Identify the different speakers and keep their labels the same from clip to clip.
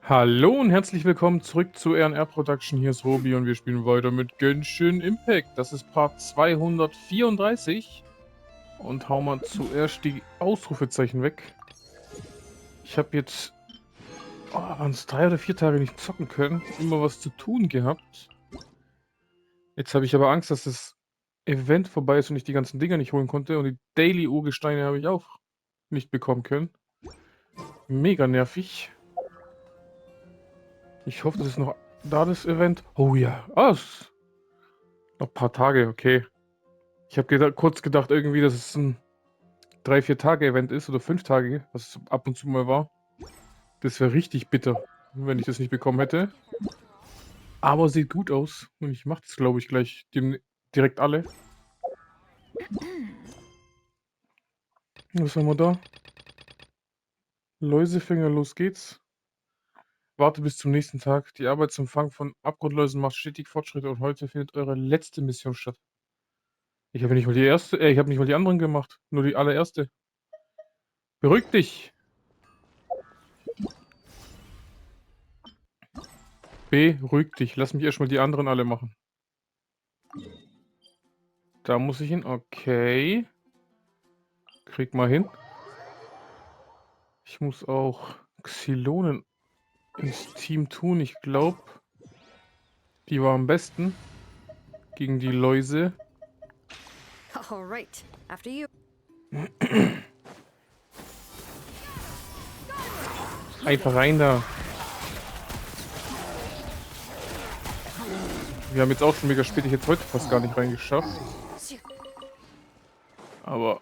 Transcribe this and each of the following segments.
Speaker 1: Hallo und herzlich willkommen zurück zu R&R Production. Hier ist Robi und wir spielen weiter mit Genshin Impact. Das ist Part 234. Und hauen wir zuerst die Ausrufezeichen weg. Ich habe jetzt, waren es 3 oder 4 Tage nicht zocken können. Immer was zu tun gehabt. Jetzt habe ich aber Angst, dass das Event vorbei ist und ich die ganzen Dinger nicht holen konnte. Und die Daily-Urgesteine habe ich auch nicht bekommen können. Mega nervig. Ich hoffe, das ist noch da, das Event. Oh ja. Ah, noch ein paar Tage, okay. Ich habe kurz gedacht irgendwie, dass es ein 3-4 Tage Event ist oder 5 Tage, was es ab und zu mal war. Das wäre richtig bitter, wenn ich das nicht bekommen hätte. Aber sieht gut aus und ich mache das, glaube ich, gleich direkt alle. Was haben wir da? Läusefinger, los geht's. Warte bis zum nächsten Tag. Die Arbeit zum Fang von Abgrundläusen macht stetig Fortschritte und heute findet eure letzte Mission statt. Ich habe nicht mal die erste, ich habe nicht mal die anderen gemacht, nur die allererste. Beruhig dich! Beruhig dich. Lass mich erstmal die anderen alle machen. Da muss ich hin. Okay. Krieg mal hin. Ich muss auch Xylonen ins Team tun. Ich glaube, die war am besten gegen die Läuse.
Speaker 2: Alright, after you.
Speaker 1: Einfach rein da. Wir haben jetzt auch schon mega spät. Ich hätte heute fast gar nicht reingeschafft. Aber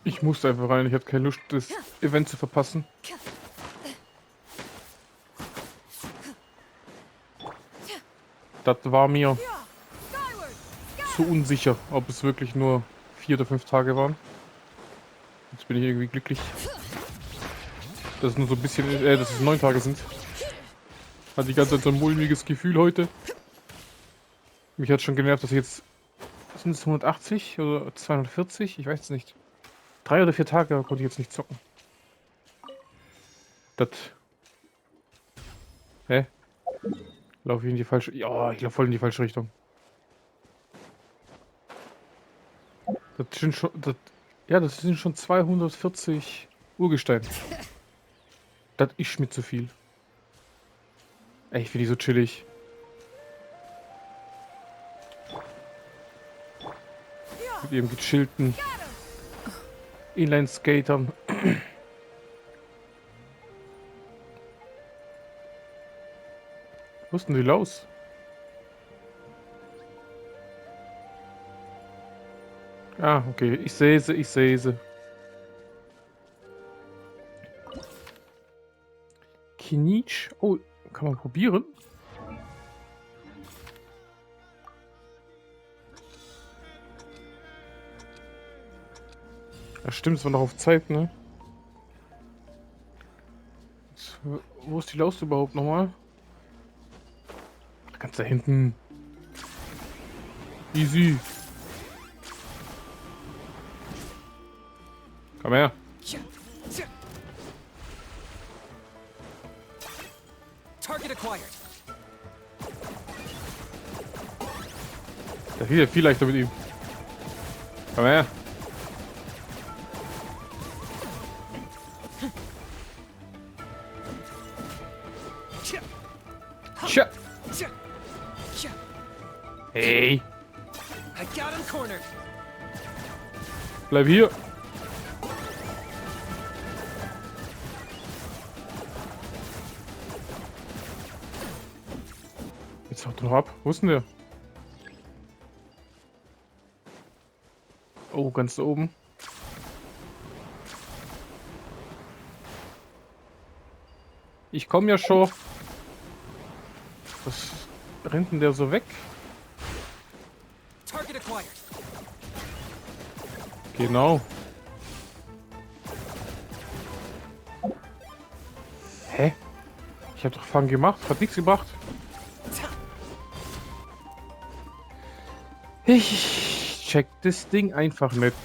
Speaker 1: ich musste einfach rein. Ich hatte keine Lust, das Event zu verpassen. Das war mir zu unsicher, ob es wirklich nur 4 oder 5 Tage waren. Jetzt bin ich irgendwie glücklich, dass es nur so ein bisschen, dass es 9 Tage sind. Hat die ganze Zeit so ein mulmiges Gefühl heute. Mich hat schon genervt, dass ich jetzt, sind es 180 oder 240? Ich weiß es nicht. 3 oder 4 Tage konnte ich jetzt nicht zocken. Das. Hä? Laufe ich in die falsche. Ja, ich laufe voll in die falsche Richtung. Das sind schon. Ja, das sind schon 240 Urgestein. Das ist mir zu viel. Ey, ich finde die so chillig. Mit ihrem gechillten Inline-Skatern. Wo ist denn die Laus? Ah, okay. Ich sehe sie, ich sehe sie. Kinich. Oh, kann man probieren? Ja, stimmt, es war noch auf Zeit, ne? Jetzt, wo ist die Laus überhaupt nochmal? Ganz da hinten. Easy. Komm her.
Speaker 3: Target acquired.
Speaker 1: Da geht ja viel leichter mit ihm. Komm her. Tja. Hey.
Speaker 3: I got him cornered.
Speaker 1: Bleib hier. Jetzt haut er noch ab. Wo ist denn der? Oh, ganz da oben. Ich komme ja schon. Was rennt denn der so weg?
Speaker 3: Target acquired.
Speaker 1: Genau. Hä? Ich habe doch Fang gemacht. Hat nichts gebracht. Ich check das Ding einfach nicht.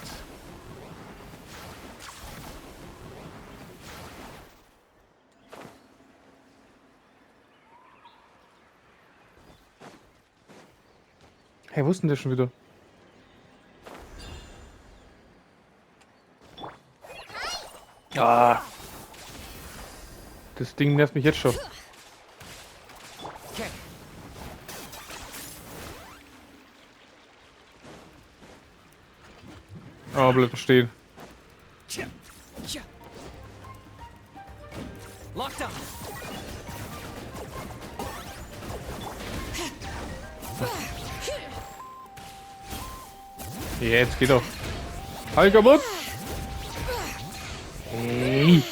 Speaker 1: Hey, wo ist denn der schon wieder? Ah. Das Ding nervt mich jetzt schon.
Speaker 3: Okay.
Speaker 1: Oh, bleib doch stehen.
Speaker 3: Locked up.
Speaker 1: Jetzt geht doch. Halt kaputt! Hey.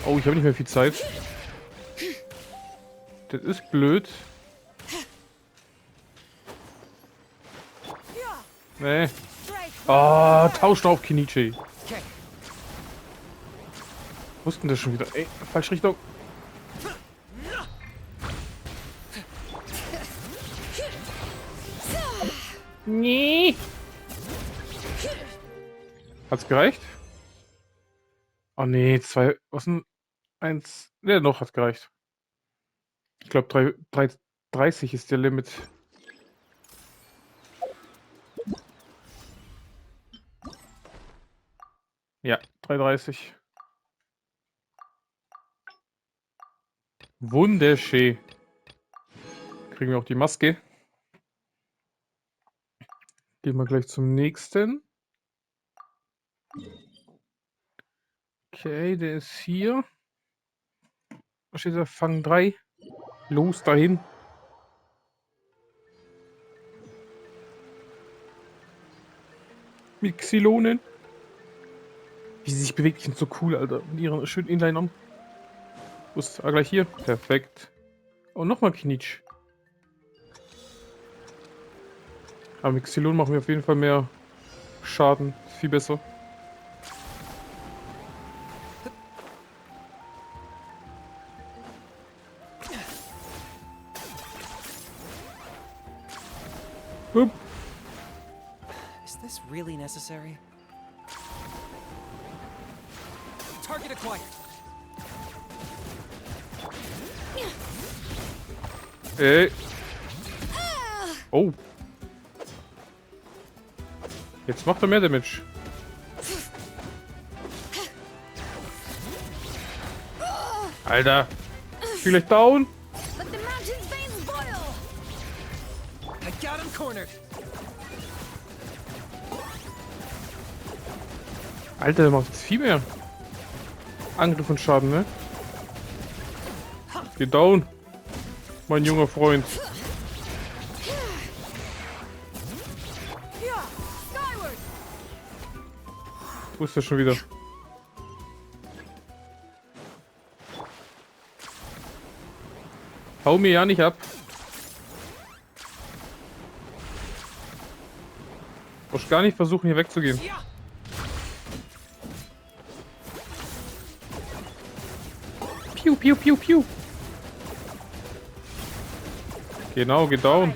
Speaker 1: Oh, ich habe nicht mehr viel Zeit. Das ist blöd. Nee. Ah, tauscht auf Kenichi.
Speaker 3: Okay.
Speaker 1: Wussten das schon wieder? Ey, falsche Richtung. Nee. Hat's gereicht? Oh nee, zwei. Was denn? Eins. Ne, noch hat gereicht. Ich glaube, 3,30 ist der Limit. Ja, 3,30. Wunderschön. Kriegen wir auch die Maske. Gehen wir gleich zum nächsten. Okay, der ist hier. Was steht da? Fang 3. Los dahin. Mit Xylonen. Wie sie sich bewegt, sind so cool, Alter. Mit ihren schönen Inlinern. Wo ist gleich hier? Perfekt. Oh, nochmal Knitsch. Aber mit Xylon machen wir auf jeden Fall mehr Schaden. Ist viel besser. Hup.
Speaker 3: Is this really necessary? Target acquired.
Speaker 1: Ey. Oh. Jetzt macht er mehr Damage. Alter. Vielleicht down?
Speaker 2: Let the mountain's veins boil!
Speaker 3: I got him cornered.
Speaker 1: Alter, der macht jetzt viel mehr. Angriff und Schaden, ne? Geh down. Mein junger Freund.
Speaker 2: Yeah, skyward!
Speaker 1: Wo ist der schon wieder? Hau mir ja nicht ab. Du musst gar nicht versuchen, hier wegzugehen.
Speaker 3: Yeah.
Speaker 1: Piu, piu, piu, piu. Genau, geh down.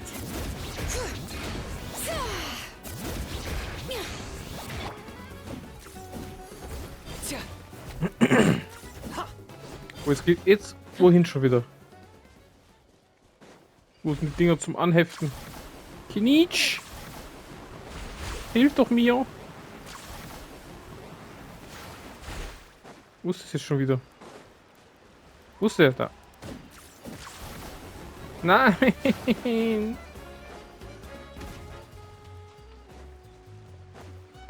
Speaker 1: Oh, es geht jetzt wohin schon wieder? Wo sind die Dinger zum Anheften? Kinitsch! Hilf doch mir! Wo ist das jetzt schon wieder? Wo ist der? Da. Nein!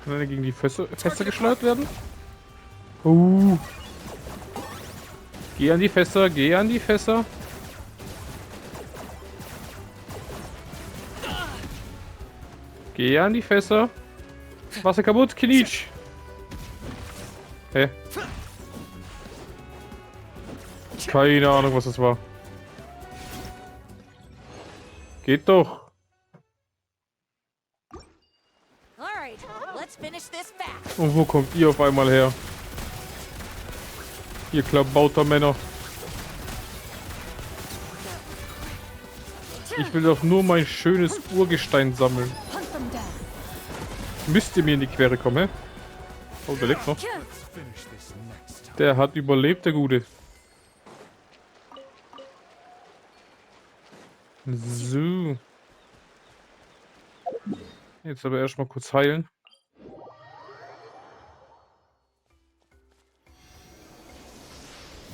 Speaker 1: Kann er gegen die Fässer geschleudert werden? Geh an die Fässer, geh an die Fässer. Geh an die Fässer. Wasser kaputt, Knitsch. Hä? Keine Ahnung, was das war. Geht doch.
Speaker 2: Alright, let's finish this fast.
Speaker 1: Und wo kommt ihr auf einmal her? Ihr Klabauter Männer. Ich will doch nur mein schönes Urgestein sammeln.
Speaker 2: Hunt them down.
Speaker 1: Müsst ihr mir in die Quere kommen, hä? Oh, der lebt noch. Der hat überlebt, der Gute. So. Jetzt aber erstmal kurz heilen.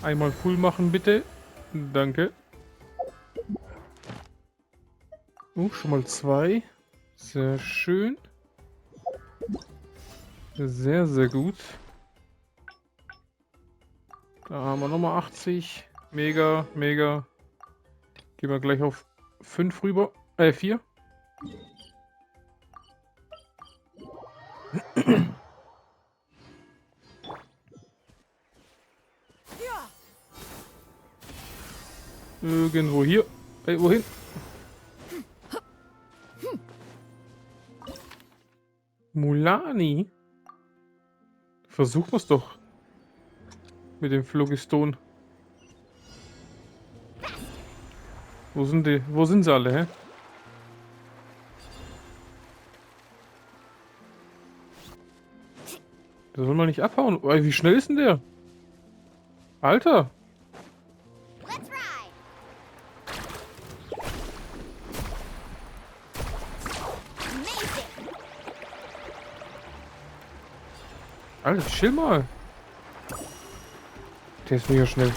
Speaker 1: Einmal full machen, bitte. Danke. Schon mal 2. Sehr schön. Sehr, sehr gut. Da haben wir nochmal 80. Mega, mega. Gehen wir gleich auf 5 rüber. 4. Irgendwo hier. Ey, wohin? Mulani? Versuchen wir es doch. Mit dem Phlogiston. Wo sind die? Wo sind sie alle, hä? Der soll mal nicht abhauen. Oh, wie schnell ist denn der? Alter!
Speaker 2: Let's ride. Amazing.
Speaker 1: Alter, chill mal. Der ist mega schnell.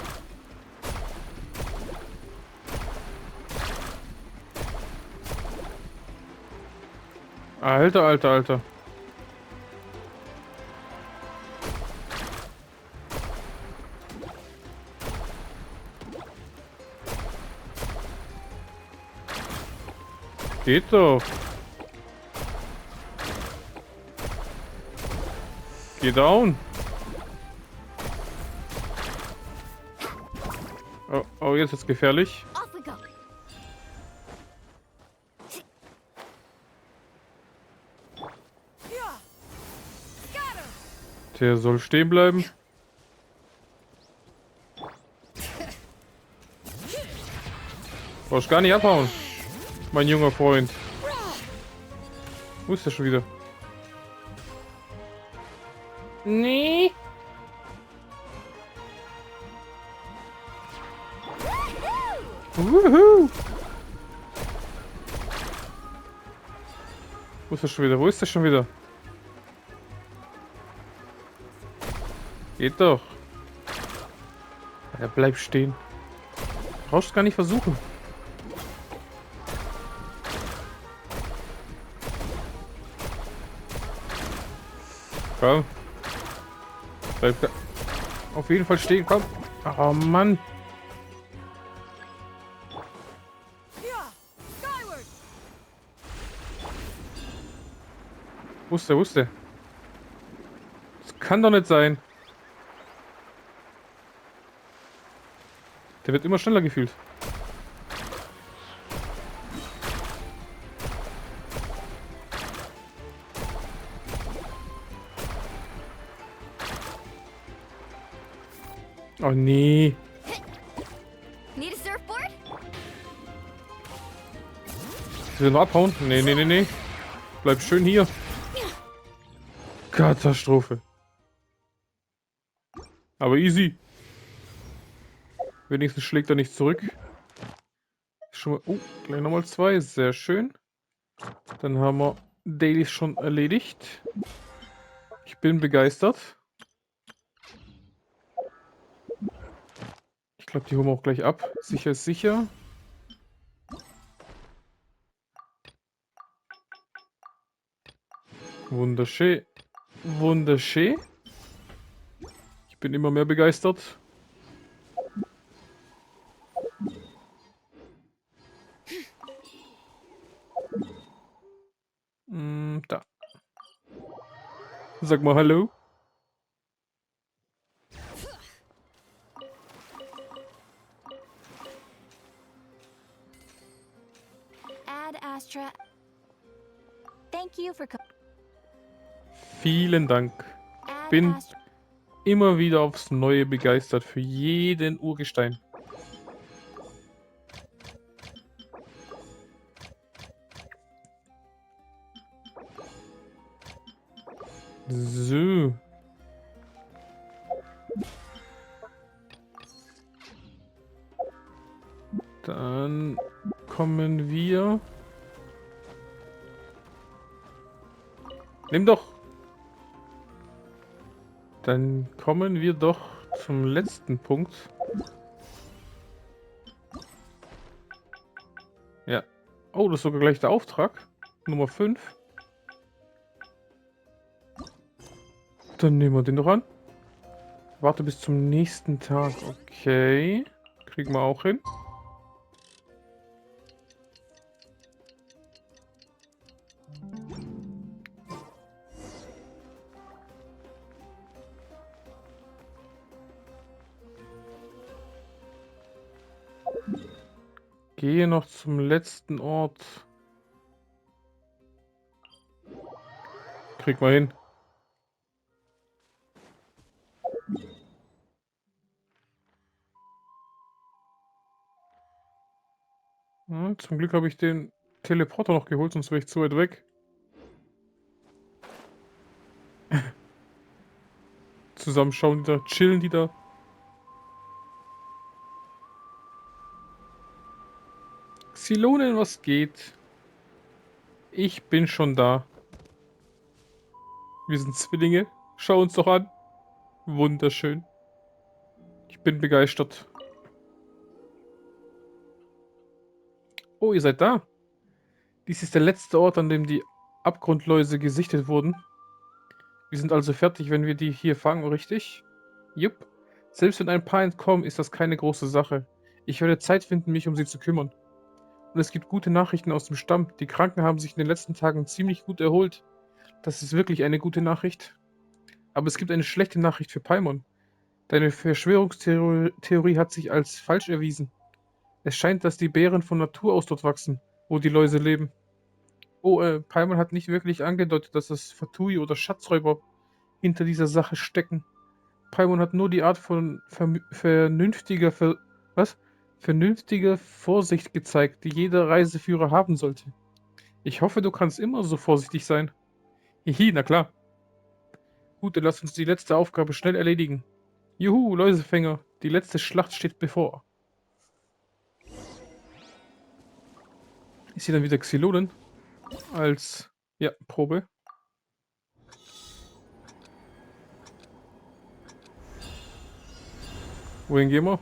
Speaker 1: Alter, alter, alter. Geht doch. Geh down. Oh, oh, jetzt ist es gefährlich.
Speaker 2: Off we go. Yeah. Got him.
Speaker 1: Der soll stehen bleiben. Brauchst gar nicht abhauen. Mein junger Freund. Wo ist der schon wieder? Nee. Wuhu. Wo ist der schon wieder? Wo ist der schon wieder? Geht doch. Ja, bleib stehen. Brauchst gar nicht versuchen. Komm. Bleib auf jeden Fall stehen, komm. Oh Mann.
Speaker 2: Yeah. Skyward.
Speaker 1: Wo ist der? Wo ist der? Das kann doch nicht sein. Der wird immer schneller gefühlt. Oh nee.
Speaker 2: Need a surfboard?
Speaker 1: Ich will nur abhauen. Nee, nee, nee, nee. Bleib schön hier. Katastrophe. Aber easy. Wenigstens schlägt er nicht zurück. Schon mal, oh, gleich nochmal 2. Sehr schön. Dann haben wir Dailies schon erledigt. Ich bin begeistert. Ich glaube, die holen wir auch gleich ab. Sicher ist sicher. Wunderschön. Wunderschön. Ich bin immer mehr begeistert. Da. Sag mal hallo.
Speaker 2: Ad Astra. Thank you for
Speaker 1: Vielen Dank.
Speaker 2: Ad
Speaker 1: Bin
Speaker 2: Astra.
Speaker 1: immer wieder aufs Neue begeistert für jeden Urgestein. So. Dann kommen wir Nimm doch. Dann kommen wir doch zum letzten Punkt. Ja. Oh, das ist sogar gleich der Auftrag. Nummer 5. Dann nehmen wir den doch an. Warte bis zum nächsten Tag. Okay. Kriegen wir auch hin. Gehe noch zum letzten Ort. Krieg mal hin. Ja, zum Glück habe ich den Teleporter noch geholt, sonst wäre ich zu weit weg. Zusammen schauen die da, chillen die da. Xylonen, was geht? Ich bin schon da. Wir sind Zwillinge. Schau uns doch an. Wunderschön. Ich bin begeistert. Oh, ihr seid da. Dies ist der letzte Ort, an dem die Abgrundläuse gesichtet wurden. Wir sind also fertig, wenn wir die hier fangen, richtig? Jupp. Selbst wenn ein paar entkommen, ist das keine große Sache. Ich werde Zeit finden, mich um sie zu kümmern. Und es gibt gute Nachrichten aus dem Stamm. Die Kranken haben sich in den letzten Tagen ziemlich gut erholt. Das ist wirklich eine gute Nachricht. Aber es gibt eine schlechte Nachricht für Paimon. Deine Verschwörungstheorie hat sich als falsch erwiesen. Es scheint, dass die Beeren von Natur aus dort wachsen, wo die Läuse leben. Oh, Paimon hat nicht wirklich angedeutet, dass es Fatui oder Schatzräuber hinter dieser Sache stecken. Paimon hat nur die Art von vernünftiger Vorsicht gezeigt, die jeder Reiseführer haben sollte. Ich hoffe, du kannst immer so vorsichtig sein. Hihi, na klar. Gut, dann lass uns die letzte Aufgabe schnell erledigen. Juhu, Läusefänger, die letzte Schlacht steht bevor. Ich sehe dann wieder Xylonen als, ja, Probe. Wohin gehen wir?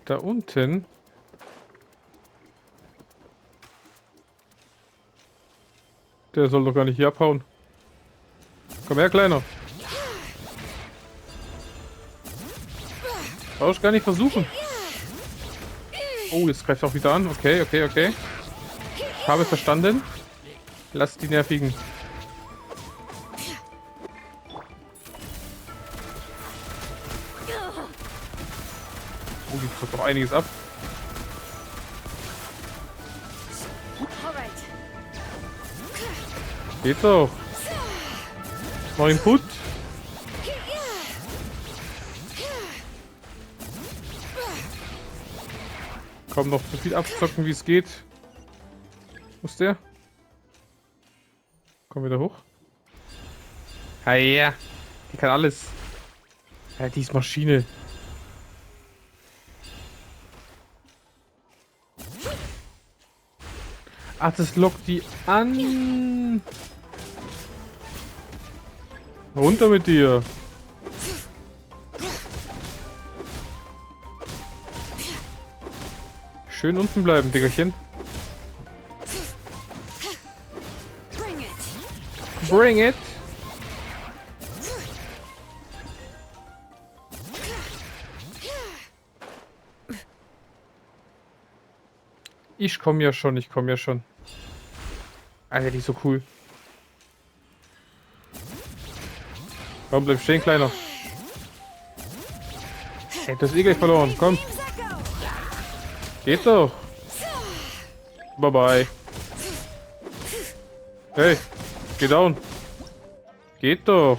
Speaker 1: Da unten. Der soll doch gar nicht hier abhauen. Komm her, Kleiner. Brauchst gar nicht versuchen. Oh, jetzt greift er auch wieder an. Okay, okay, okay. Ich habe verstanden. Lass die nervigen. Oh, die tut doch einiges ab. Geht doch. Mach ihn putt. Komm, noch so viel abzocken, wie es geht. Wo ist der? Komm wieder hoch. Ja, die kann alles. Ja, die ist Maschine. Ach, das lockt die an. Runter mit dir. Schön unten bleiben, Diggerchen. Bring it. Ich komme ja schon, ich komme ja schon. Alter, die ist so cool. Komm, bleib stehen, Kleiner. Hey, du hast eh gleich verloren, komm. Geht doch. Bye bye. Hey, geh down. Geht doch.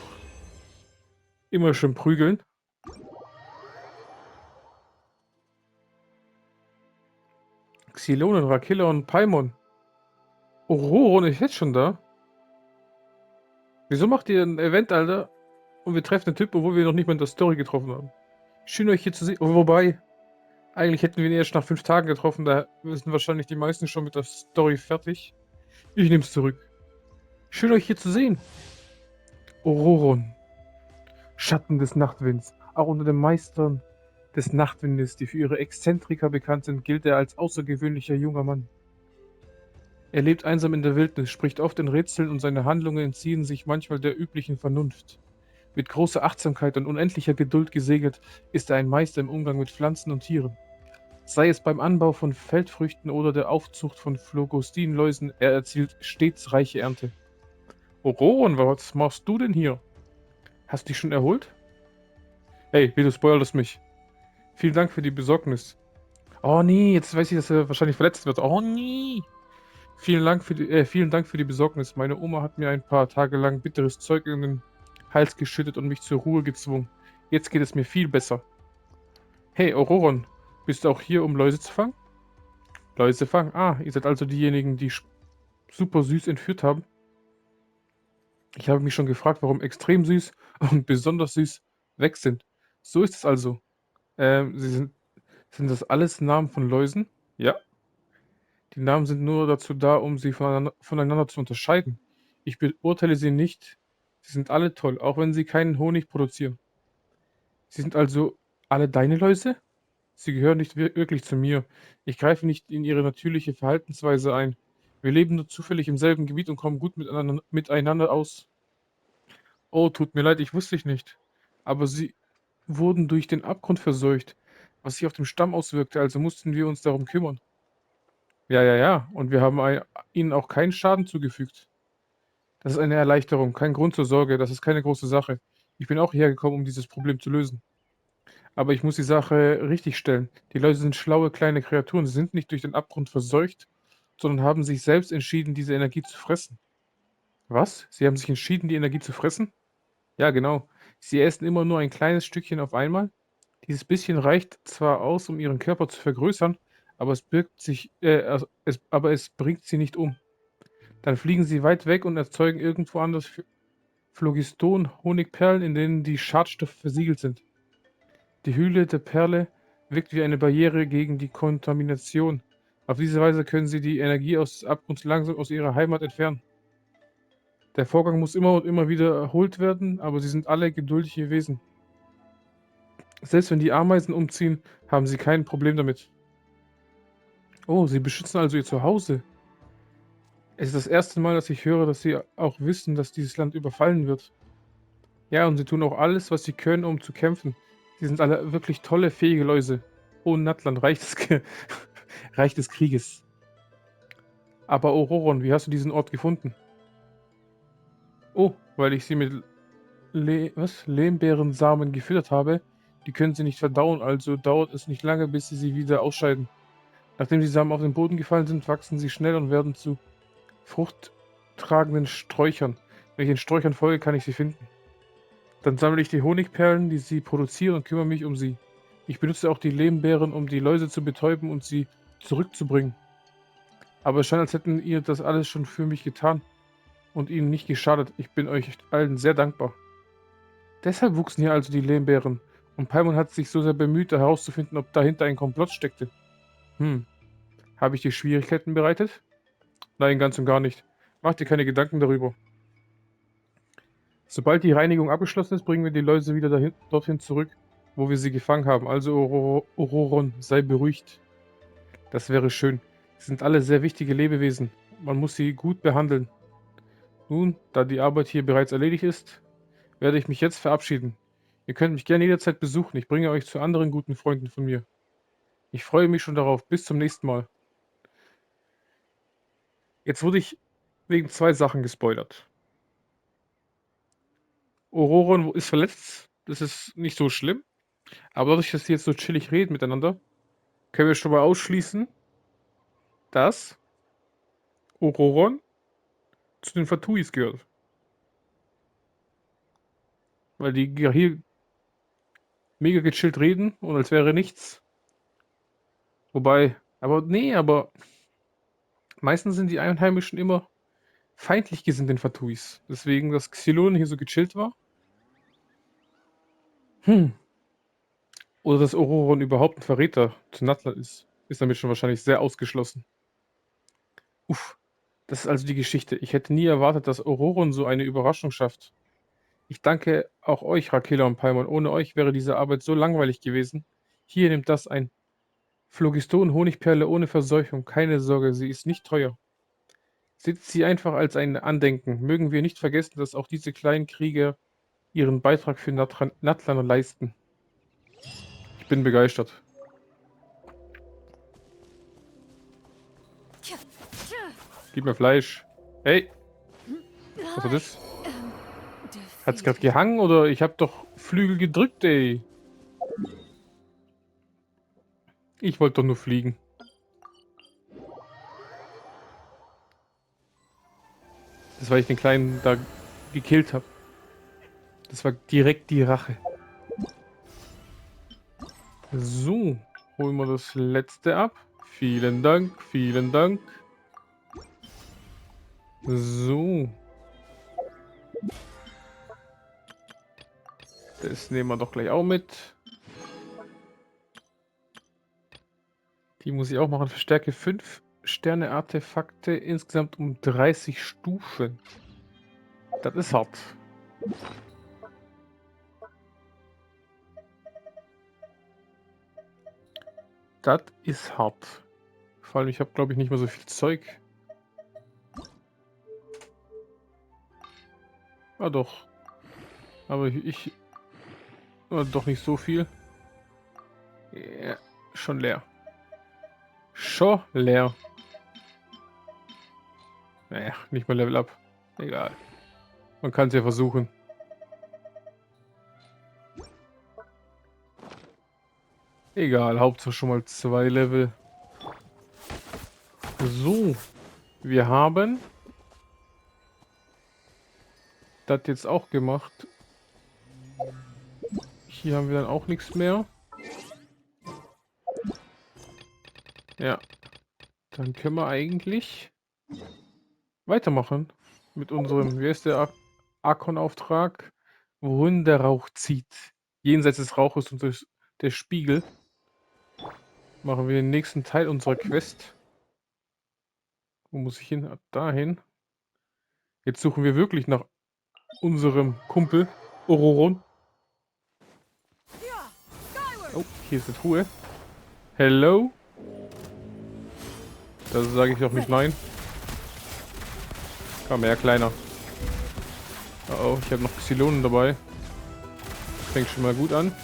Speaker 1: Immer schön prügeln. Xylonen, Rakilla und Paimon. Ororon ist jetzt schon da. Wieso macht ihr ein Event, Alter? Und wir treffen einen Typ, obwohl wir noch nicht mal in der Story getroffen haben. Schön euch hier zu sehen. Oh, wobei, eigentlich hätten wir ihn erst nach 5 Tagen getroffen. Da sind wahrscheinlich die meisten schon mit der Story fertig. Ich nehme es zurück. Schön euch hier zu sehen. Ororon, Schatten des Nachtwinds. Auch unter den Meistern des Nachtwindes, die für ihre Exzentriker bekannt sind, gilt er als außergewöhnlicher junger Mann. Er lebt einsam in der Wildnis, spricht oft in Rätseln und seine Handlungen entziehen sich manchmal der üblichen Vernunft. Mit großer Achtsamkeit und unendlicher Geduld gesegnet, ist er ein Meister im Umgang mit Pflanzen und Tieren. Sei es beim Anbau von Feldfrüchten oder der Aufzucht von Phlogostinläusen, er erzielt stets reiche Ernte. Ororon, was machst du denn hier? Hast du dich schon erholt? Hey, wie du spoilerst mich. Vielen Dank für die Besorgnis. Oh nee, jetzt weiß ich, dass er wahrscheinlich verletzt wird. Oh nee. Vielen Dank für die Besorgnis. Meine Oma hat mir ein paar Tage lang bitteres Zeug in den Hals geschüttet und mich zur Ruhe gezwungen. Jetzt geht es mir viel besser. Hey, Ororon, bist du auch hier, um Läuse zu fangen? Läuse fangen? Ah, ihr seid also diejenigen, die super süß entführt haben. Ich habe mich schon gefragt, warum extrem süß und besonders süß weg sind. So ist es also. Sind das alles Namen von Läusen? Ja. Die Namen sind nur dazu da, um sie voneinander zu unterscheiden. Ich beurteile sie nicht. Sie sind alle toll, auch wenn sie keinen Honig produzieren. Sie sind also alle deine Läuse? Sie gehören nicht wirklich zu mir. Ich greife nicht in ihre natürliche Verhaltensweise ein. Wir leben nur zufällig im selben Gebiet und kommen gut miteinander aus. Oh, tut mir leid, ich wusste ich nicht. Aber sie wurden durch den Abgrund verseucht, was sich auf dem Stamm auswirkte, also mussten wir uns darum kümmern. Ja, ja, ja, und wir haben ihnen auch keinen Schaden zugefügt. Das ist eine Erleichterung, kein Grund zur Sorge, das ist keine große Sache. Ich bin auch hierher gekommen, um dieses Problem zu lösen. Aber ich muss die Sache richtig stellen. Die Leute sind schlaue kleine Kreaturen, sie sind nicht durch den Abgrund verseucht, sondern haben sich selbst entschieden, diese Energie zu fressen. Was? Sie haben sich entschieden, die Energie zu fressen? Ja, genau. Sie essen immer nur ein kleines Stückchen auf einmal. Dieses bisschen reicht zwar aus, um ihren Körper zu vergrößern, aber es bringt sie nicht um. Dann fliegen sie weit weg und erzeugen irgendwo anders Phlogiston, Honigperlen, in denen die Schadstoffe versiegelt sind. Die Hülle der Perle wirkt wie eine Barriere gegen die Kontamination. Auf diese Weise können sie die Energie aus des Abgrunds langsam aus ihrer Heimat entfernen. Der Vorgang muss immer und immer wieder erholt werden, aber sie sind alle geduldige Wesen. Selbst wenn die Ameisen umziehen, haben sie kein Problem damit. Oh, sie beschützen also ihr Zuhause. Es ist das erste Mal, dass ich höre, dass sie auch wissen, dass dieses Land überfallen wird. Ja, und sie tun auch alles, was sie können, um zu kämpfen. Sie sind alle wirklich tolle, fähige Läuse. Oh, Nattland, Reich des Krieges. Aber Ororon, wie hast du diesen Ort gefunden? Oh, weil ich sie mit Lehmbeerensamen gefüttert habe. Die können sie nicht verdauen, also dauert es nicht lange, bis sie wieder ausscheiden. Nachdem die Samen auf den Boden gefallen sind, wachsen sie schnell und werden zu fruchttragenden Sträuchern. Wenn ich den Sträuchern folge, kann ich sie finden. Dann sammle ich die Honigperlen, die sie produzieren, und kümmere mich um sie. Ich benutze auch die Lehmbeeren, um die Läuse zu betäuben und sie zurückzubringen. Aber es scheint, als hätten ihr das alles schon für mich getan und ihnen nicht geschadet. Ich bin euch allen sehr dankbar. Deshalb wuchsen hier also die Lehmbeeren. Und Paimon hat sich so sehr bemüht, herauszufinden, ob dahinter ein Komplott steckte. Habe ich dir Schwierigkeiten bereitet? Nein, ganz und gar nicht. Mach dir keine Gedanken darüber. Sobald die Reinigung abgeschlossen ist, bringen wir die Läuse wieder dorthin zurück, wo wir sie gefangen haben. Also, Ororon, sei beruhigt. Das wäre schön. Sie sind alle sehr wichtige Lebewesen. Man muss sie gut behandeln. Nun, da die Arbeit hier bereits erledigt ist, werde ich mich jetzt verabschieden. Ihr könnt mich gerne jederzeit besuchen. Ich bringe euch zu anderen guten Freunden von mir. Ich freue mich schon darauf. Bis zum nächsten Mal. Jetzt wurde ich wegen zwei Sachen gespoilert. Ororon ist verletzt. Das ist nicht so schlimm. Aber dadurch, dass sie jetzt so chillig reden miteinander, können wir schon mal ausschließen, dass Ororon zu den Fatuis gehört. Weil die hier mega gechillt reden und als wäre nichts. Wobei, aber meistens sind die Einheimischen immer feindlich gesinnt den Fatuis. Deswegen, dass Xylon hier so gechillt war. Hm. Oder dass Ororon überhaupt ein Verräter zu Natla ist. Ist damit schon wahrscheinlich sehr ausgeschlossen. Uff. Das ist also die Geschichte. Ich hätte nie erwartet, dass Ororon so eine Überraschung schafft. Ich danke auch euch, Rakela und Paimon. Ohne euch wäre diese Arbeit so langweilig gewesen. Hier nimmt das ein. Phlogiston, Honigperle ohne Verseuchung. Keine Sorge, sie ist nicht teuer. Sitzt sie einfach als ein Andenken. Mögen wir nicht vergessen, dass auch diese kleinen Krieger ihren Beitrag für Natlan leisten. Ich bin begeistert. Gib mir Fleisch. Hey, was war das? Hat's gerade gehangen oder ich hab doch Flügel gedrückt, ey. Ich wollte doch nur fliegen. Das, weil ich den Kleinen da gekillt habe. Das war direkt die Rache. So, holen wir das letzte ab. Vielen Dank, vielen Dank. So. Das nehmen wir doch gleich auch mit. Die muss ich auch machen. Verstärke 5 Sterne Artefakte. Insgesamt um 30 Stufen. Das ist hart. Das ist hart. Vor allem, ich habe, glaube ich, nicht mehr so viel Zeug. Ah, doch. Aber doch nicht so viel. Ja, schon leer. Schon leer. Naja, nicht mal Level Up. Egal. Man kann es ja versuchen. Egal, Hauptsache schon mal 2 Level. So. Wir haben das jetzt auch gemacht. Hier haben wir dann auch nichts mehr. Ja. Dann können wir eigentlich weitermachen mit unserem, wie heißt der Arkon-Auftrag? Wohin der Rauch zieht. Jenseits des Rauches und der Spiegel. Machen wir den nächsten Teil unserer Quest. Wo muss ich hin? Dahin. Jetzt suchen wir wirklich nach unserem Kumpel Ororon. Oh, hier ist eine Truhe. Hello? Da sage ich doch nicht nein. Komm her, Kleiner. Oh, ich habe noch Xylonen dabei. Fängt schon mal gut an.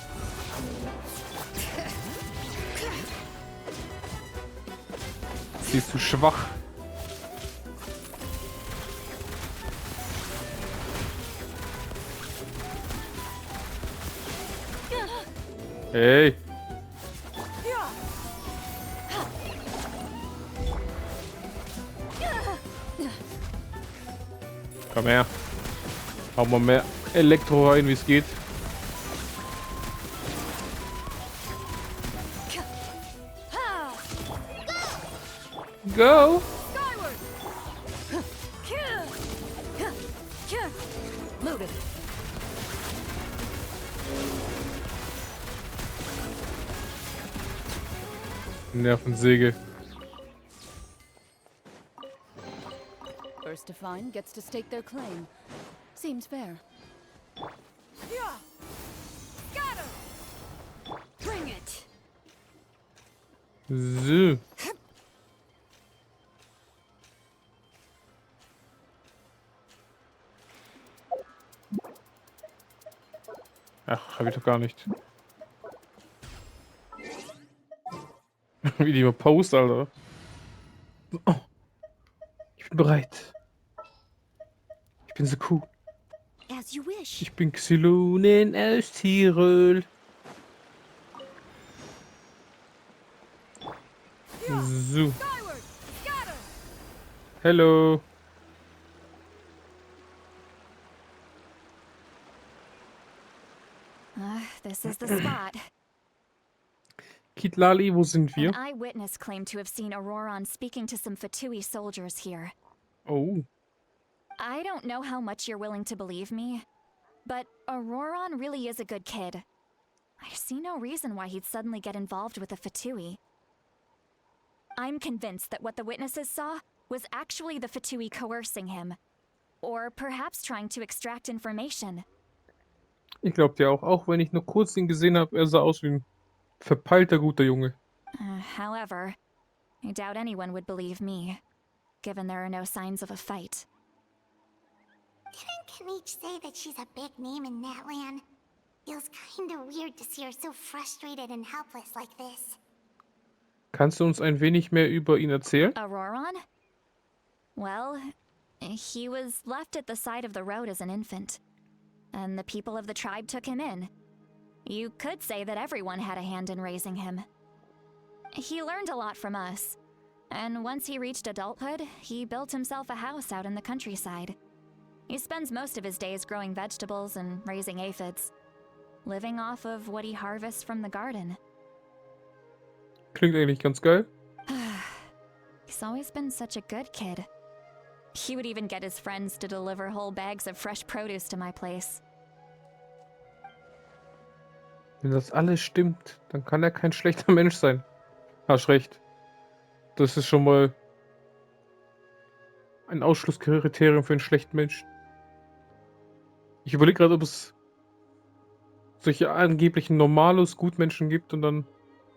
Speaker 1: Sie ist zu schwach. Hey. Komm her. Hau mal mehr Elektro rein, wie es geht. Go! Nervensäge.
Speaker 4: First to find gets to stake their claim. Seems fair.
Speaker 2: Got him! Bring it!
Speaker 1: So. Ach, hab ich doch gar nicht. Wie die mal post, Alter. Oh. Ich bin bereit. Ich bin so cool.
Speaker 2: As you wish.
Speaker 1: Ich bin Xylonen aus Tirol. So. Hello.
Speaker 4: This is the spot.
Speaker 1: Kitlali, wo sind wir?
Speaker 4: An eyewitness claimed to have seen Ororon speaking to some Fatui soldiers here.
Speaker 1: Oh.
Speaker 4: I don't know how much you're willing to believe me, but Ororon really is a good kid. I see no reason why he'd suddenly get involved with a Fatui. I'm convinced that what the witnesses saw was actually the Fatui coercing him. Or perhaps trying to extract information.
Speaker 1: Ich glaub dir auch wenn ich nur kurz ihn gesehen habe, er sah aus wie ein verpeilter guter Junge.
Speaker 4: However, I doubt anyone would believe me, given there are no signs of a fight.
Speaker 5: Didn't Kanich say that she's a big name in Natlan? Feels kinda weird to see her so frustrated and helpless like this.
Speaker 1: Kannst du uns ein wenig mehr über ihn erzählen?
Speaker 4: Ororon? Well, he was left at the side of the road as an infant, and the people of the tribe took him in. You could say that everyone had a hand in raising him. He learned a lot from us, and once he reached adulthood, he built himself a house out in the countryside. He spends most of his days growing vegetables and raising aphids, living off of what he harvests from the garden.
Speaker 1: Klingt eigentlich ganz geil.
Speaker 4: He's always been such a good kid. He would even get his friends to deliver whole bags of fresh produce to my place.
Speaker 1: Wenn das alles stimmt, dann kann er kein schlechter Mensch sein. Hast recht. Das ist schon mal ein Ausschlusskriterium für einen schlechten Menschen. Ich überlege gerade, ob es solche angeblichen Normalos Gutmenschen gibt und dann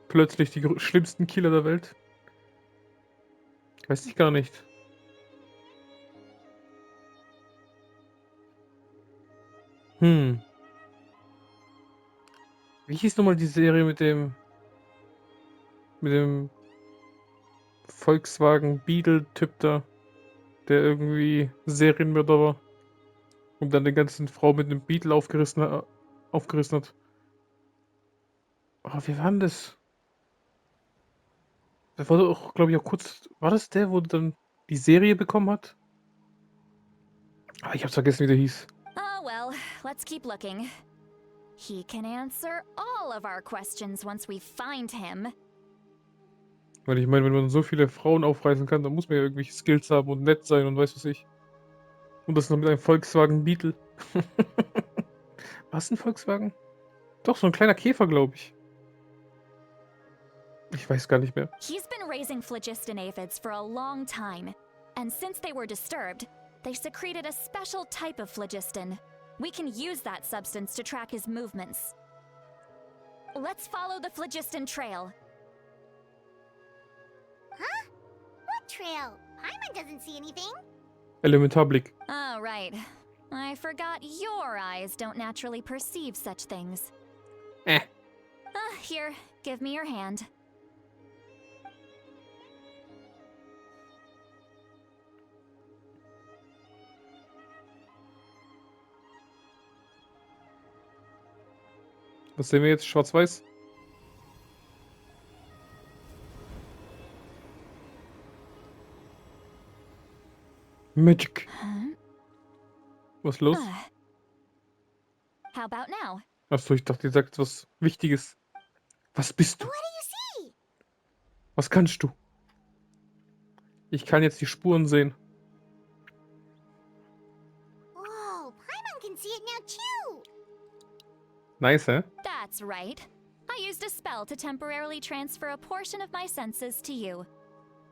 Speaker 1: plötzlich die schlimmsten Killer der Welt. Weiß ich gar nicht. Wie hieß nochmal die Serie mit dem Volkswagen Beetle-Typ da, der irgendwie Serienmörder war und dann die ganzen Frau mit einem Beetle aufgerissen hat. Oh, wie war denn das? Das war doch, glaube ich, auch kurz. War das der, wo dann die Serie bekommen hat? Ah, ich hab's vergessen, wie der hieß.
Speaker 4: Oh well, let's keep looking. He can answer all of our questions once we find him.
Speaker 1: Weil ich meine, wenn man so viele Frauen aufreißen kann, dann muss man ja irgendwelche Skills haben und nett sein und weiß was ich. Und das noch mit einem Volkswagen Beetle. Was ein Volkswagen? Doch, so ein kleiner Käfer, glaube ich. Ich weiß gar nicht mehr.
Speaker 4: He's been raising phlogiston aphids for a long time, and since they were disturbed, they secreted a special type of phlogiston. We can use that substance to track his movements. Let's follow the phlogiston trail.
Speaker 5: Huh? What trail? Paimon doesn't see anything.
Speaker 1: Elementarblick.
Speaker 4: Oh, right. I forgot your eyes don't naturally perceive such things. Here, give me your hand.
Speaker 1: Was sehen wir jetzt? Schwarz-Weiß? Magic. Was ist los?
Speaker 4: How about now?
Speaker 1: Achso, ich dachte, ihr sagt was Wichtiges. Was bist du?
Speaker 5: What do you see?
Speaker 1: Was kannst du? Ich kann jetzt die Spuren sehen.
Speaker 5: Whoa, Paimon can see it now too.
Speaker 1: Nice, hä?
Speaker 4: That's right. I used a spell to temporarily transfer a portion of my senses to you.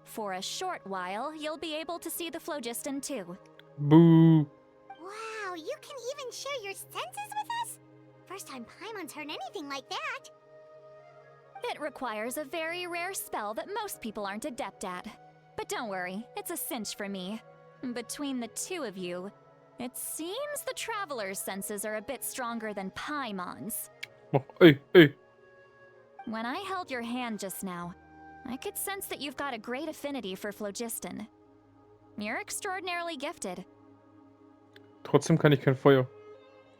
Speaker 4: For a short while, you'll be able to see the phlogiston too.
Speaker 1: Boo.
Speaker 5: Wow, you can even share your senses with us? First time Paimon's heard anything like that.
Speaker 4: It requires a very rare spell that most people aren't adept at. But don't worry, it's a cinch for me. Between the two of you, it seems the Traveler's senses are a bit stronger than Paimon's.
Speaker 1: Oh, ey.
Speaker 4: When I held your hand just now, I could sense that you've got a great affinity for phlogiston. You're extraordinarily gifted.
Speaker 1: Trotzdem kann ich kein Feuer.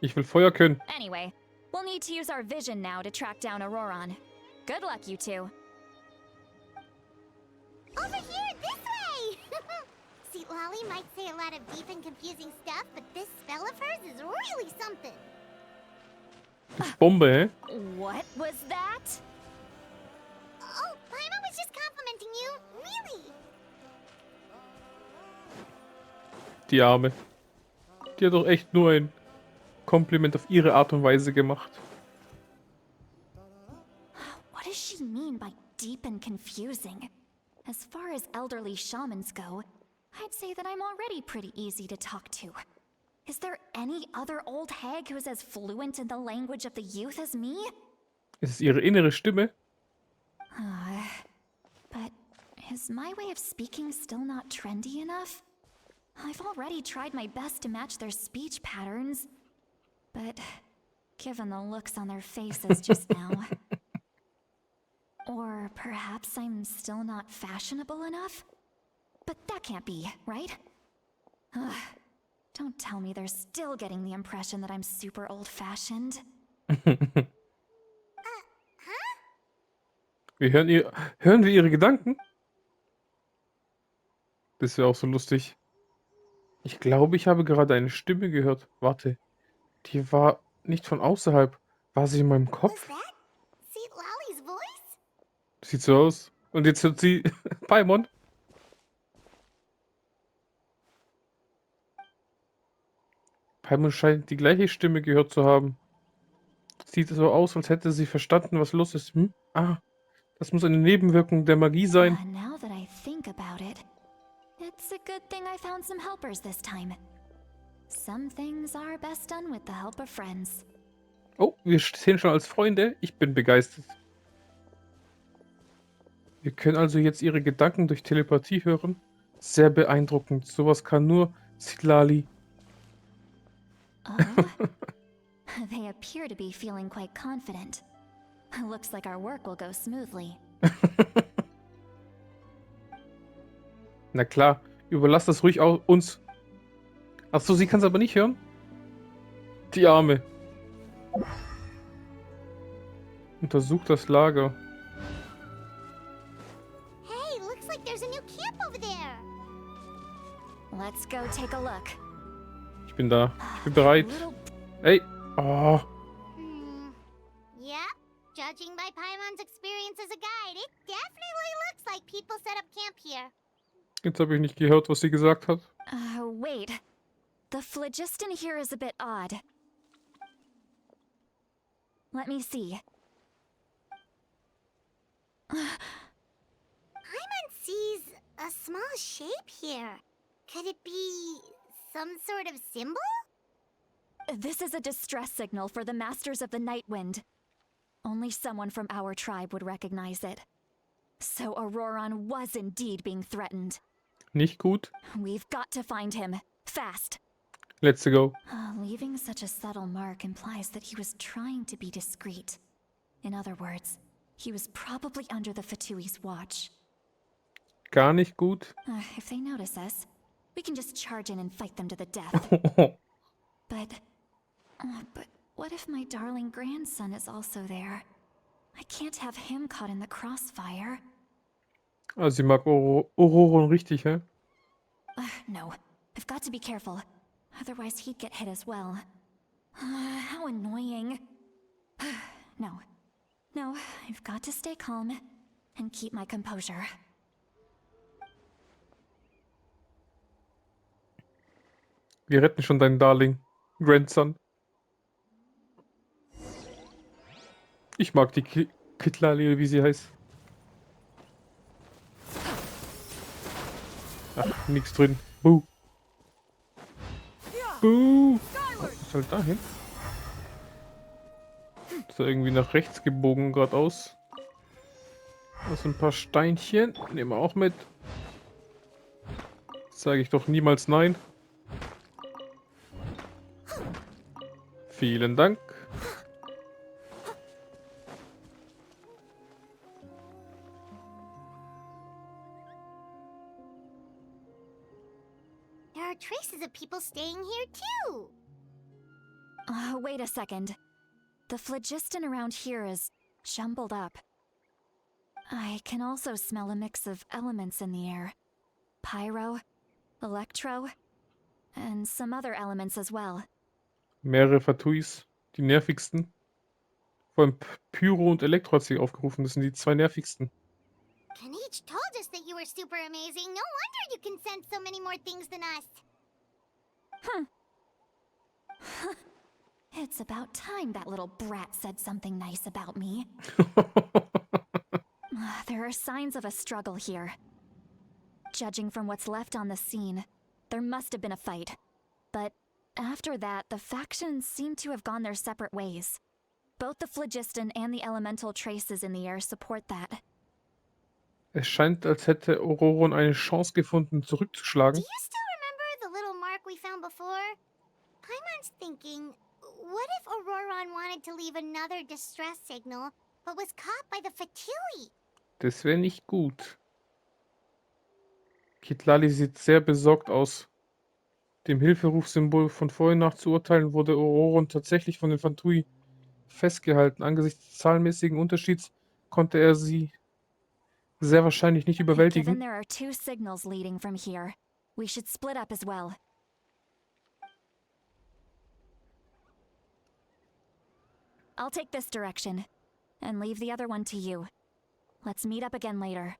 Speaker 1: Ich will Feuer können.
Speaker 4: Anyway, we'll need to use our vision now to track down Ororon. Good luck, you two.
Speaker 5: Over here, this way! See, Lolly might say a lot of deep and confusing stuff, but this spell of hers is really something.
Speaker 1: Bombe, hä?
Speaker 4: What was that?
Speaker 5: Oh, Paimon was just complimenting you. Really?
Speaker 1: Die Arme. Die hat doch echt nur ein Kompliment auf ihre Art und Weise gemacht.
Speaker 4: What does she mean by deep and confusing? As far as elderly shamans go, I'd say that I'm already pretty easy to talk to. Is there any other old hag who's as fluent in the language of the youth as me?
Speaker 1: Es ist ihre innere Stimme.
Speaker 4: But is my way of speaking still not trendy enough? I've already tried my best to match their speech patterns. But given the looks on their faces just now... Or perhaps I'm still not fashionable enough? But that can't be, right? Ugh. Don't tell me they're still getting the impression that I'm super old-fashioned.
Speaker 1: Hören wir ihre Gedanken? Das wäre auch so lustig. Ich glaube, ich habe gerade eine Stimme gehört. Warte. Die war nicht von außerhalb. War sie in meinem
Speaker 5: Was
Speaker 1: Kopf?
Speaker 5: that? See Lolly's voice?
Speaker 1: Sieht so aus. Und jetzt hört sie Paimon. Paimon scheint die gleiche Stimme gehört zu haben. Sieht so aus, als hätte sie verstanden, was los ist. Hm? Ah, das muss eine Nebenwirkung der Magie sein.
Speaker 4: Now that I think about it, it's a good thing I found some helpers this time. Some things are best done with the help of friends.
Speaker 1: Oh, wir stehen schon als Freunde. Ich bin begeistert. Wir können also jetzt ihre Gedanken durch Telepathie hören. Sehr beeindruckend. Sowas kann nur Sitlali.
Speaker 4: Oh? They appear to be feeling quite confident. Looks like our work will go smoothly.
Speaker 1: Na klar, überlass das ruhig uns. Achso, sie kann es aber nicht hören? Die Arme. Untersucht das Lager.
Speaker 5: Hey, looks like there's a new camp over there.
Speaker 4: Let's go take a look.
Speaker 1: Ich bin da. Ich bin bereit. Ey. Oh.
Speaker 5: Yep. Judging by Paimon's experience as a guide, it definitely looks like people set up camp here.
Speaker 1: Jetzt habe ich nicht gehört, was sie gesagt hat.
Speaker 4: Wait. The phlogiston here is a bit odd. Let me see.
Speaker 5: Paimon sees a small shape here. Could it be some sort of symbol?
Speaker 4: This is a distress signal for the Masters of the Night Wind. Only someone from our tribe would recognize it. So Ororon was indeed being threatened.
Speaker 1: Nicht gut.
Speaker 4: We've got to find him. Fast.
Speaker 1: Let's go.
Speaker 4: Leaving such a subtle mark implies that he was trying to be discreet. In other words, he was probably under the Fatui's watch.
Speaker 1: Gar nicht gut.
Speaker 4: If they notice us, we can just charge in and fight them to the death. But what if my darling grandson is also there? I can't have him caught in the crossfire.
Speaker 1: Also sie mag Ororon richtig, hä?
Speaker 4: No, I've got to be careful. Otherwise he'd get hit as well. How annoying. No, I've got to stay calm and keep my composure.
Speaker 1: Wir retten schon deinen Darling. Grandson. Ich mag die Kitlali, wie sie heißt. Ach, nix drin. Buh. Buh. Was ist halt dahin? Ist da irgendwie nach rechts gebogen geradeaus. Da sind ein paar Steinchen. Nehmen wir auch mit. Sage ich doch niemals nein. Vielen Dank.
Speaker 5: There are traces of people staying here too.
Speaker 4: Wait a second. The phlogiston around here is jumbled up. I can also smell a mix of elements in the air. Pyro, electro, and some other elements as well.
Speaker 1: Mehrere Fatuis, die nervigsten. Vor allem Pyro und Elektro hat sie aufgerufen. Das sind die zwei nervigsten.
Speaker 5: Kanich told us that you were super amazing. No wonder you can sense so many more things than us.
Speaker 4: It's about time that little brat said something nice about me. There are signs of a struggle here. Judging from what's left on the scene, there must have been a fight. But after that, the factions seem to have gone their separate ways. Both the Phlogiston and the elemental traces in the air support that.
Speaker 1: Es scheint, als hätte Ororon eine Chance gefunden,
Speaker 5: Do
Speaker 1: zurückzuschlagen.
Speaker 5: you still remember the little mark we found before? Paimon's thinking, what if Ororon wanted to leave another distress signal, but was caught by the Fatui?
Speaker 1: Das wäre nicht gut. Kitlali sieht sehr besorgt aus. Dem Hilferufsymbol von vorhin nach zu urteilen, wurde Ororon tatsächlich von den Fatui festgehalten. Angesichts des zahlenmäßigen Unterschieds konnte er sie sehr wahrscheinlich nicht
Speaker 4: Given
Speaker 1: überwältigen.
Speaker 4: there are 2 signals leading from here, we should split up as well. I'll take this direction and leave the other one to you. Let's meet up again later.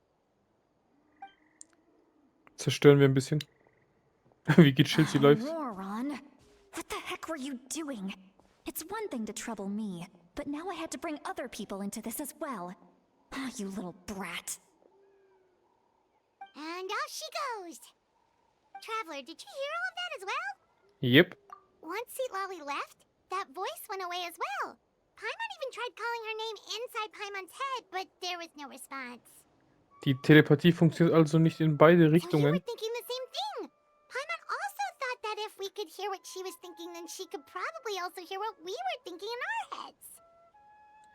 Speaker 1: Zerstören wir ein bisschen. Wie geht Chelsea läuft?
Speaker 4: Ororon, what the heck were you doing? It's one thing to trouble me, but now I had to bring other people into this as well. Oh, you little brat.
Speaker 5: And off she goes. Traveler, did you hear all of that as well?
Speaker 1: Yep.
Speaker 5: Once Lolly left, that voice went away as well. Paimon even tried calling her name inside Paimon's head, but there was no response.
Speaker 1: Die Telepathie funktioniert also nicht in beide
Speaker 5: So you were
Speaker 1: Richtungen.
Speaker 5: thinking the same thing. Paimon also thought that if we could hear what she was thinking, then she could probably also hear what we were thinking in our heads.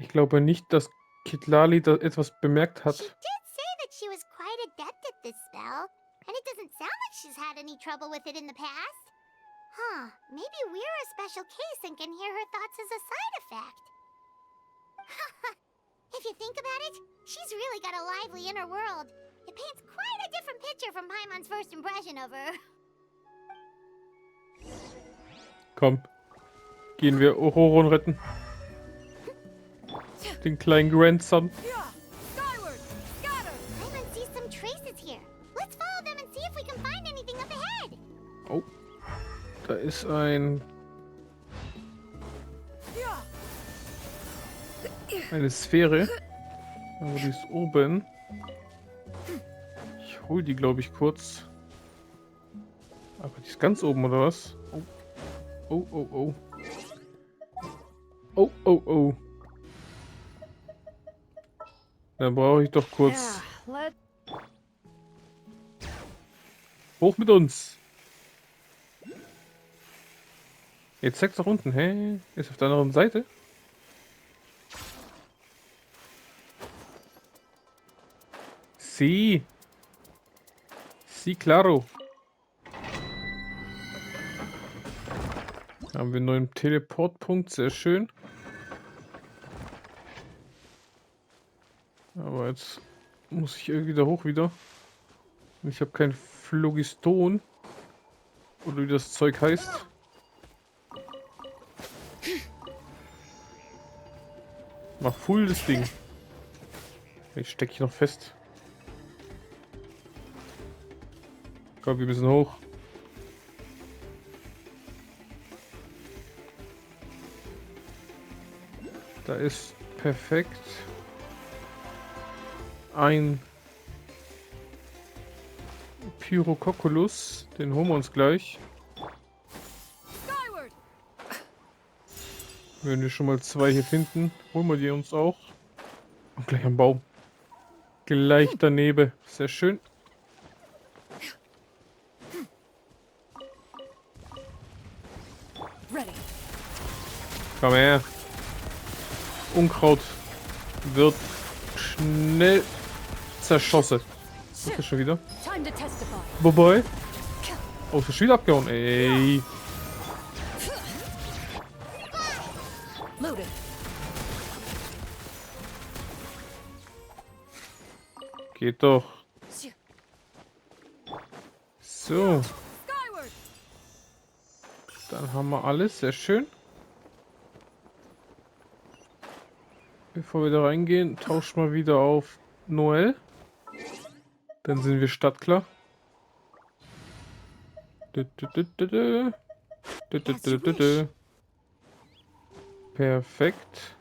Speaker 1: Ich glaube nicht, dass Kitlali da etwas bemerkt hat.
Speaker 5: She did say that she was quite adept at this spell, and it doesn't sound like she's had any trouble with it in the past. Huh, maybe we're a special case and can hear her thoughts as a side effect. If you think about it, she's really got a lively inner world. It paints quite a different picture from Paimon's first impression of her.
Speaker 1: Komm. Gehen wir Ororon retten. Den kleinen Grandson.
Speaker 2: Skyward! Scatter!
Speaker 5: Paimon sees some traces here. Let's follow them and see if we can find anything up ahead.
Speaker 1: Oh. Da ist ein... eine Sphäre. Aber die ist oben. Ich hol die, glaube ich, kurz. Aber die ist ganz oben, oder was? Oh. Oh, oh, oh. Oh, oh, oh. Dann brauche ich doch kurz...
Speaker 2: Let
Speaker 1: Hoch mit uns! Jetzt zeigt's nach unten. Hä? Ist auf der anderen Seite? Sí. Sí, claro. Haben wir einen neuen Teleportpunkt. Sehr schön. Aber jetzt muss ich irgendwie da hoch wieder. Ich habe kein Phlogiston. Oder wie das Zeug heißt. Mach full das Ding. Ich stecke ich noch fest. Komm, wir müssen hoch. Da ist perfekt ein Pyrococculus. Den holen wir uns gleich.
Speaker 2: skyward!
Speaker 1: Wenn wir schon mal 2 hier finden, holen wir die uns auch. Und gleich am Baum. Gleich daneben. Sehr schön.
Speaker 2: Ready.
Speaker 1: Komm her. Unkraut wird schnell zerschossen. Was ist das schon wieder?
Speaker 2: Time to testify.
Speaker 1: Wobei. Oh, ist das schon wieder abgehauen. Ey.
Speaker 2: Loaded.
Speaker 1: Geht doch. So.
Speaker 2: Skyward!
Speaker 1: Dann haben wir alles. Sehr schön. Bevor wir da reingehen, tauscht mal wieder auf Noel. Dann sind wir startklar. Perfekt.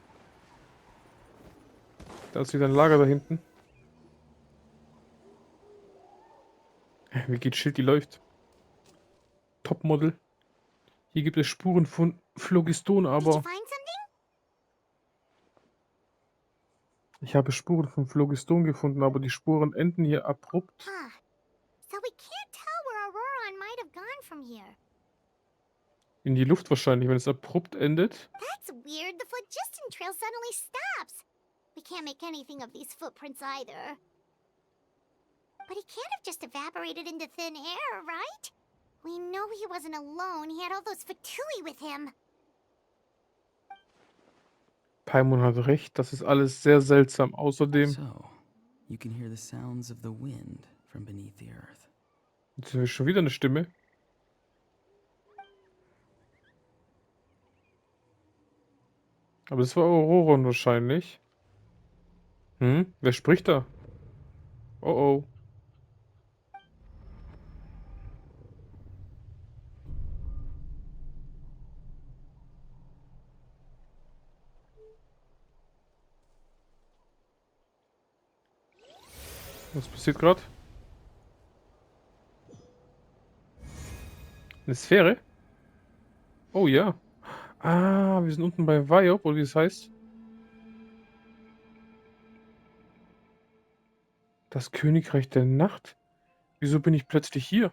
Speaker 1: Da ist wieder ein Lager da hinten. Wie geht Schild, die läuft. Topmodel. Hier gibt es Spuren von Phlogiston,
Speaker 5: Did you
Speaker 1: aber
Speaker 5: find something?
Speaker 1: ich habe Spuren von Phlogiston gefunden, aber die Spuren enden hier abrupt.
Speaker 5: Huh. So we can't tell where Ororon might have gone from here.
Speaker 1: In die Luft wahrscheinlich, wenn es abrupt endet.
Speaker 5: That's weird. The phlogiston trail suddenly stops. We can't make anything of these footprints either. But he can't have just evaporated into thin air, right? We know he wasn't alone. He had all those Fatui with him.
Speaker 1: Paimon hat recht, das ist alles sehr seltsam. Außerdem,
Speaker 6: So, you can hear the sounds of the wind from beneath the earth.
Speaker 1: jetzt höre ich schon wieder eine Stimme. Aber das war Ororon wahrscheinlich. Wer spricht da? Oh oh. Was passiert gerade? Eine Sphäre? Oh ja. Ah, wir sind unten bei miHoYo, oder wie es heißt. Das Königreich der Nacht? Wieso bin ich plötzlich hier?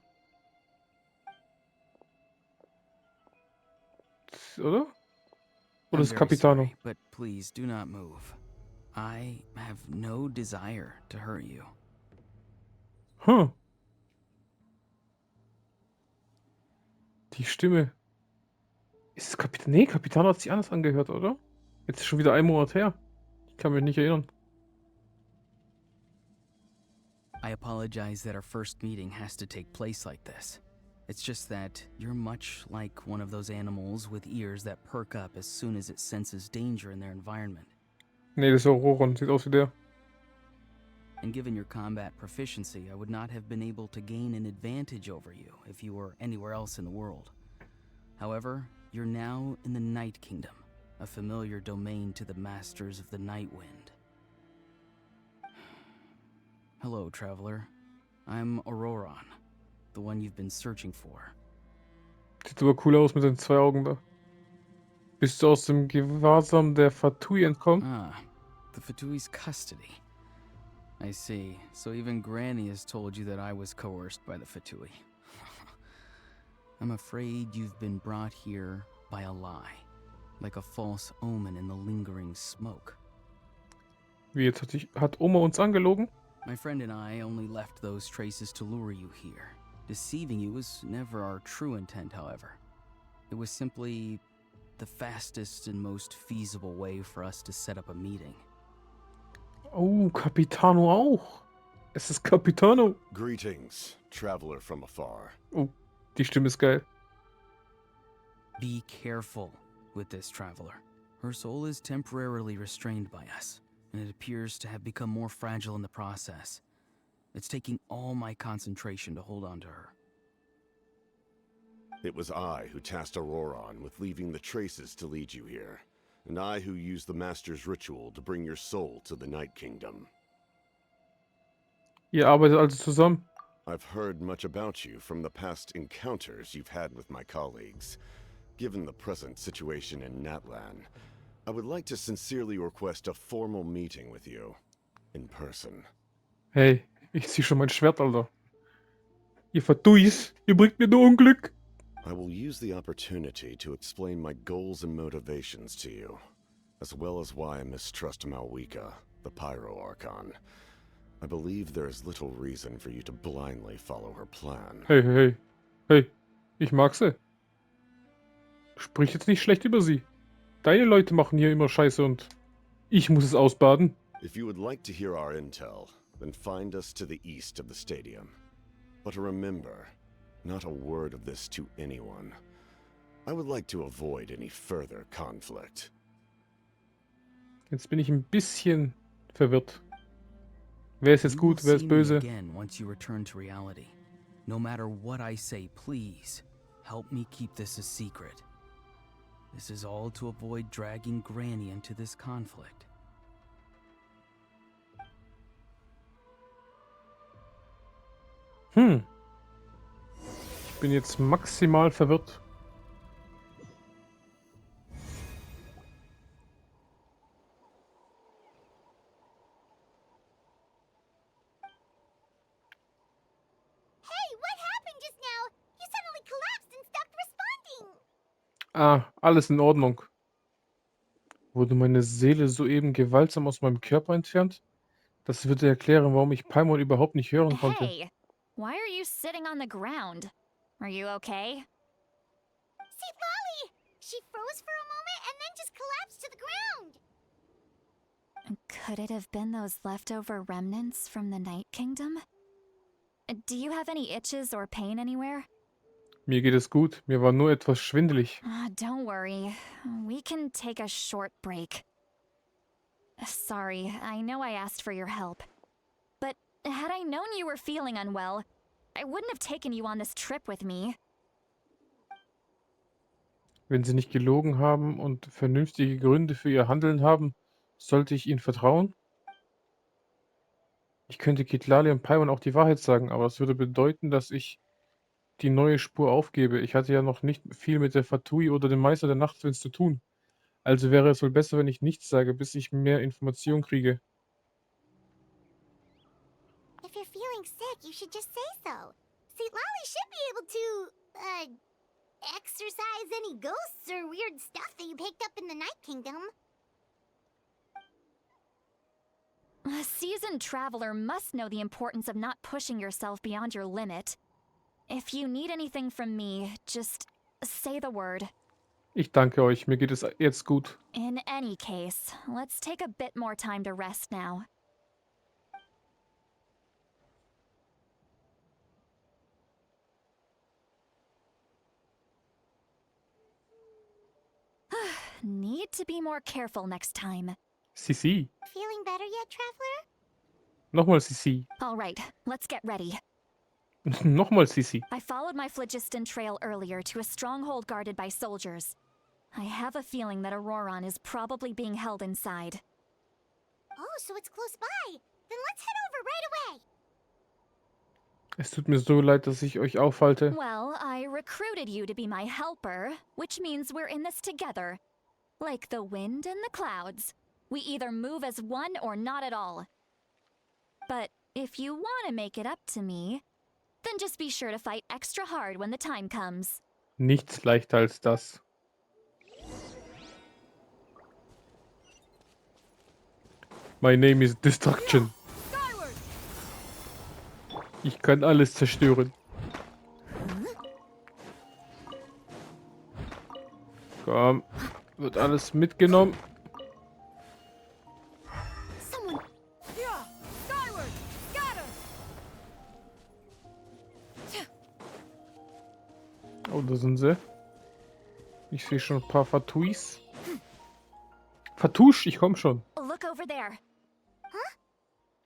Speaker 1: Oder? Oder
Speaker 6: I'm
Speaker 1: ist
Speaker 6: very
Speaker 1: Capitano?
Speaker 6: sorry, but please do not move. I have no desire to hurt you.
Speaker 1: Hm. Die Stimme. Ist es Kapitän? Nee, Capitano hat sich anders angehört, oder? Jetzt ist schon wieder ein Monat her. Ich kann mich nicht erinnern.
Speaker 6: I apologize that our first meeting has to take place like this. It's just that you're much like one of those animals with ears that perk up as soon as it senses danger in their environment.
Speaker 1: Nee, das ist Ororon. Sieht aus wie der.
Speaker 6: And given your combat proficiency, I would not have been able to gain an advantage over you if you were anywhere else in the world. However, you're now in the Night Kingdom, a familiar domain to the masters of the Night Wind. Hello, traveler. I'm Ororon, the one you've been searching for.
Speaker 1: Sieht aber cool aus mit seinen zwei Augen da. Bist du aus dem Gewahrsam der Fatui entkommen?
Speaker 6: Ah, the Fatui's custody. I see. So even Granny has told you that I was coerced by the Fatui. I'm afraid you've been brought here by a lie, like a false omen in the lingering smoke.
Speaker 1: Wie jetzt hat Oma uns angelogen?
Speaker 6: My friend and I only left those traces to lure you here. Deceiving you was never our true intent, however. It was simply the fastest and most feasible way for us to set up a meeting.
Speaker 1: Oh, Capitano auch. Es ist Capitano.
Speaker 7: Greetings, traveler from afar.
Speaker 1: Oh, die Stimme ist geil.
Speaker 6: Be careful with this traveler. Her soul is temporarily restrained by us, and it appears to have become more fragile in the process. It's taking all my concentration to hold on to her.
Speaker 7: It was I who tasked Ororon with leaving the traces to lead you here, and I who used the Master's ritual to bring your soul to the Night Kingdom.
Speaker 1: Ihr arbeitet also zusammen.
Speaker 7: I've heard much about you from the past encounters you've had with my colleagues. Given the present situation in Natlan, I would like to sincerely request a formal meeting with you, in person.
Speaker 1: Hey, ich zieh schon mein Schwert, Alter. Ihr Fatuis, ihr bringt mir nur Unglück.
Speaker 7: I will use the opportunity to explain my goals and motivations to you, as well as why I mistrust Malwika, the Pyro Archon. I believe there is little reason for you to blindly follow her plan.
Speaker 1: Hey, ich mag sie. Sprich jetzt nicht schlecht über sie. Deine Leute machen hier immer Scheiße und ich muss es ausbaden.
Speaker 7: If you would like to hear our intel, then find us to the east of the stadium. But remember, not a word of this to anyone. I would like to avoid any further conflict.
Speaker 1: Jetzt bin ich ein bisschen verwirrt. Wer ist jetzt gut, wer ist böse?
Speaker 6: Again, once you return to reality. No matter what I say, please help me keep this a secret. This is all to avoid dragging Granny into this conflict.
Speaker 1: bin jetzt maximal verwirrt.
Speaker 5: Hey, what happened just now? You suddenly collapsed and stopped responding.
Speaker 1: Ah, alles in Ordnung. Wurde meine Seele soeben gewaltsam aus meinem Körper entfernt? Das würde erklären, warum ich Paimon überhaupt nicht hören konnte.
Speaker 4: Hey, why are you sitting on the ground? Are you okay?
Speaker 5: See, Lolly! She froze for a moment and then just collapsed to the ground.
Speaker 4: Could it have been those leftover remnants from the Night Kingdom? Do you have any itches or pain anywhere?
Speaker 1: Mir geht es gut, mir war nur etwas schwindelig.
Speaker 4: Don't worry, we can take a short break. Sorry, I know I asked for your help. But had I known you were feeling unwell, I wouldn't have taken you on this trip with me.
Speaker 1: Wenn Sie nicht gelogen haben und vernünftige Gründe für Ihr Handeln haben, sollte ich Ihnen vertrauen? Ich könnte Kitlali und Paimon auch die Wahrheit sagen, aber das würde bedeuten, dass ich die neue Spur aufgebe. Ich hatte ja noch nicht viel mit der Fatui oder dem Meister der Nachtwinds zu tun. Also wäre es wohl besser, wenn ich nichts sage, bis ich mehr Informationen kriege.
Speaker 5: If you're feeling sick, you should just say so. See, Lolly should be able to, exorcise any ghosts or weird stuff that you picked up in the Night Kingdom.
Speaker 4: A seasoned traveler must know the importance of not pushing yourself beyond your limit. If you need anything from me, just say the word.
Speaker 1: Ich danke euch, mir geht es jetzt gut.
Speaker 4: In any case, let's take a bit more time to rest now. Need to be more careful next time.
Speaker 1: Sisi.
Speaker 5: Feeling better yet, Traveler?
Speaker 1: Nochmal Sisi.
Speaker 4: All right, let's get ready.
Speaker 1: Nochmal Sisi.
Speaker 4: I followed my phlogiston trail earlier to a stronghold guarded by soldiers. I have a feeling that Ororon is probably being held inside.
Speaker 5: Oh, so it's close by. Then let's head over right away.
Speaker 1: Es tut mir so leid, dass ich euch aufhalte.
Speaker 4: Well, I recruited you to be my helper, which means we're in this together. Like the wind and the clouds. We either move as one or not at all. But if you want to make it up to me, then just be sure to fight extra hard when the time comes.
Speaker 1: Nichts leichter als das. My name is Destruction. Ich kann alles zerstören. Komm, wird alles mitgenommen.
Speaker 5: Someone.
Speaker 2: Yeah, skyward, scatter.
Speaker 1: Oh, da sind sie. Ich sehe schon ein paar Fatuis. Fatouche, ich komm schon.
Speaker 4: Look over there.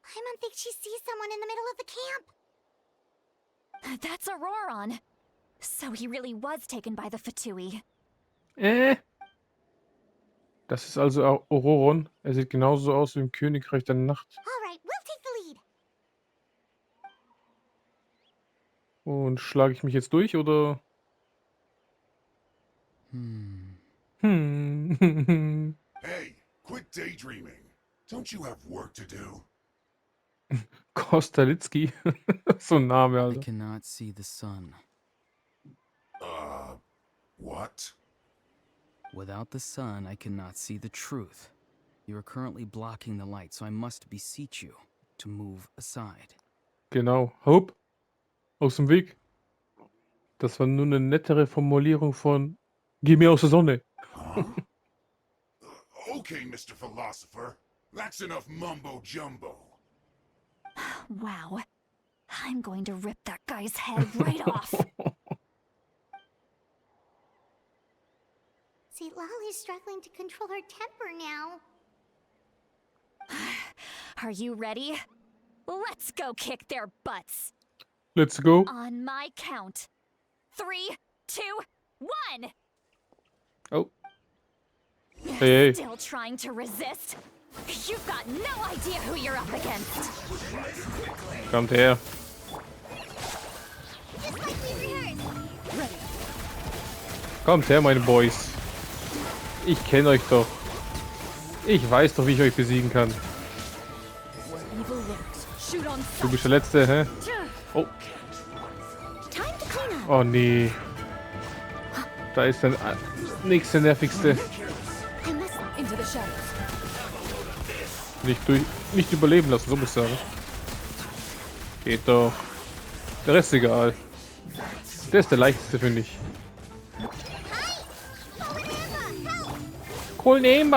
Speaker 5: Paimon thinks she sees someone in the middle of the camp.
Speaker 4: That's Ororon. So he really was taken by the Fatui.
Speaker 1: Das ist also Ororon. Er sieht genauso aus wie im Königreich der Nacht.
Speaker 5: All right, we'll take the lead.
Speaker 1: Und schlage ich mich jetzt durch, oder?
Speaker 8: Hey, quit daydreaming. Don't you have work to do?
Speaker 1: Kostalitzki. So ein Name,
Speaker 6: I
Speaker 1: Alter.
Speaker 6: cannot see the sun.
Speaker 8: What?
Speaker 6: Without the sun, I cannot see the truth. You are currently blocking the light, so I must beseech you to move aside.
Speaker 1: Genau. Hope. Aus dem Weg. Das war nur eine nettere Formulierung von Geh mir aus der Sonne.
Speaker 8: Huh? Okay, Mr. Philosopher. That's enough mumbo jumbo.
Speaker 4: Wow. I'm going to rip that guy's head right off.
Speaker 5: See, Lolly's struggling to control her temper now.
Speaker 4: Are you ready? Let's go kick their butts.
Speaker 1: Let's go.
Speaker 4: On my count. 3, 2, 1.
Speaker 1: Oh. Hey.
Speaker 4: Still trying to resist? You've got no idea who you're up against.
Speaker 1: Kommt her.
Speaker 5: Just like we rehearsed.
Speaker 1: Kommt her, meine Boys. Ich kenne euch doch. Ich weiß doch, wie ich euch besiegen kann.
Speaker 2: Where evil lurks, shoot on
Speaker 1: Du
Speaker 2: sight.
Speaker 1: bist der Letzte, hä? Oh,
Speaker 5: Time to clean up.
Speaker 1: oh nee. Da ist der nächste nervigste.
Speaker 5: I must.
Speaker 2: Into the shadows.
Speaker 1: Nicht überleben lassen, so muss ich sagen. Geht doch. Der Rest ist egal. Der ist der leichteste, finde ich. Cool, nehmen.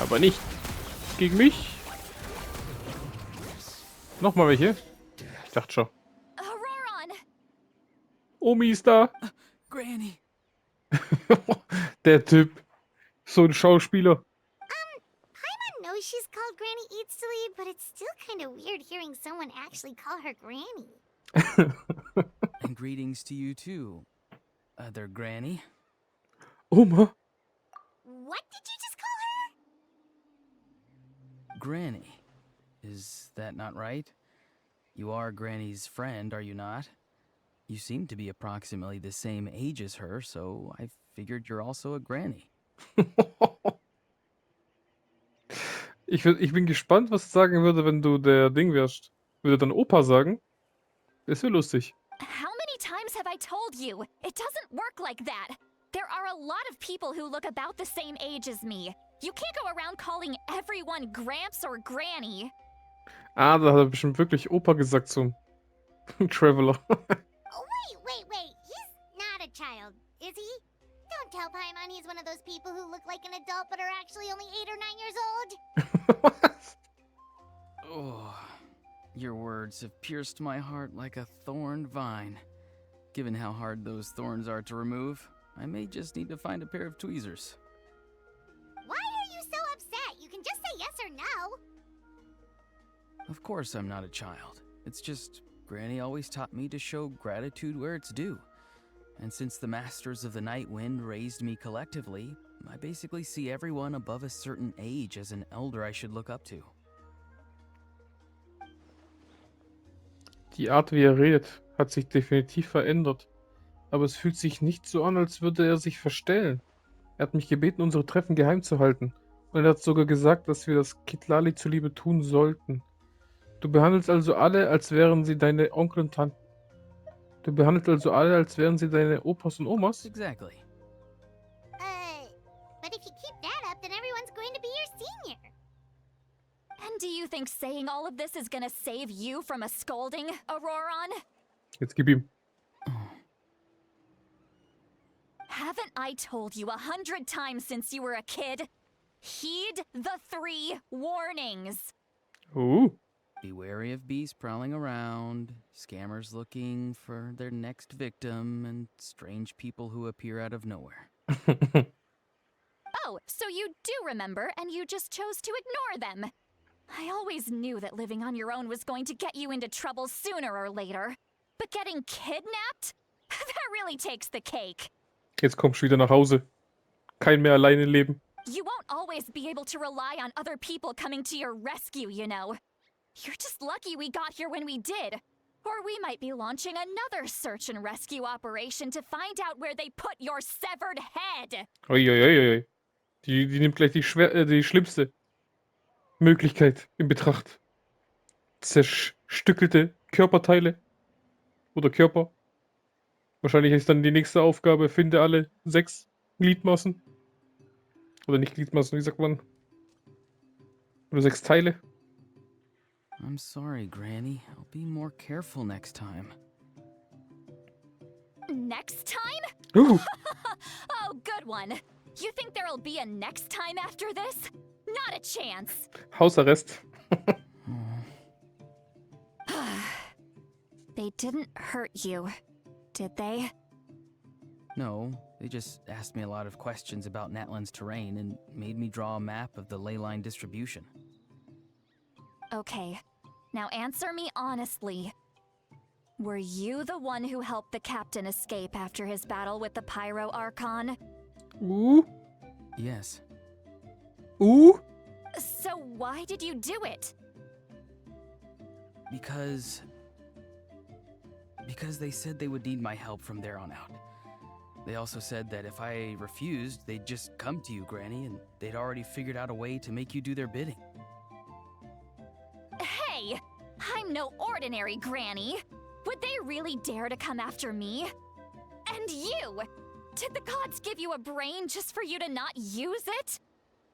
Speaker 1: Aber nicht gegen mich. Nochmal welche? Ich dachte schon.
Speaker 4: Ororon!
Speaker 1: Omi ist da.
Speaker 6: Granny.
Speaker 1: Der Typ. So ein Schauspieler.
Speaker 5: Paimon knows she's called Granny Eatsley, but it's still kind of weird hearing someone actually call her Granny.
Speaker 6: And greetings to you too, other Granny.
Speaker 1: Oma.
Speaker 5: What did you just call her?
Speaker 6: Granny. Is that not right? You are Granny's friend, are you not? You seem to be approximately the same age as her, so I figured you're also a Granny.
Speaker 1: Ich bin gespannt, was es sagen würde, wenn du der Ding wärst. Würde dann Opa sagen? Das wäre lustig.
Speaker 4: How many times have I told you? It doesn't work like that. There are a lot of people who look about the same age as me. You can't go around calling everyone Gramps or Granny.
Speaker 1: Ah, da hat er bestimmt wirklich Opa gesagt zum Traveler.
Speaker 5: Oh, wait. He's not a child, is he? Don't tell Paimon he's one of those people who look like an adult but are actually only 8 or 9 years old.
Speaker 6: Oh, your words have pierced my heart like a thorned vine. Given how hard those thorns are to remove, I may just need to find a pair of tweezers.
Speaker 5: Why are you so upset? You can just say yes or no.
Speaker 6: Of course I'm not a child. It's just Granny always taught me to show gratitude where it's due. And since the Masters of the Night Wind raised me collectively, I basically see everyone above a certain age as an elder I should look up to.
Speaker 1: Die Art, wie er redet, hat sich definitiv verändert. Aber es fühlt sich nicht so an, als würde er sich verstellen. Er hat mich gebeten, unsere Treffen geheim zu halten. Und er hat sogar gesagt, dass wir das Kitlali zuliebe tun sollten. Du behandelst also alle, als wären sie deine Onkel und Tanten. Du behandelst also alle, als wären sie deine Opas und Omas?
Speaker 6: Exactly.
Speaker 5: But if you keep that up, then everyone's going to be your senior.
Speaker 4: And do you think saying all of this is gonna save you from a scolding, Ororon?
Speaker 1: Jetzt gib ihm.
Speaker 4: Haven't I told you 100 times since you were a kid? Heed the 3 warnings.
Speaker 6: Be wary of beasts prowling around, scammers looking for their next victim, and strange people who appear out of nowhere.
Speaker 4: Oh, so you do remember, and you just chose to ignore them. I always knew that living on your own was going to get you into trouble sooner or later. But getting kidnapped? That really takes the cake.
Speaker 1: Jetzt kommst du wieder nach Hause. Kein mehr alleine leben.
Speaker 4: You won't always be able to rely on other people coming to your rescue, you know. You're just lucky we got here when we did. Or we might be launching another search and rescue operation to find out where they put your severed head.
Speaker 1: Uiuiui. Die nimmt gleich die schlimmste Möglichkeit in Betracht. Zerstückelte Körperteile. Oder Körper. Wahrscheinlich ist dann die nächste Aufgabe, finde alle 6 Gliedmaßen. Oder nicht Gliedmaßen, wie sagt man? Oder 6 Teile.
Speaker 6: I'm sorry, Granny. I'll be more careful next time.
Speaker 4: Next time?
Speaker 1: Oh,
Speaker 4: Good one. You think there'll be a next time after this? Not a chance.
Speaker 1: Hausarrest.
Speaker 4: They didn't hurt you, did they?
Speaker 6: No, they just asked me a lot of questions about Natlan's terrain and made me draw a map of the ley line distribution.
Speaker 4: Okay, now answer me honestly. Were you the one who helped the captain escape after his battle with the Pyro Archon?
Speaker 1: Ooh.
Speaker 6: Yes.
Speaker 4: So why did you do it?
Speaker 6: Because because they said they would need my help from there on out. They also said that if I refused, they'd just come to you, Granny, and they'd already figured out a way to make you do their bidding.
Speaker 4: Hey! I'm no ordinary granny! Would they really dare to come after me? And you! Did the gods give you a brain just for you to not use it?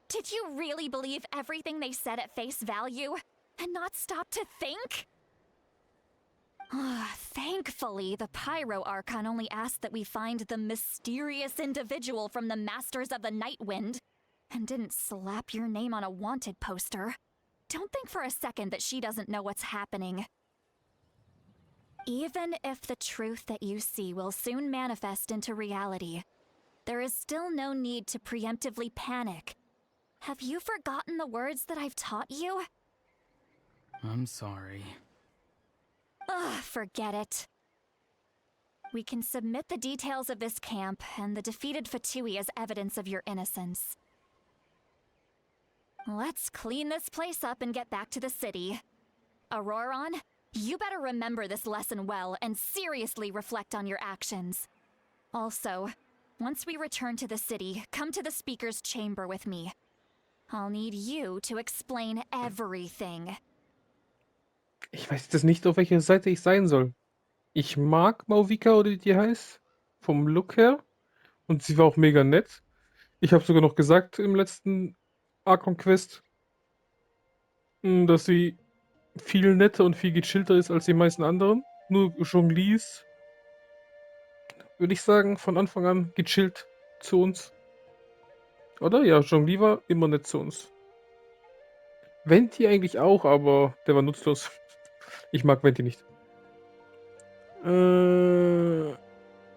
Speaker 4: Did you really believe everything they said at face value, and not stop to think? Thankfully, the Pyro Archon only asked that we find the mysterious individual from the Masters of the Night Wind, and didn't slap your name on a wanted poster. Don't think for a second that she doesn't know what's happening. Even if the truth that you see will soon manifest into reality, there is still no need to preemptively panic. Have you forgotten the words that I've taught you?
Speaker 6: I'm sorry.
Speaker 4: Forget it. We can submit the details of this camp and the defeated Fatui as evidence of your innocence. Let's clean this place up and get back to the city. Ororon, you better remember this lesson well and seriously reflect on your actions. Also, once we return to the city, come to the speaker's chamber with me. I'll need you to explain everything.
Speaker 1: Ich weiß jetzt nicht, auf welcher Seite ich sein soll. Ich mag miHoYo, oder wie die heißt, vom Look her. Und sie war auch mega nett. Ich habe sogar noch gesagt im letzten Archon Quest, dass sie viel netter und viel gechillter ist als die meisten anderen. Nur Zhongli ist, würde ich sagen, von Anfang an gechillt zu uns. Oder? Ja, Zhongli war immer nett zu uns. Venti eigentlich auch, aber der war nutzlos. Ich mag Venti nicht.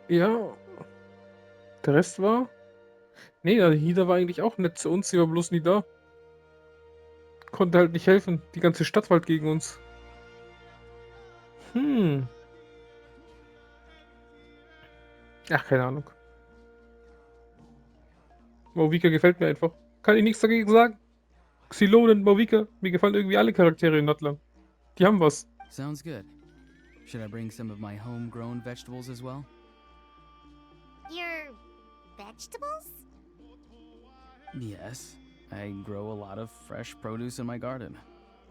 Speaker 1: Ja. Der Rest war... Nee, also Hida war eigentlich auch nett zu uns, sie war bloß nie da. Konnte halt nicht helfen. Die ganze Stadt war halt gegen uns. Ach, keine Ahnung. miHoYo gefällt mir einfach. Kann ich nichts dagegen sagen. Xylon und miHoYo, mir gefallen irgendwie alle Charaktere in Natlan. Die haben was.
Speaker 6: Sounds good. Should I bring some of my homegrown vegetables as well?
Speaker 5: Your vegetables?
Speaker 6: Yes. I grow a lot of fresh produce in my garden.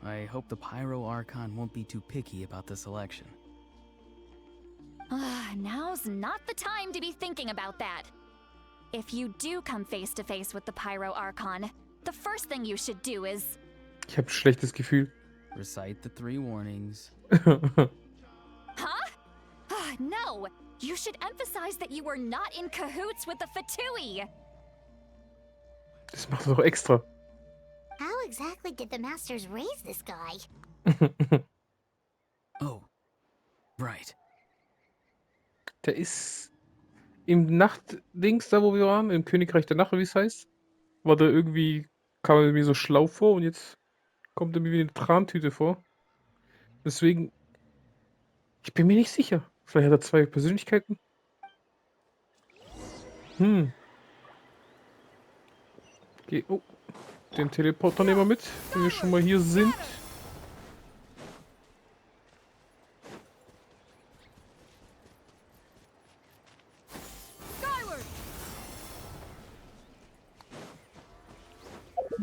Speaker 6: I hope the Pyro Archon won't be too picky about the selection.
Speaker 4: Now's not the time to be thinking about that. If you do come face to face with the Pyro Archon, the first thing you should do is...
Speaker 1: Ich habe ein schlechtes Gefühl.
Speaker 6: Recite the 3 warnings.
Speaker 4: Huh? No! You should emphasize that you were not in cahoots with the Fatui!
Speaker 1: Das macht er doch extra.
Speaker 5: How exactly did the Masters raise this guy?
Speaker 6: Oh, right.
Speaker 1: Der ist im Nachtdings, da wo wir waren, im Königreich der Nacht, wie es heißt, war der irgendwie, kam er mir so schlau vor und jetzt kommt er mir wie eine Trantüte vor. Deswegen, ich bin mir nicht sicher. Vielleicht hat er 2 Persönlichkeiten. Okay, oh, den Teleporter nehmen wir mit, wenn wir schon mal hier sind.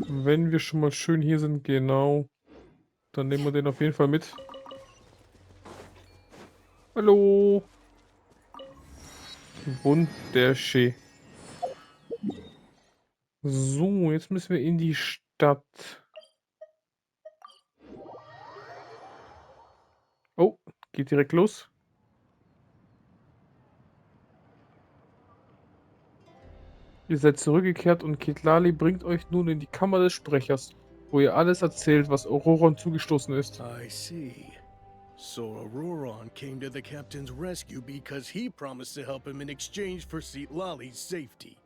Speaker 1: Wenn wir schon mal schön hier sind, genau, dann nehmen wir den auf jeden Fall mit. Hallo. Wunderschön. So, jetzt müssen wir in die Stadt. Oh, geht direkt los. Ihr seid zurückgekehrt und Ketlali bringt euch nun in die Kammer des Sprechers, wo ihr alles erzählt, was Ororon zugestoßen ist.
Speaker 9: I see. So Ororon came to the captain's rescue because he promised to help him in exchange for Lali's safety.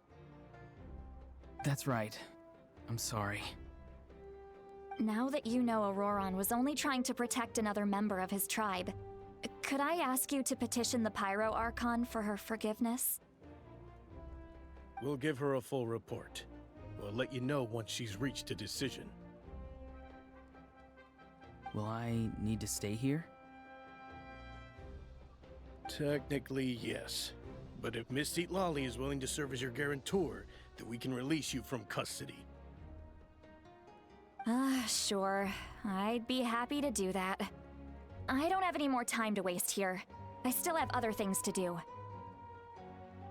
Speaker 6: That's right. I'm sorry.
Speaker 4: Now that you know Ororon was only trying to protect another member of his tribe, could I ask you to petition the Pyro Archon for her forgiveness?
Speaker 9: We'll give her a full report. We'll let you know once she's reached a decision.
Speaker 6: Will I need to stay here?
Speaker 9: Technically, yes. But if Miss Seat Lolly is willing to serve as your guarantor, then we can release you from custody.
Speaker 4: Sure. I'd be happy to do that. I don't have any more time to waste here. I still have other things to do.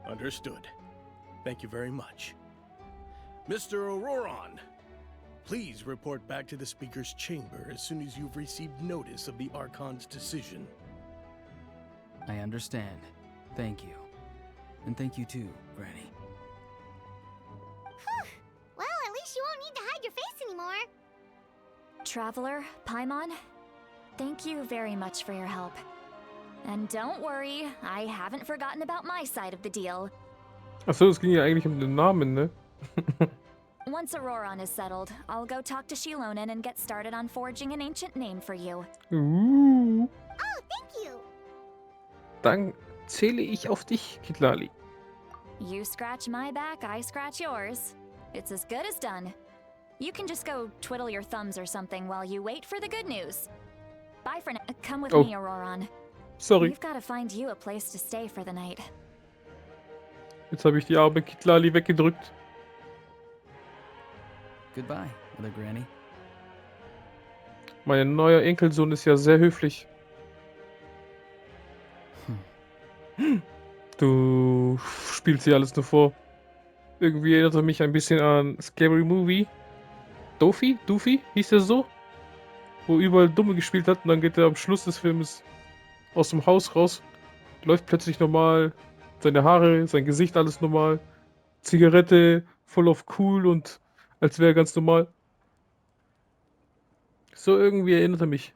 Speaker 9: Understood. Thank you very much. Mr. Ororon, please report back to the Speaker's chamber as soon as you've received notice of the Archon's decision.
Speaker 6: I understand. Thank you. And thank you too, Granny.
Speaker 5: Well, at least you won't need to hide your face anymore.
Speaker 4: Traveler, Paimon, thank you very much for your help. And don't worry, I haven't forgotten about my side of the deal.
Speaker 1: Achso, es ging ja eigentlich um den Namen, ne?
Speaker 4: Once Ororon is settled, I'll go talk to Shilonen and get started on forging an ancient name for you.
Speaker 5: Oh, thank you.
Speaker 1: Dann zähle ich auf dich, Kitlali.
Speaker 4: You scratch my back, I scratch yours. It's as good as done. You can just go twiddle your thumbs or something while you wait for the good news. Bye for now. Come with me, Ororon.
Speaker 1: Sorry.
Speaker 4: We've got to find you a place to stay for the night.
Speaker 1: Jetzt habe ich die arme Kitlali weggedrückt.
Speaker 6: Goodbye, Mother Granny.
Speaker 1: Mein neuer Enkelsohn ist ja sehr höflich. Du spielst hier alles nur vor. Irgendwie erinnert er mich ein bisschen an Scary Movie. Doofy? Hieß der so? Wo überall Dumme gespielt hat und dann geht er am Schluss des Films aus dem Haus raus, läuft plötzlich normal, seine Haare, sein Gesicht, alles normal, Zigarette, voll auf cool und als wäre er ganz normal. So irgendwie erinnert er mich.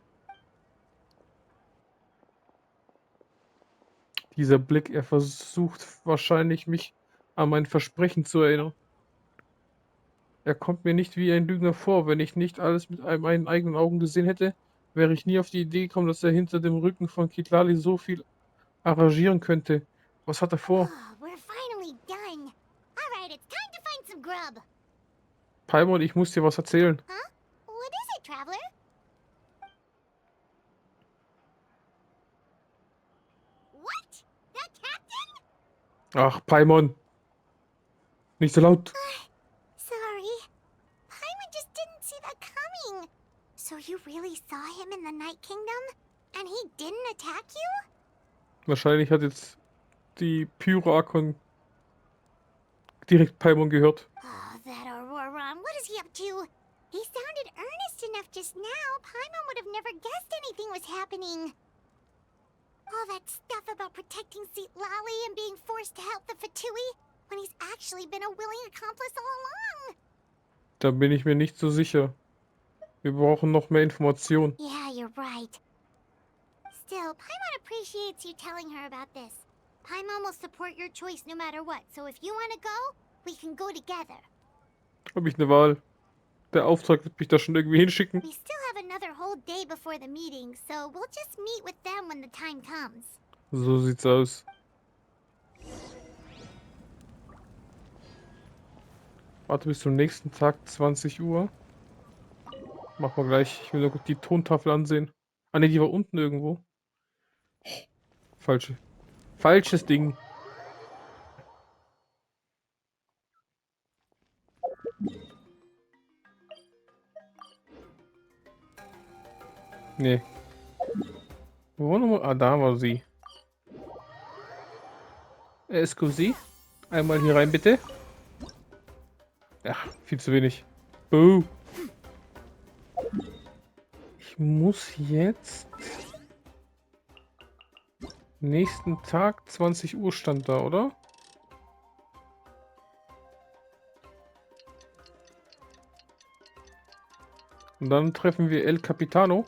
Speaker 1: Dieser Blick, er versucht wahrscheinlich mich an mein Versprechen zu erinnern. Er kommt mir nicht wie ein Lügner vor. Wenn ich nicht alles mit meinen eigenen Augen gesehen hätte, wäre ich nie auf die Idee gekommen, dass er hinter dem Rücken von Kitlali so viel arrangieren könnte. Was hat er vor?
Speaker 5: Oh, we're finally done. All right, it's time to find some grub.
Speaker 1: Paimon, ich muss dir was erzählen.
Speaker 5: Huh? What is it, traveler? What? That captain?
Speaker 1: Ach, Paimon. Nicht so laut.
Speaker 5: Sorry. Paimon just didn't see that coming. So you really saw him in the Night Kingdom? And he didn't attack you?
Speaker 1: Wahrscheinlich hat jetzt die Pyro-Arkon direkt Paimon gehört.
Speaker 5: Oh, that Ororon. What is he up to? He sounded earnest enough just now. Paimon would have never guessed anything was happening. All that stuff about protecting Seat Lolly and being forced to help the Fatui when he's actually been a willing accomplice all along.
Speaker 1: Da bin ich mir nicht so sicher. Wir brauchen noch mehr Informationen.
Speaker 5: Yeah, you're right. Still, Paimon appreciates you telling her about this. Paimon will support your choice no matter what, so if you want to go, we can go together.
Speaker 1: Habe ich eine Wahl? Der Auftrag wird mich da schon irgendwie hinschicken.
Speaker 5: We still have another whole day before the meeting, so we'll just meet with them when the time comes.
Speaker 1: So sieht's aus. Warte bis zum nächsten Tag, 20 Uhr. Machen wir gleich. Ich will nur die Tontafel ansehen. Ah ne, die war unten irgendwo. Falsches Ding. Nee. Wo nochmal? Ah, da war sie. Scusi. Einmal hier rein, bitte. Ja, viel zu wenig. Oh. Ich muss jetzt... Nächsten Tag, 20 Uhr stand da, oder? Und dann treffen wir El Capitano.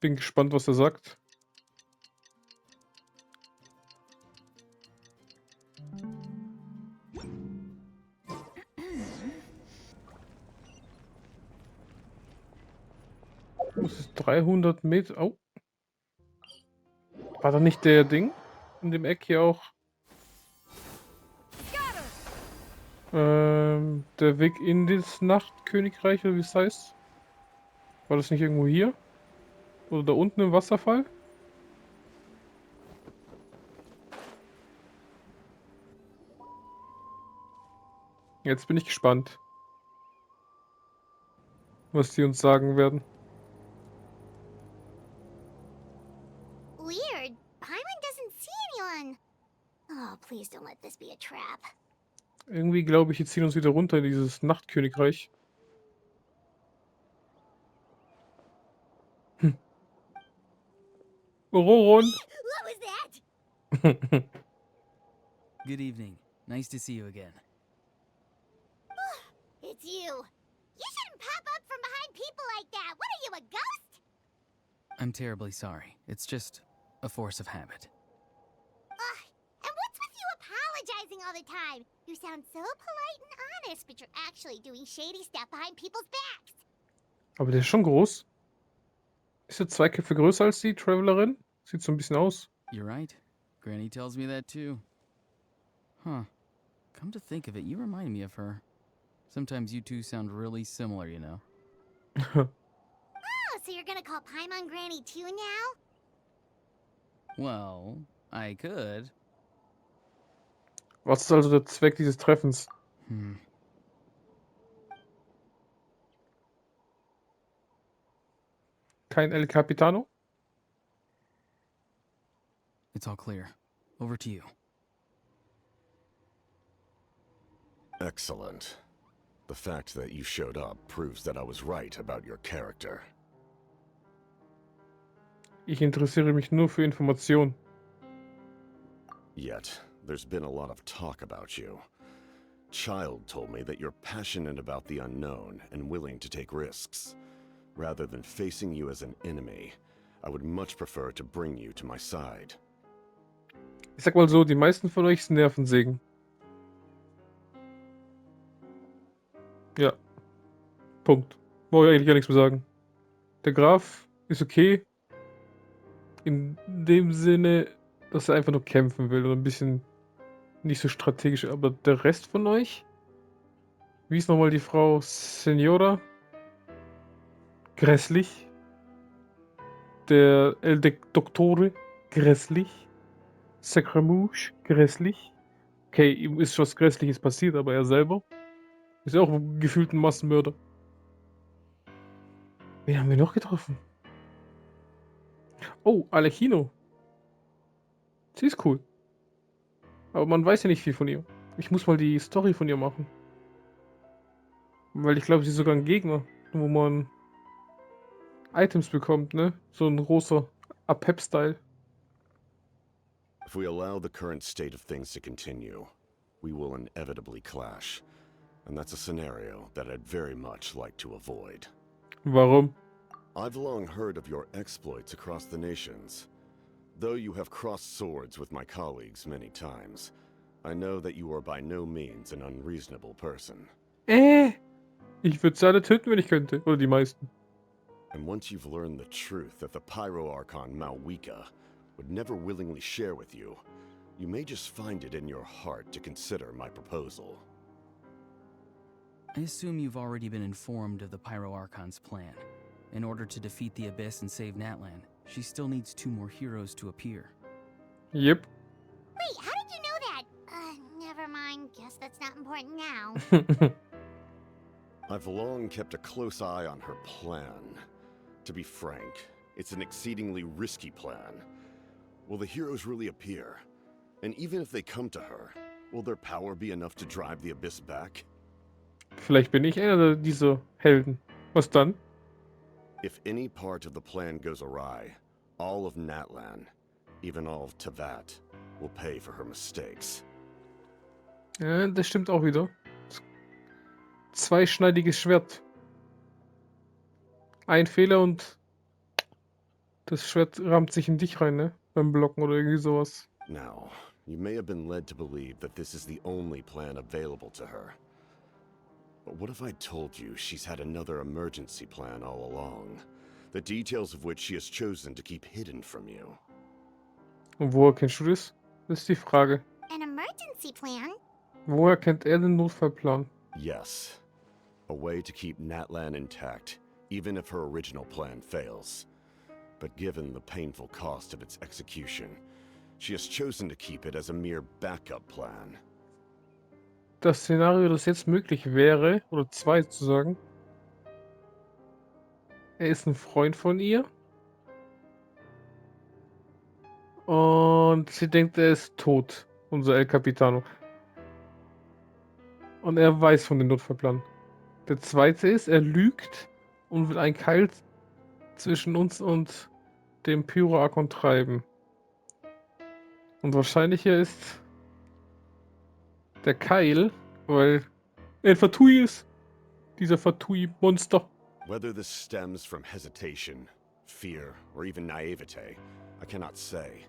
Speaker 1: Bin gespannt, was er sagt. Das ist 300 Meter. Oh. War da nicht der Ding? In dem Eck hier auch. Der Weg in das Nachtkönigreich, oder wie es heißt? War das nicht irgendwo hier? Oder da unten im Wasserfall? Jetzt bin ich gespannt, was die uns sagen werden.
Speaker 5: Weird. Paimon doesn't see anyone. Oh, please don't let this be a trap.
Speaker 1: Irgendwie glaube ich, die ziehen uns wieder runter in dieses Nachtkönigreich. Ororon!
Speaker 5: What was that?
Speaker 6: Good evening. Nice to see you again.
Speaker 5: It's you. You shouldn't pop up from behind people like that. What are you, a ghost?
Speaker 6: I'm terribly sorry. It's just a force of habit.
Speaker 5: And what's with you apologizing all the time? You sound so polite and honest, but you're actually doing shady stuff behind people's backs.
Speaker 1: Aber der ist schon groß. Ist er 2 Köpfe größer als die Travelerin? Sieht so ein bisschen aus.
Speaker 6: You're right. Granny tells me that too. Huh. Come to think of it, you remind me of her. Sometimes you two sound really similar, you know.
Speaker 5: Oh, so you're gonna call Paimon Granny too now?
Speaker 6: Well, I could.
Speaker 1: Was ist also der Zweck dieses Treffens? Kein El Capitano?
Speaker 6: It's all clear. Over to you.
Speaker 7: Excellent. The fact that you showed up proves that I was right about your character.
Speaker 1: Ich interessiere mich nur für Informationen.
Speaker 7: Yet, there's been a lot of talk about you. Child told me that you're passionate about the unknown and willing to take risks. Rather than facing you as an enemy, I would much prefer to bring you to my side.
Speaker 1: Ich sag mal so, die meisten von euch sind Nervensägen. Ja. Punkt. Brauche ich eigentlich gar nichts mehr sagen. Der Graf ist okay. In dem Sinne, dass er einfach nur kämpfen will und ein bisschen nicht so strategisch. Aber der Rest von euch? Wie ist nochmal die Frau Senora? Grässlich. Der El Doktore? Grässlich. Sacramouche? Grässlich. Okay, ihm ist was Grässliches passiert, aber er selber ist ja auch gefühlt ein Massenmörder. Wen haben wir noch getroffen? Oh, Alekino. Sie ist cool. Aber man weiß ja nicht viel von ihr. Ich muss mal die Story von ihr machen. Weil ich glaube, sie ist sogar ein Gegner, wo man Items bekommt, ne? So ein rosa Apep-Style.
Speaker 7: If we allow the current state of things to continue, we will inevitably clash. And that's a scenario that I'd very much like to avoid.
Speaker 1: Warum?
Speaker 7: I've long heard of your exploits across the nations. Though you have crossed swords with my colleagues many times, I know that you are by no means an unreasonable person.
Speaker 1: Ich würde sie alle töten, wenn ich könnte. Oder die meisten.
Speaker 7: And once you've learned the truth that the Pyro Archon miHoYo would never willingly share with you, you may just find it in your heart to consider my proposal.
Speaker 6: I assume you've already been informed of the Pyro Archon's plan. In order to defeat the Abyss and save Natlan, she still needs 2 more heroes to appear.
Speaker 1: Yep.
Speaker 5: Wait, how did you know that? Never mind. Guess that's not important now.
Speaker 7: I've long kept a close eye on her plan. To be frank, it's an exceedingly risky plan. Will the heroes really appear? And even if they come to her, will their power be enough to drive the Abyss back?
Speaker 1: Vielleicht bin ich einer dieser Helden. Was dann?
Speaker 7: If any part of the plan goes awry, all of Natlan, even all of Tevat, will pay for her mistakes.
Speaker 1: Ja, das stimmt auch wieder. Zweischneidiges Schwert. Ein Fehler und das Schwert rammt sich in dich rein, ne? Beim Blocken oder irgendwie sowas.
Speaker 7: Now, you may have been led to believe that this is the only plan available to her. But what if I told you she's had another emergency plan all along, the details of which she has chosen to keep hidden from you?
Speaker 1: Und woher kennst du das? Das ist die Frage.
Speaker 5: An emergency plan?
Speaker 1: Woher kennt er den Notfallplan?
Speaker 7: Yes. A way to keep Natlan intact, even if her original plan fails. But given the painful cost of its execution, she has chosen to keep it as a mere backup plan.
Speaker 1: Das Szenario, das jetzt möglich wäre, oder zwei zu sagen. Er ist ein Freund von ihr. Und sie denkt, er ist tot, unser El Capitano. Und er weiß von dem Notfallplan. Der zweite ist, er lügt und will einen Keil zwischen uns und dem Pyro-Arkon treiben. Und wahrscheinlicher ist der Keil, weil er ein Fatui ist. Dieser Fatui-Monster.
Speaker 7: Whether this stems from hesitation, fear, or even naivete, I cannot say.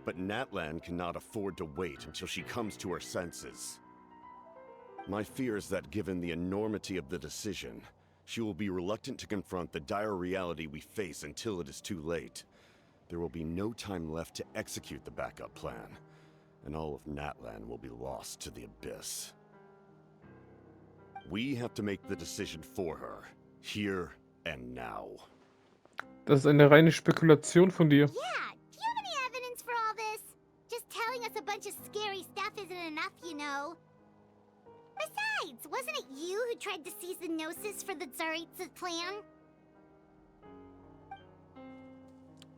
Speaker 7: But Natlan cannot afford to wait until she comes to her senses. My fear is that given the enormity of the decision, she will be reluctant to confront the dire reality we face until it is too late. There will be no time left to execute the backup plan, and all of Natlan will be lost to the abyss. We have to make the decision for her, here and now.
Speaker 1: Das ist eine reine Spekulation von dir.
Speaker 5: Yeah, do you have any evidence for all this? Just telling us a bunch of scary stuff isn't enough, you know. Besides, wasn't it you who tried to seize the Gnosis for the Tsaritsas plan?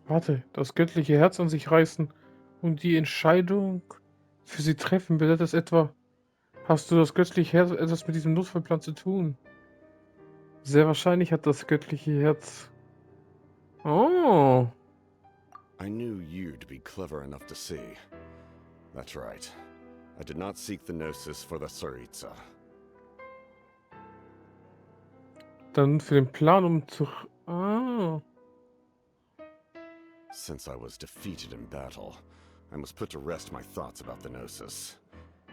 Speaker 1: Warte, das göttliche Herz an sich reißen und die Entscheidung für sie treffen. Bedeutet das etwa, hast du das göttliche Herz etwas mit diesem Notfallplan zu tun? Sehr wahrscheinlich hat das göttliche Herz... Oh.
Speaker 7: I knew you to be clever enough to see. That's right. I did not seek the Gnosis for the Tsaritsa.
Speaker 1: Dann für den Plan, um zu... Ah.
Speaker 7: Since I was defeated in battle, I must put to rest my thoughts about the Gnosis.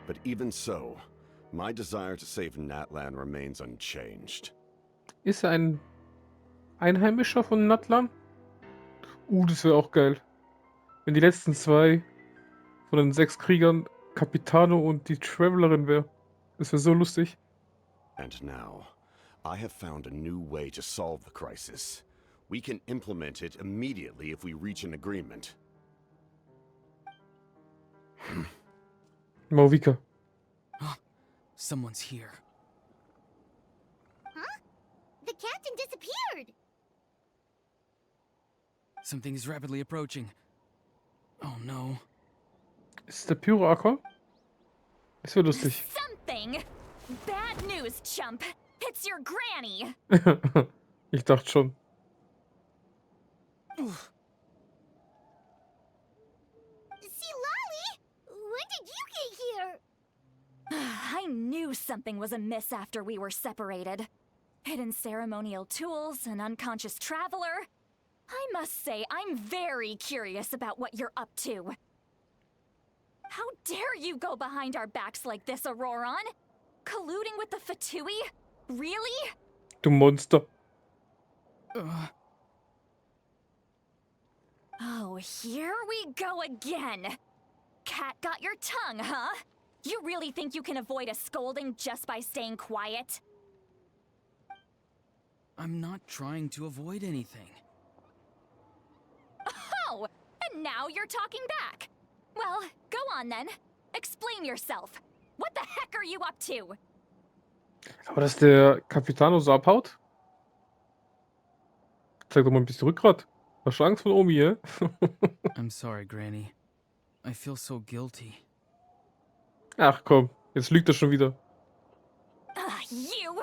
Speaker 7: But even so, my desire to save Natlan remains unchanged.
Speaker 1: Ist er ein Einheimischer von Natlan? Das wäre auch geil. Wenn die letzten zwei von den 6 Kriegern Capitano und die Travelerin wäre. Das wäre so lustig.
Speaker 7: And now, I have found a new way to solve the crisis. We can implement it immediately if we reach an agreement.
Speaker 1: Mauvika.
Speaker 6: Someone's here.
Speaker 5: Huh? The captain disappeared!
Speaker 6: Something is rapidly approaching. Oh no.
Speaker 1: Ist der Pyro-Arkon? Das wäre lustig.
Speaker 4: Something! Bad news, chump! It's your granny!
Speaker 1: Ich dachte schon.
Speaker 5: See, Lolly? When did you get here?
Speaker 4: I knew something was amiss after we were separated. Hidden ceremonial tools, an unconscious traveler. I must say, I'm very curious about what you're up to. How dare you go behind our backs like this, Ororon? Colluding with the Fatui? Really?
Speaker 1: Du Monster.
Speaker 4: Oh, here we go again. Cat got your tongue, huh? You really think you can avoid a scolding just by staying quiet?
Speaker 6: I'm not trying to avoid anything.
Speaker 4: Oh, and now you're talking back. Well, go on then. Explain yourself. What the heck are you up to?
Speaker 1: Aber dass der Capitano so abhaut? Zeig doch mal ein bisschen Rückgrat. Hast du Angst von Omi, hä?
Speaker 6: I'm sorry, Granny. I feel so guilty.
Speaker 1: Ach komm, jetzt lügt er schon wieder.
Speaker 4: You!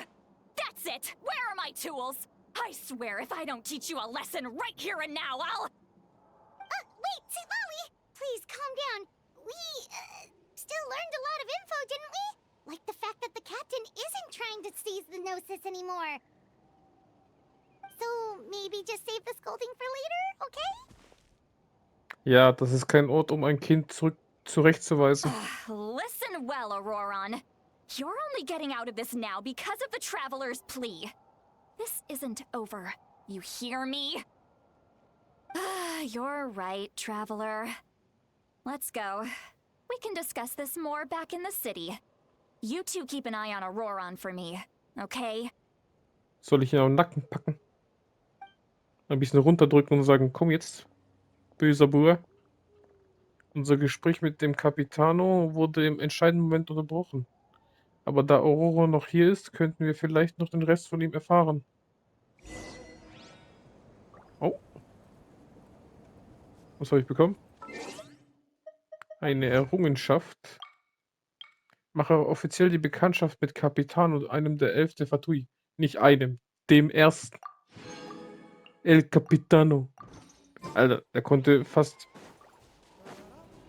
Speaker 4: That's it! Where are my tools? I swear if I don't teach you a lesson right here and now, I'll...
Speaker 5: Wait, see, Lolly! Please, calm down. We, still learned a lot of info, didn't we? Like the fact that the captain isn't trying to seize the Gnosis anymore. So, maybe just save the scolding for later, okay?
Speaker 1: Ja, das ist kein Ort, um ein Kind zurechtzuweisen.
Speaker 4: Listen well, Ororon. You're only getting out of this now because of the Traveler's plea. This isn't over. You hear me? You're right, Traveler. Let's go. We can discuss this more back in the city. You two keep an eye on Ororon for me, okay?
Speaker 1: Soll ich ihn am Nacken packen? Ein bisschen runterdrücken und sagen, komm jetzt, böser Bur. Unser Gespräch mit dem Capitano wurde im entscheidenden Moment unterbrochen. Aber da Ororon noch hier ist, könnten wir vielleicht noch den Rest von ihm erfahren. Oh. Was habe ich bekommen? Eine Errungenschaft. Mache offiziell die Bekanntschaft mit Capitano, einem der 11 der Fatui. Nicht einem, dem ersten. El Capitano. Alter, er konnte fast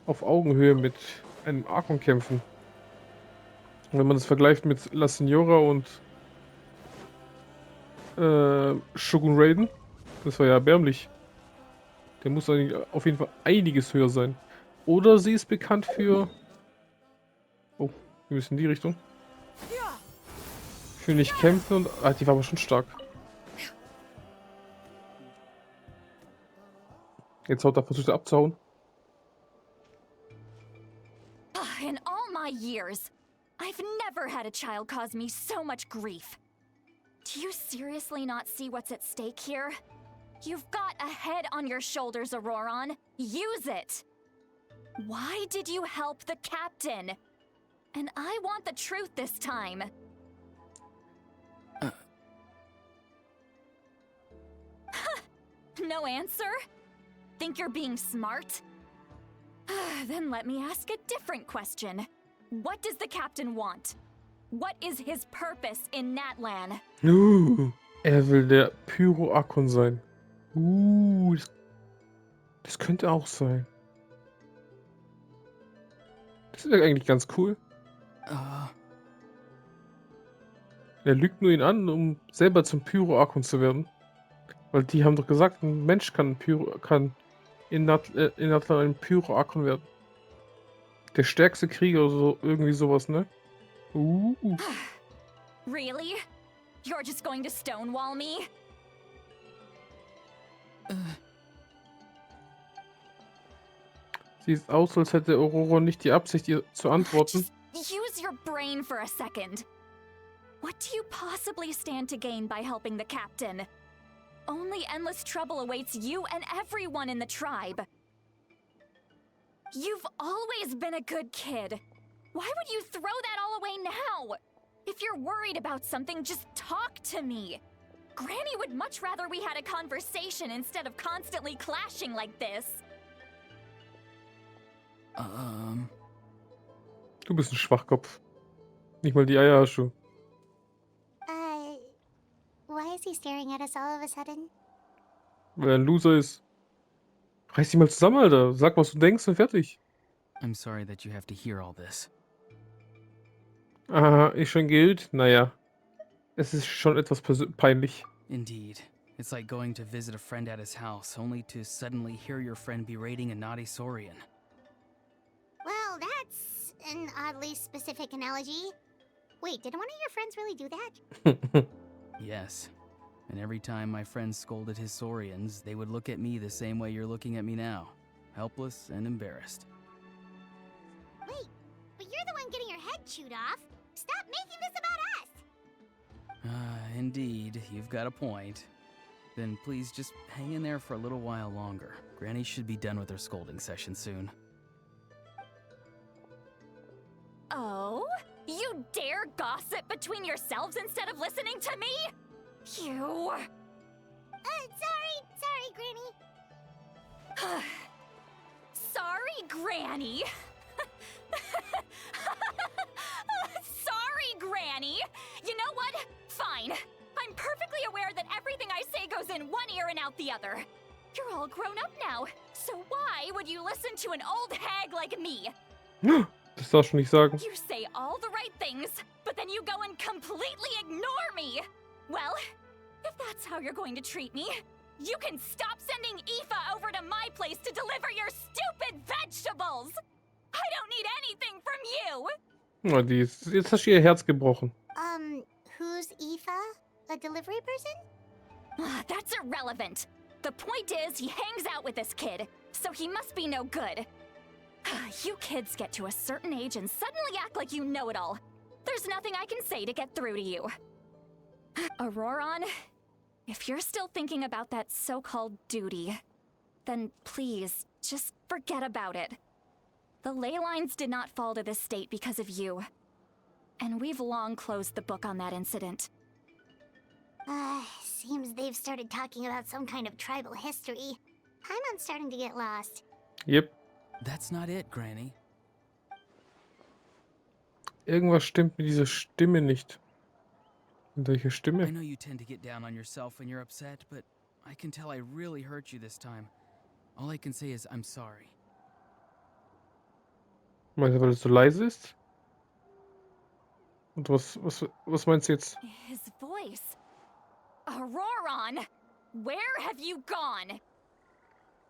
Speaker 1: auf Augenhöhe mit einem Archon kämpfen. Und wenn man das vergleicht mit La Signora und Shogun Raiden, das war ja erbärmlich. Der muss eigentlich auf jeden Fall einiges höher sein. Oder sie ist bekannt für... Oh, wir müssen in die Richtung. Für nicht kämpfen und... Ah, die war aber schon stark. Jetzt haut er, versucht er abzuhauen.
Speaker 4: In all my years, I've never had a child cause me so much grief. Do you seriously not see what's at stake here? You've got a head on your shoulders, Ororon. Use it! Why did you help the captain? And I want the truth this time. No answer? Think you're being smart? Then let me ask a different question. What does the captain want? What is his purpose in Natlan?
Speaker 1: Er will der Pyro-Archon sein. Das könnte auch sein. Das wäre eigentlich ganz cool. Er lügt nur ihn an, um selber zum Pyro-Archon zu werden. Weil die haben doch gesagt, ein Mensch kann in Natlan ein Pyro-Archon werden. Der stärkste Krieger oder so, irgendwie sowas, ne?
Speaker 4: Really? You're just going to stonewall me?
Speaker 1: Sieht aus, als hätte Ororon nicht die Absicht, ihr zu antworten.
Speaker 4: Just use your brain for a second. What do you possibly stand to gain by helping the captain? Only endless trouble awaits you and everyone in the tribe. You've always been a good kid. Why would you throw that all away now? If you're worried about something, just talk to me. Granny would much rather we had a conversation instead of constantly clashing like this.
Speaker 1: Du bist ein Schwachkopf. Nicht mal die Eier hast du.
Speaker 5: Why is he staring at us all of a sudden?
Speaker 1: Weil er ein Loser ist. Reiß dich mal zusammen, Alter. Sag, was du denkst und fertig.
Speaker 6: I'm sorry that you have to hear all this.
Speaker 1: Aha, ist schon Geld? Naja. Es ist schon etwas peinlich.
Speaker 6: Indeed. It's like going to visit a friend at his house, only to suddenly hear your friend berating a naughty Saurian.
Speaker 5: Well, that's an oddly specific analogy. Wait, did one of your friends really do that?
Speaker 6: Yes. And every time my friends scolded his Saurians, they would look at me the same way you're looking at me now. Helpless and embarrassed.
Speaker 5: Wait, but you're the one getting your head chewed off. Stop making this about us!
Speaker 6: Indeed, you've got a point. Then please just hang in there for a little while longer. Granny should be done with her scolding session soon.
Speaker 4: Oh? You dare gossip between yourselves instead of listening to me? You...
Speaker 5: Sorry, Granny.
Speaker 4: Sorry, Granny. Sorry, Granny. You know what? Fine. I'm perfectly aware that everything I say goes in one ear and out the other. You're all grown up now, so why would you listen to an old hag like me?
Speaker 1: Das darfst du nicht sagen.
Speaker 4: You say all the right things, but then you go and completely ignore me. Well, if that's how you're going to treat me, you can stop sending Aoife over to my place to deliver your stupid vegetables. I don't need anything from you.
Speaker 1: Oh, jetzt hast du ihr Herz gebrochen.
Speaker 5: Who's Aoife? A delivery person?
Speaker 4: That's irrelevant. The point is, he hangs out with this kid, so he must be no good. You kids get to a certain age and suddenly act like you know it all. There's nothing I can say to get through to you. Ororon, If you're still thinking about that so-called duty, then please, just forget about it. The ley lines did not fall to this state because of you. And we've long closed the book on that incident.
Speaker 5: Seems they've started talking about some kind of tribal history. I'm starting to get lost.
Speaker 1: Yep.
Speaker 6: That's not it, Granny.
Speaker 1: Irgendwas stimmt mit dieser Stimme nicht. Mit welcher
Speaker 6: I
Speaker 1: Stimme?
Speaker 6: know you tend to get down on yourself when you're upset, but I can tell I really hurt you this time. All I can say is I'm sorry.
Speaker 1: Meinst du, weil es so leise ist? Und was meinst du jetzt?
Speaker 4: His voice. Ororon! Where have you gone?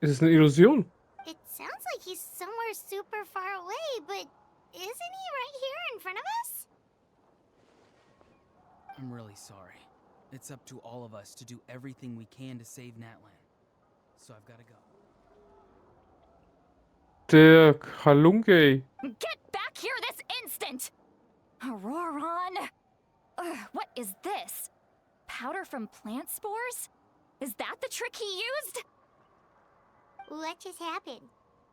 Speaker 1: Ist es eine Illusion?
Speaker 5: It sounds like he's somewhere super far away, but isn't he right here in front of us?
Speaker 6: I'm really sorry. It's up to all of us to do everything we can to save Natlan. So I've got to go.
Speaker 1: Der Halunke.
Speaker 4: Get back here this instant! Ororon! What is this? Powder from plant spores? Is that the trick he used?
Speaker 5: What just happened?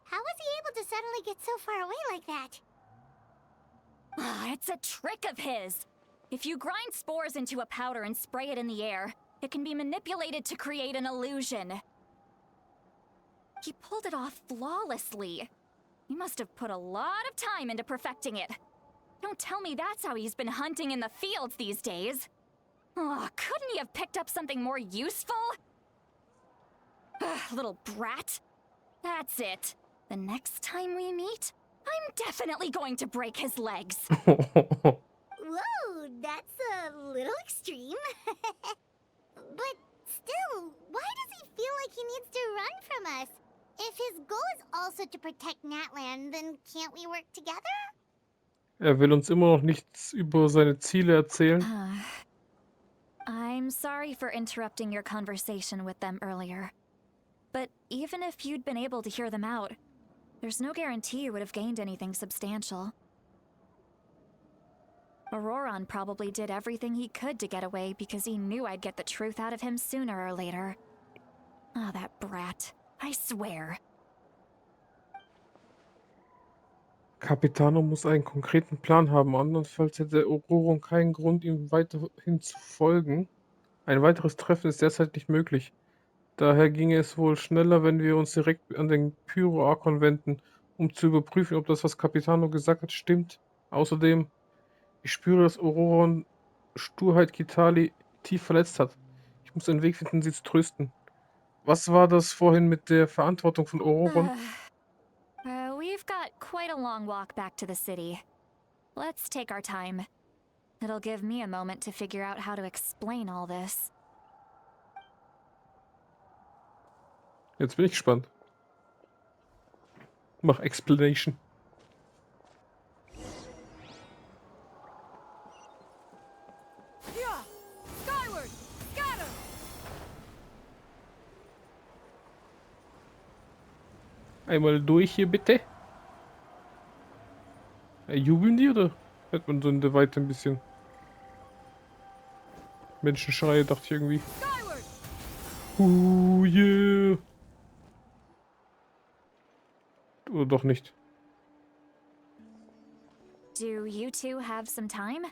Speaker 5: How was he able to suddenly get so far away like that?
Speaker 4: It's a trick of his. If you grind spores into a powder and spray it in the air, it can be manipulated to create an illusion. He pulled it off flawlessly. He must have put a lot of time into perfecting it. Don't tell me that's how he's been hunting in the fields these days. Oh, couldn't he have picked up something more useful? Little brat. That's it. The next time we meet, I'm definitely going to break his legs.
Speaker 5: Whoa, that's a little extreme. But still, why does he feel like he needs to run from us? If his goal is also to protect Natlan, then can't we work together?
Speaker 1: Er will uns immer noch nichts über seine Ziele erzählen.
Speaker 4: I'm sorry for interrupting your conversation with them earlier. But even if you'd been able to hear them out, there's no guarantee you would have gained anything substantial. Ororon probably did everything he could to get away because he knew I'd get the truth out of him sooner or later. Oh, that brat. I swear.
Speaker 1: Capitano muss einen konkreten Plan haben, andernfalls hätte Ororon keinen Grund, ihm weiterhin zu folgen. Ein weiteres Treffen ist derzeit nicht möglich. Daher ginge es wohl schneller, wenn wir uns direkt an den Pyro-Arkon wenden, um zu überprüfen, ob das, was Capitano gesagt hat, stimmt. Außerdem, ich spüre, dass Ororon Sturheit Kitali tief verletzt hat. Ich muss einen Weg finden, sie zu trösten. Was war das vorhin mit der Verantwortung von Ororon?
Speaker 4: We've got quite a long walk back to the city. Let's take our time. It'll give me a moment to figure out how to explain all this.
Speaker 1: Jetzt bin ich gespannt. Mach Explanation.
Speaker 2: Yeah! Skyward! Scatter!
Speaker 1: Einmal durch hier, bitte. Jubeln die oder hört man so in der Weite ein bisschen Menschenschreie, dachte ich irgendwie.
Speaker 2: Skyward!
Speaker 1: Yeah. Oder doch nicht.
Speaker 4: Do you two have some time?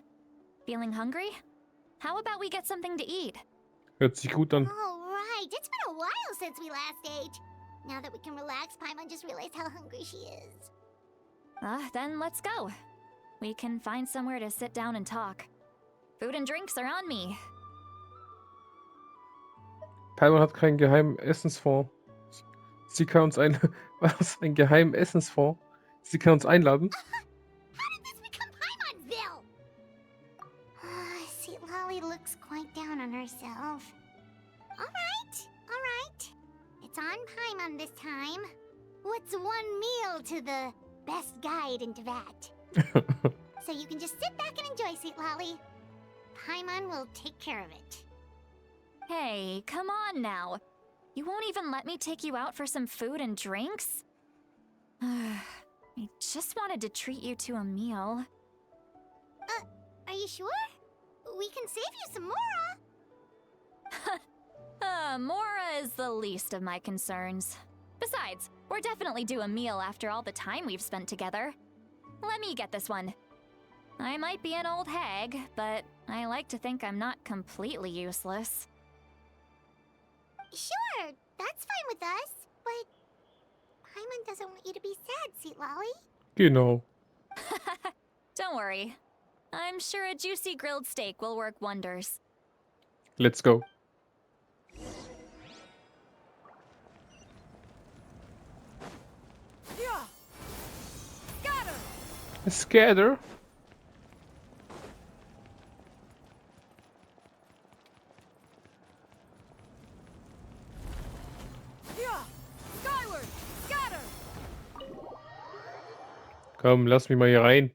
Speaker 4: Feeling hungry? How about we get something to eat?
Speaker 1: Hört sich gut an.
Speaker 5: All right, it's been a while since we last ate. Now that we can relax, Paimon just realized how hungry she is.
Speaker 4: Then let's go. We can find somewhere to sit down and talk. Food and drinks are on me.
Speaker 1: Paimon hat keinen geheimen Essensfonds. Sie kann uns was? Ein geheimen Essensfonds? Sie kann uns einladen?
Speaker 5: How did this become Paimonville? See, Lolly looks quite down on herself. All right. It's on Paimon this time. What's one meal to the best guide into that? So you can just sit back and enjoy, sweet Lolly. Paimon will take care of it.
Speaker 4: Hey, come on now. You won't even let me take you out for some food and drinks? I just wanted to treat you to a meal.
Speaker 5: Are you sure? We can save you some more,
Speaker 4: Mora is the least of my concerns. Besides, we're definitely due a meal after all the time we've spent together. Let me get this one. I might be an old hag, but I like to think I'm not completely useless.
Speaker 5: Sure, that's fine with us, but Paimon doesn't want you to be sad, Sweet Lolly.
Speaker 1: Genau.
Speaker 4: Don't worry. I'm sure a juicy grilled steak will work wonders.
Speaker 1: Let's go.
Speaker 2: Yeah. Scatter.
Speaker 1: Scatter.
Speaker 2: Yeah. Skyward. Scatter.
Speaker 1: Komm, lass mich mal hier rein.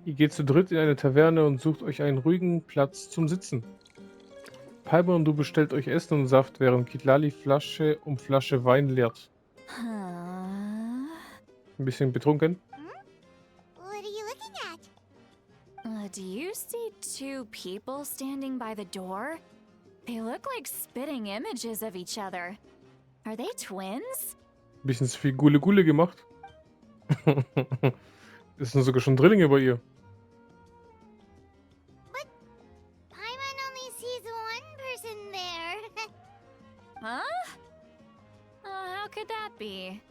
Speaker 1: Ihr geht zu dritt in eine Taverne und sucht euch einen ruhigen Platz zum Sitzen. Paimon und du bestellt euch Essen und Saft, während Kitlali Flasche um Flasche Wein leert. Ein bisschen betrunken.
Speaker 5: What are you looking at?
Speaker 4: Do you see two people standing by the door? They look like spitting images of each other. Are they twins?
Speaker 1: Ein bisschen zu viel Gule gemacht. Es sind sogar schon Drillinge bei ihr.
Speaker 5: Paimon only sees one person there.
Speaker 4: Huh? How could that be?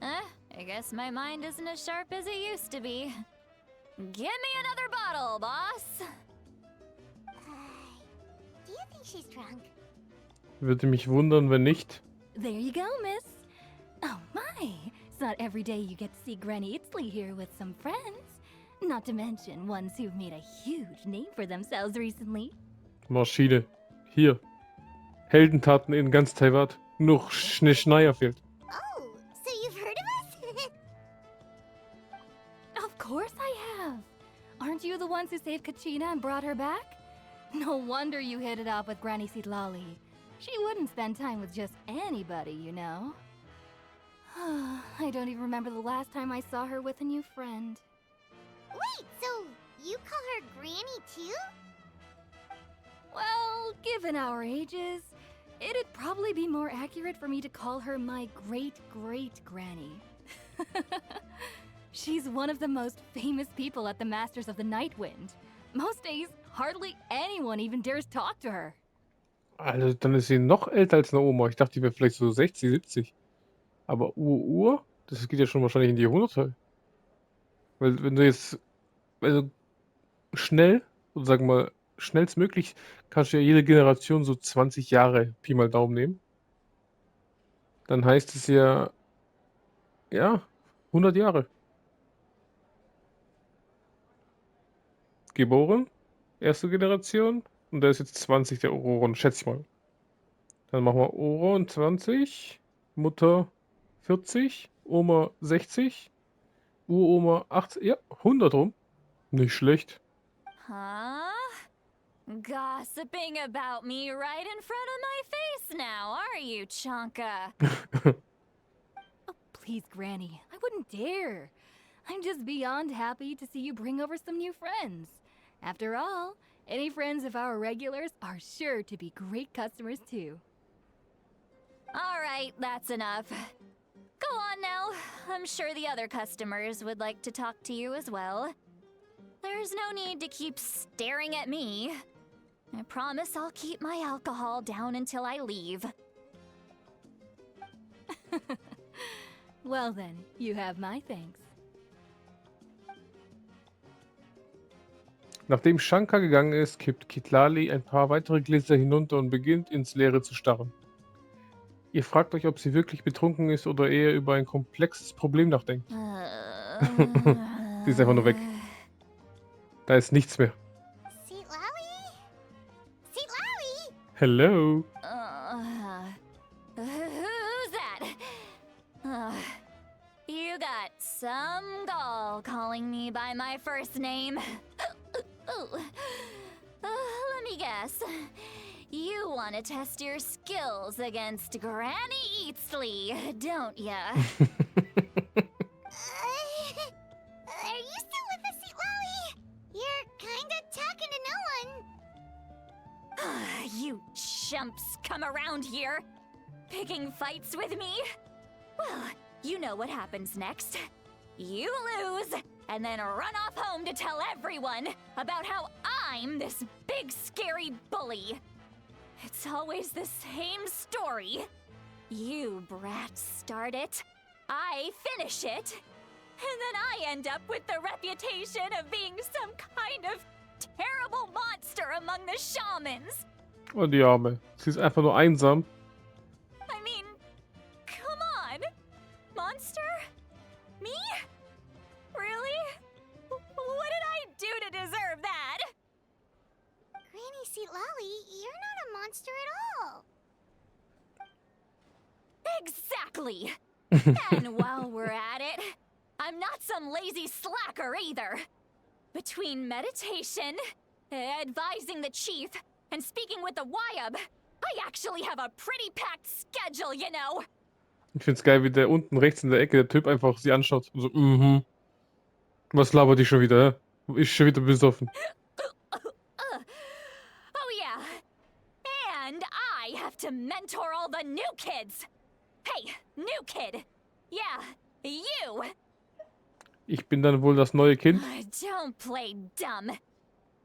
Speaker 4: I guess my mind isn't as sharp as it used to be. Give me another bottle, boss!
Speaker 5: Do you think she's drunk?
Speaker 1: Würde mich wundern, wenn nicht.
Speaker 10: There you go, miss. Oh my, it's not every day you get to see Granny Itzley here with some friends. Not to mention ones who've made a huge name for themselves recently.
Speaker 1: Maschine. Hier. Heldentaten in ganz Taiwan. Nur Schneier fehlt.
Speaker 5: Oh, so you've heard of us?
Speaker 10: Of course I have. Aren't you the ones who saved Kachina and brought her back? No wonder you hit it off with Granny Sitlali. She wouldn't spend time with just anybody, you know. I don't even remember the last time I saw her with a new friend.
Speaker 5: Wait, so you call her Granny too?
Speaker 10: Well, given our ages, it'd probably be more accurate for me to call her my great-great-granny. She's one of the most famous people at the Masters of the Nightwind. Most days, hardly anyone even dares talk to her.
Speaker 1: Also, dann ist sie noch älter als eine Oma. Ich dachte, die wäre vielleicht so 60, 70. Aber Ur, das geht ja schon wahrscheinlich in die Jahrhunderte. Weil wenn du jetzt, also schnell, sozusagen mal schnellstmöglich, kannst du ja jede Generation so 20 Jahre Pi mal Daumen nehmen. Dann heißt es ja, 100 Jahre. Geboren, erste Generation, und da ist jetzt 20 der Ororon, schätze ich mal. Dann machen wir Ororon 20, Mutter 40, Oma 60, Uroma 80, ja, 100 rum. Nicht schlecht.
Speaker 4: Huh? Gossiping about me right in front of my face now, are you, Chonka?
Speaker 10: Oh, please, Granny, I wouldn't dare. I'm just beyond happy to see you bring over some new friends. After all, any friends of our regulars are sure to be great customers too.
Speaker 4: All right, that's enough. Go on now. I'm sure the other customers would like to talk to you as well. There's no need to keep staring at me. I promise I'll keep my alcohol down until I leave.
Speaker 10: Well then, you have my thanks.
Speaker 1: Nachdem Shanghai gegangen ist, kippt Kitlali ein paar weitere Gläser hinunter und beginnt ins Leere zu starren. Ihr fragt euch, ob sie wirklich betrunken ist oder eher über ein komplexes Problem nachdenkt. Sie ist einfach nur weg. Da ist nichts mehr.
Speaker 5: Sweet Lolly? Sweet Lolly?
Speaker 1: Hello.
Speaker 4: Who's that? You got some gall calling me by my first name. Let me guess. You want to test your skills against Granny Eatsley, don't ya?
Speaker 5: Are you still with us, Sweet Lolly?
Speaker 4: chumps come around here, picking fights with me, well, you know what happens next. You lose, and then run off home to tell everyone about how I'm this big scary bully. It's always the same story. You brats start it, I finish it, and then I end up with the reputation of being some kind of terrible monster among the shamans.
Speaker 1: Oh, die Arme. Sie ist einfach nur einsam.
Speaker 4: I mean, come on. Monster? Me? Really? What did I do to deserve that?
Speaker 5: Granny Lolly, you're not a monster at all.
Speaker 4: Exactly. And while we're at it, I'm not some lazy slacker either. Between meditation, advising the chief, and speaking with the Wyab, I actually have a pretty packed schedule, you know.
Speaker 1: Ich find's geil, wie der unten rechts in der Ecke der Typ einfach sie anschaut. Und so, Was labert die schon wieder? Ist schon wieder besoffen.
Speaker 4: Oh yeah. And I have to mentor all the new kids. Hey, new kid. Yeah, you.
Speaker 1: Ich bin dann wohl das neue Kind.
Speaker 4: Don't play dumb.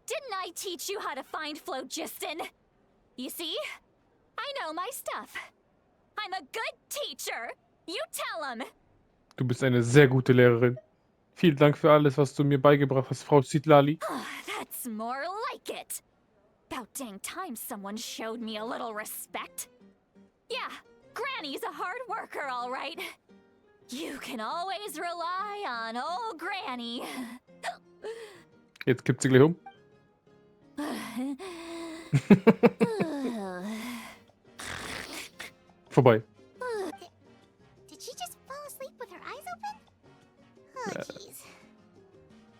Speaker 4: Didn't I teach you how to find Phlogiston? You see? I know my stuff. I'm a good teacher. You tell him.
Speaker 1: Du bist eine sehr gute Lehrerin. Vielen Dank für alles, was du mir beigebracht hast, Frau Zitlali.
Speaker 4: That's more like it. About dang time someone showed me a little respect. Yeah, Granny's a hard worker, all right. You can always rely on old Granny.
Speaker 1: Jetzt kippt sie gleich um. Vorbei.
Speaker 5: Did she just fall asleep with her eyes open? Oh, jeez.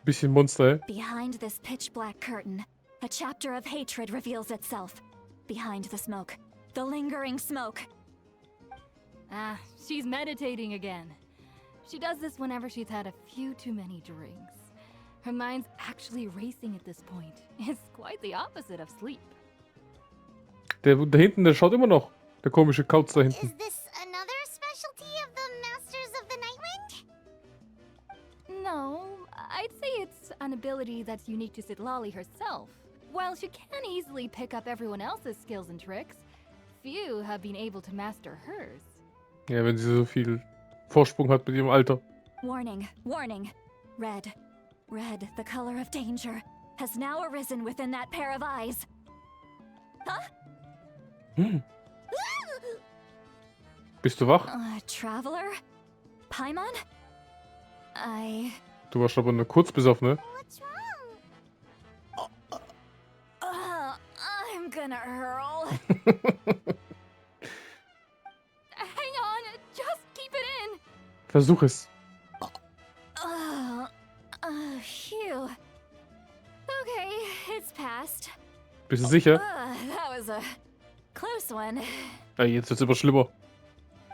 Speaker 1: Bisschen Monster,
Speaker 4: Behind this pitch black curtain, a chapter of hatred reveals itself. Behind the smoke, the lingering smoke.
Speaker 10: Ah, she's meditating again. She does this whenever she's had a few too many drinks. Her mind's actually racing at this point. It's quite the opposite of sleep.
Speaker 1: Der da hinten, der schaut immer noch. Der komische Kauz da hinten.
Speaker 5: Is this another specialty of the Masters of the Nightwind?
Speaker 10: No, I'd say it's an ability that's unique to Sitlali herself. While she can easily pick up everyone else's skills and tricks, few have been able to master hers.
Speaker 1: Ja, wenn sie so viel Vorsprung hat mit ihrem Alter.
Speaker 4: Warning, warning. Red, red, the color of danger, has now arisen within that pair of eyes. Huh?
Speaker 1: Bist du wach?
Speaker 4: Traveler? Paimon?
Speaker 1: Du warst aber nur kurz besoffen, ne?
Speaker 5: What's wrong?
Speaker 4: I'm gonna hurl.
Speaker 10: Hang on, just keep it in.
Speaker 1: Versuch es.
Speaker 4: Phew. Okay, it's passed.
Speaker 1: Bist du sicher?
Speaker 4: That was a close one.
Speaker 1: Ja, jetzt wird's immer schlimmer.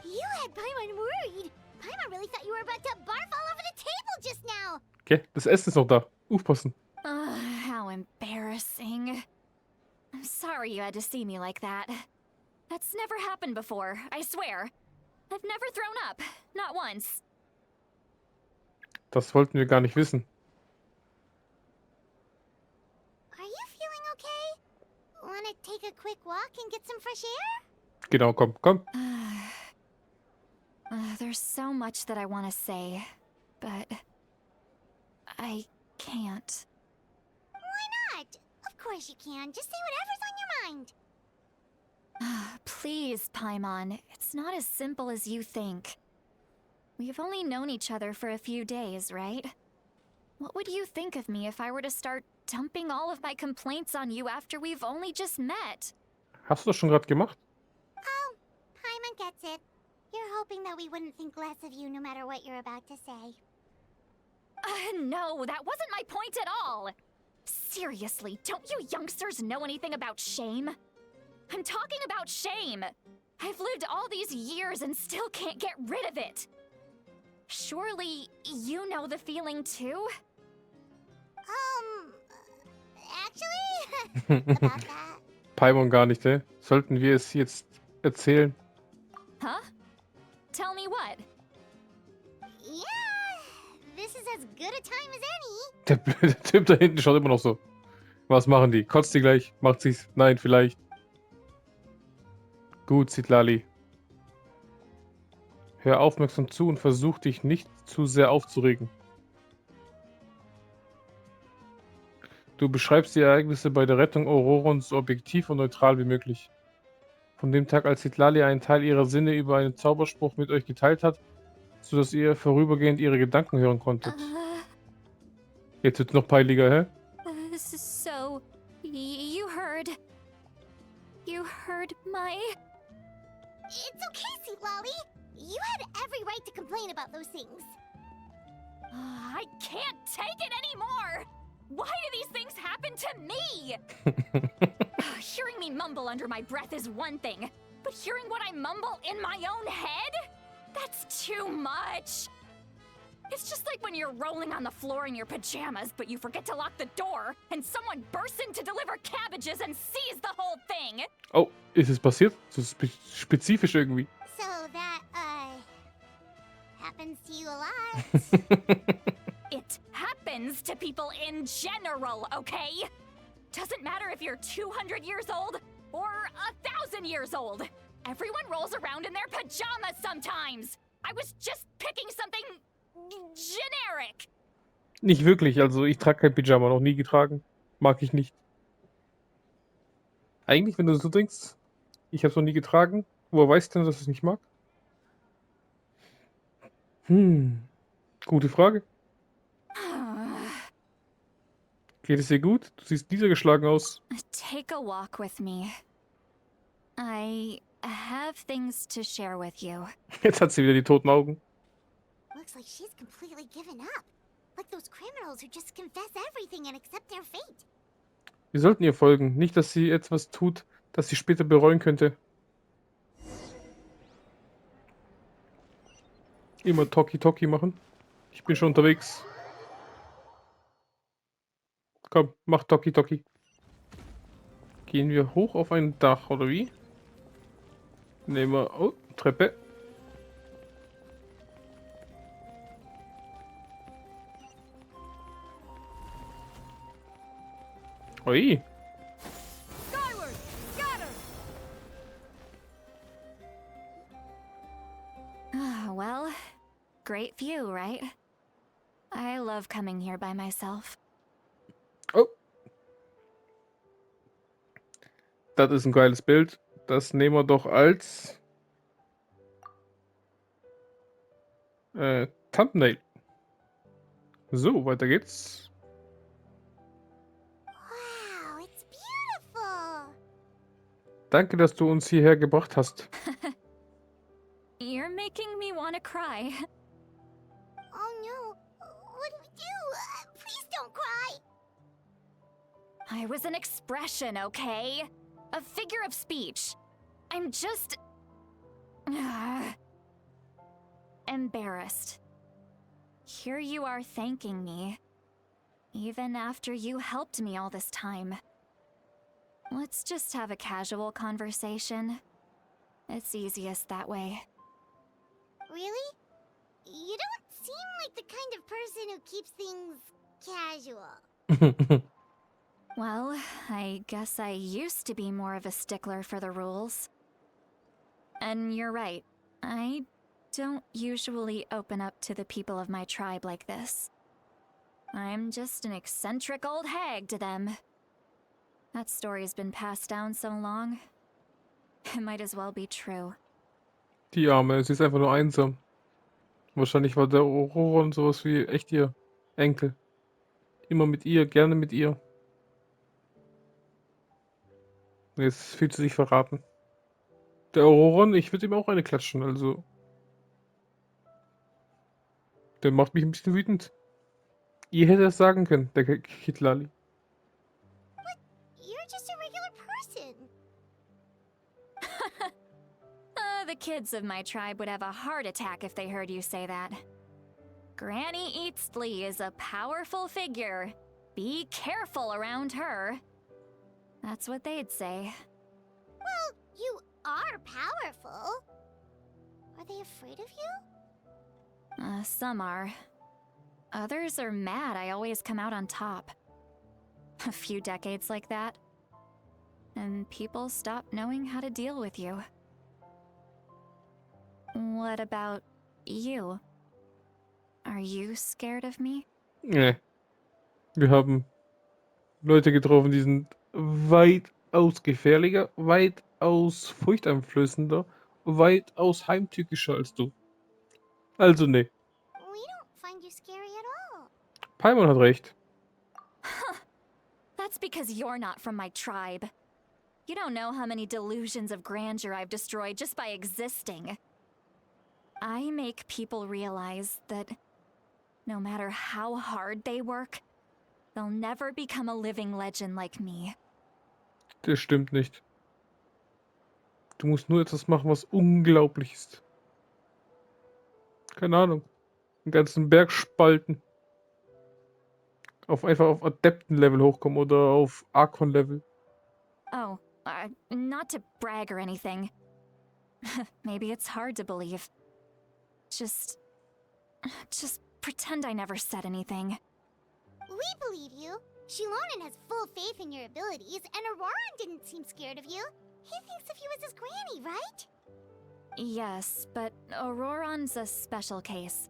Speaker 5: You had Paimon worried. Paimon really thought you were about to barf all over the table just now.
Speaker 1: Okay, das Essen ist noch da. Aufpassen.
Speaker 4: How embarrassing. I'm sorry you had to see me like that. That's never happened before, I swear. I've never thrown up. Not once.
Speaker 1: Das wollten wir gar nicht wissen.
Speaker 5: Are you feeling okay? Wanna take a quick walk and get some fresh air?
Speaker 1: Genau, komm, komm.
Speaker 4: There's so much that I want to say, but I can't.
Speaker 5: Why not? Of course you can. Just say whatever's on your mind.
Speaker 4: Please, Paimon, it's not as simple as you think. We've only known each other for a few days, right? What would you think of me if I were to start dumping all of my complaints on you after we've only just met?
Speaker 1: Hast du das schon gerade gemacht?
Speaker 5: Oh, Paimon gets it. You're hoping that we wouldn't think less of you no matter what you're about to say.
Speaker 4: No, that wasn't my point at all. Seriously, don't you youngsters know anything about shame? I'm talking about shame. I've lived all these years and still can't get rid of it. Surely, you know the feeling too?
Speaker 5: Actually, about that.
Speaker 1: Paimon gar nicht, hä? Sollten wir es jetzt erzählen?
Speaker 4: Huh? Tell me what?
Speaker 5: Yeah, this is as good a time as any.
Speaker 1: Der blöde Typ da hinten schaut immer noch so. Was machen die? Kotzt die gleich? Macht sie's? Nein, vielleicht. Gut, Citlali. Hör aufmerksam zu und versuch dich nicht zu sehr aufzuregen. Du beschreibst die Ereignisse bei der Rettung Ororons so objektiv und neutral wie möglich. Von dem Tag, als Citlali einen Teil ihrer Sinne über einen Zauberspruch mit euch geteilt hat, sodass ihr vorübergehend ihre Gedanken hören konntet. Jetzt wird's noch peiliger, hä?
Speaker 4: So, you heard my...
Speaker 5: It's okay, Sweet Lolly. You had every right to complain about those things.
Speaker 4: I can't take it anymore! Why do these things happen to me? Hearing me mumble under my breath is one thing, but hearing what I mumble in my own head? That's too much. It's just like when you're rolling on the floor in your pajamas, but you forget to lock the door, and someone bursts in to deliver cabbages and sees the whole thing.
Speaker 1: Oh, ist es passiert? So spezifisch irgendwie.
Speaker 5: So that, happens to you a lot.
Speaker 4: It happens to people in general, okay? Doesn't matter if you're 200 years old or 1,000 years old. Everyone rolls around in their pajamas sometimes. I was just picking something generic.
Speaker 1: Nicht wirklich, also ich trage kein Pyjama, noch nie getragen. Mag ich nicht. Eigentlich, wenn du so denkst, ich habe es noch nie getragen, woher weißt du denn, dass ich es nicht mag? Gute Frage. Geht es dir gut? Du siehst niedergeschlagen aus.
Speaker 4: Take a walk with me. I have things to share with you.
Speaker 1: Jetzt hat sie wieder die toten Augen.
Speaker 5: Looks like she's completely given up. Like those criminals who just confess everything and accept their fate.
Speaker 1: Wir sollten ihr folgen. Nicht, dass sie etwas tut, das sie später bereuen könnte. Immer Toki-Toki machen. Ich bin schon unterwegs. Komm, mach Toki-Toki. Gehen wir hoch auf ein Dach, oder wie? Nehmen wir... Oh, Treppe. Ui.
Speaker 2: Skyward! Scatter!
Speaker 4: Well, great view, right? I love coming here by myself.
Speaker 1: Oh. Das ist ein geiles Bild. Das nehmen wir doch als Thumbnail. So, weiter geht's.
Speaker 5: Wow, it's beautiful.
Speaker 1: Danke, dass du uns hierher gebracht hast.
Speaker 4: You're making me want to cry.
Speaker 5: Oh no, what do we do? Please don't cry.
Speaker 4: I was an expression, okay? A figure of speech. I'm just... embarrassed. Here you are thanking me. Even after you helped me all this time. Let's just have a casual conversation. It's easiest that way.
Speaker 5: Really? You don't seem like the kind of person who keeps things casual.
Speaker 4: Well, I guess I used to be more of a stickler for the rules. And you're right, I don't usually open up to the people of my tribe like this. I'm just an eccentric old hag to them. That story's been passed down so long, it might as well be true.
Speaker 1: Die Arme, sie ist einfach nur einsam. Wahrscheinlich war der Ororon sowas wie echt ihr Enkel. Immer mit ihr, gerne mit ihr. Jetzt fühlt sie sich verraten. Der Ororon, ich würde ihm auch eine klatschen, also. Der macht mich ein bisschen wütend. Ihr hättet es sagen können, der Kitlali.
Speaker 5: You're just a regular person.
Speaker 4: The kids of my tribe would have a heart attack if they heard you say that. Granny Eatsley is a powerful figure. Be careful around her. That's what they'd say.
Speaker 5: Well, you are powerful. Are they afraid of you?
Speaker 4: Some are. Others are mad I always come out on top. A few decades like that, and people stop knowing how to deal with you. What about you? Are you scared of me?
Speaker 1: Nee. Wir haben Leute getroffen, die sind weitaus gefährlicher, weitaus furchteinflößender, weitaus heimtückischer als du. Also nee.
Speaker 5: We don't find you scary at all.
Speaker 1: Paimon hat recht.
Speaker 4: That's because you're not from my tribe. You don't know how many delusions of grandeur I've destroyed just by existing. I make people realize that no matter how hard they work, they'll never become a living legend like me.
Speaker 1: Das stimmt nicht. Du musst nur etwas machen, was unglaublich ist. Keine Ahnung. Den ganzen Berg spalten. Einfach auf Adepten-Level hochkommen oder auf Archon-Level.
Speaker 4: Oh, not to brag or anything. Maybe it's hard to believe. Just pretend I never said anything.
Speaker 5: We believe you. Shilonen has full faith in your abilities, and Ororon didn't seem scared of you. He thinks of you as his granny, right?
Speaker 4: Yes, but Ororon's a special case.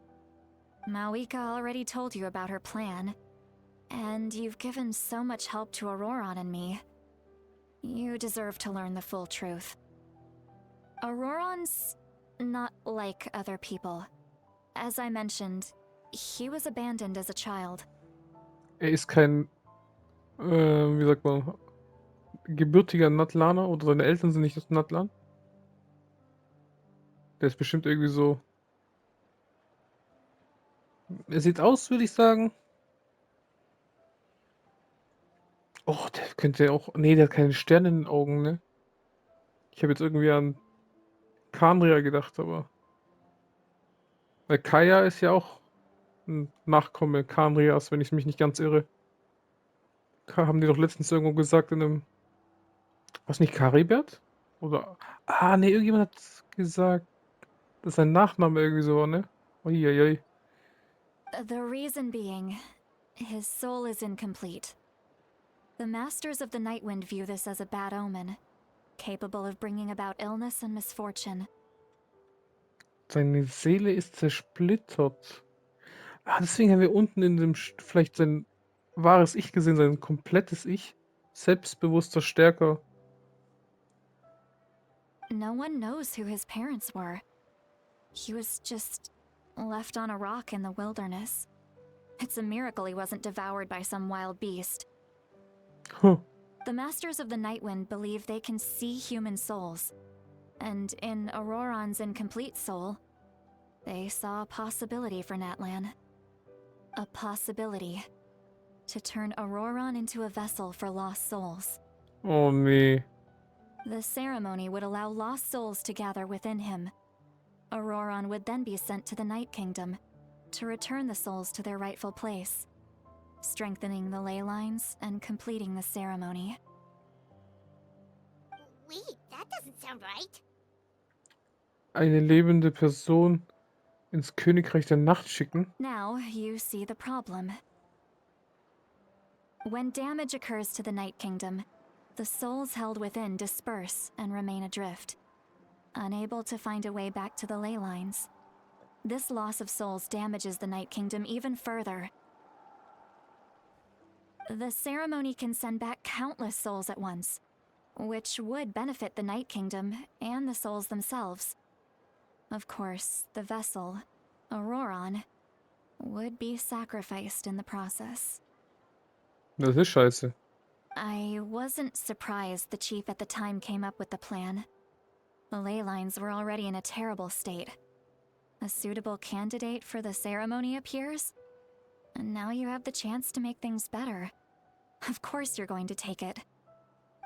Speaker 4: Mawika already told you about her plan. And you've given so much help to Ororon and me. You deserve to learn the full truth. Ororon's not like other people. As I mentioned, he was abandoned as a child.
Speaker 1: Ist kein, wie sagt man, gebürtiger Natlaner oder seine Eltern sind nicht aus Natlan. Der ist bestimmt irgendwie so. Er sieht aus, würde ich sagen. Oh, der könnte auch. Nee, der hat keine Sterne in den Augen, ne? Ich habe jetzt irgendwie an Kandria gedacht, aber. Weil Kaya ist ja auch ein Nachkomme Kandrias, wenn ich mich nicht ganz irre. Haben die doch letztens irgendwo gesagt in einem. Was nicht Karibert? Oder. Ah, nee, irgendjemand hat gesagt, dass sein Nachname irgendwie so war, ne? Uiuiui.
Speaker 4: The reason being, his soul is incomplete. The Masters of the Nightwind view this as a bad omen, capable of bringing about illness and misfortune.
Speaker 1: Seine Seele ist zersplittert. Ah, deswegen haben wir unten in dem vielleicht sein wahres Ich gesehen, sein komplettes Ich. Selbstbewusster, stärker.
Speaker 4: No one knows who his parents were. He was just left on a rock in the wilderness. It's a miracle he wasn't devoured by some wild beast.
Speaker 1: Huh.
Speaker 4: The Masters of the Nightwind believe they can see human souls. And in Ororon's incomplete soul, they saw a possibility for Natlan. A possibility to turn Ororon into a vessel for lost souls.
Speaker 1: Oh nee.
Speaker 4: The ceremony would allow lost souls to gather within him. Ororon would then be sent to the Night Kingdom to return the souls to their rightful place, strengthening the ley lines and completing the ceremony.
Speaker 5: Wait, that doesn't sound right.
Speaker 1: Eine lebende Person ins Königreich der Nacht schicken.
Speaker 4: Now you see the problem. When damage occurs to the Night Kingdom, the souls held within disperse and remain adrift, unable to find a way back to the ley lines. This loss of souls damages the Night Kingdom even further. The ceremony can send back countless souls at once, which would benefit the Night Kingdom and the souls themselves. Of course, the vessel, Ororon, would be sacrificed in the process.
Speaker 1: Das ist scheiße.
Speaker 4: I wasn't surprised the chief at the time came up with the plan. The ley lines were already in a terrible state. A suitable candidate for the ceremony appears, and now you have the chance to make things better. Of course you're going to take it.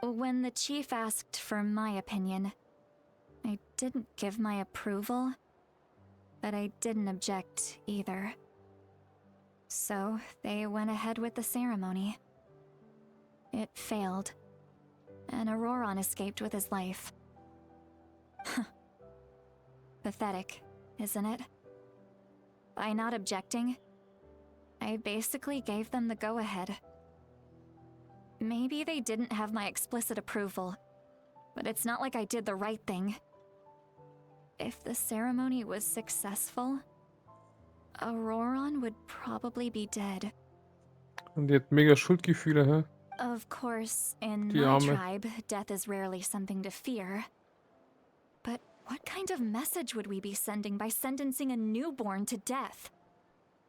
Speaker 4: When the chief asked for my opinion, I didn't give my approval, but I didn't object either. So they went ahead with the ceremony. It failed. and Ororon escaped with his life. Pathetic, isn't it? By not objecting, I basically gave them the go-ahead. Maybe they didn't have my explicit approval, but it's not like I did the right thing. If the ceremony was successful, Ororon would probably be dead.
Speaker 1: Und die hat mega Schuldgefühle, hä?
Speaker 4: Of course, in
Speaker 1: Die
Speaker 4: my
Speaker 1: Arme.
Speaker 4: tribe, death is rarely something to fear. But what kind of message would we be sending by sentencing a newborn to death?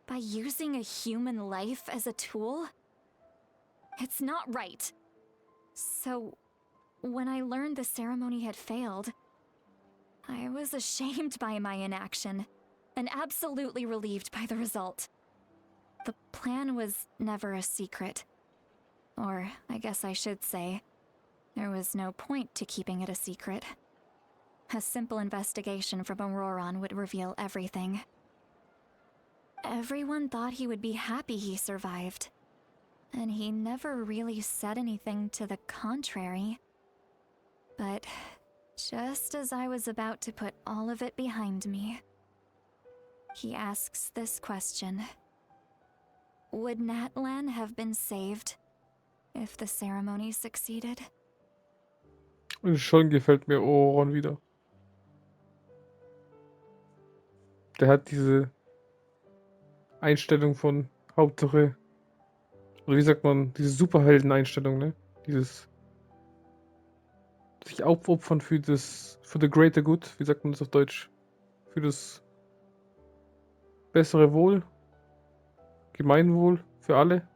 Speaker 4: By using a human life as a tool? It's not right. So, when I learned the ceremony had failed, I was ashamed by my inaction, and absolutely relieved by the result. The plan was never a secret. Or, I guess I should say, there was no point to keeping it a secret. A simple investigation from Ororon would reveal everything. Everyone thought he would be happy he survived. And he never really said anything to the contrary. But just as I was about to put all of it behind me, he asks this question. Would Natlan have been saved if the ceremony succeeded?
Speaker 1: Und schon gefällt mir Ororon wieder. Der hat diese Einstellung von Hauptsache, oder wie sagt man, diese Superhelden-Einstellung, ne? Dieses sich aufopfern für the greater good, wie sagt man das auf Deutsch? Für das bessere Wohl, Gemeinwohl für alle.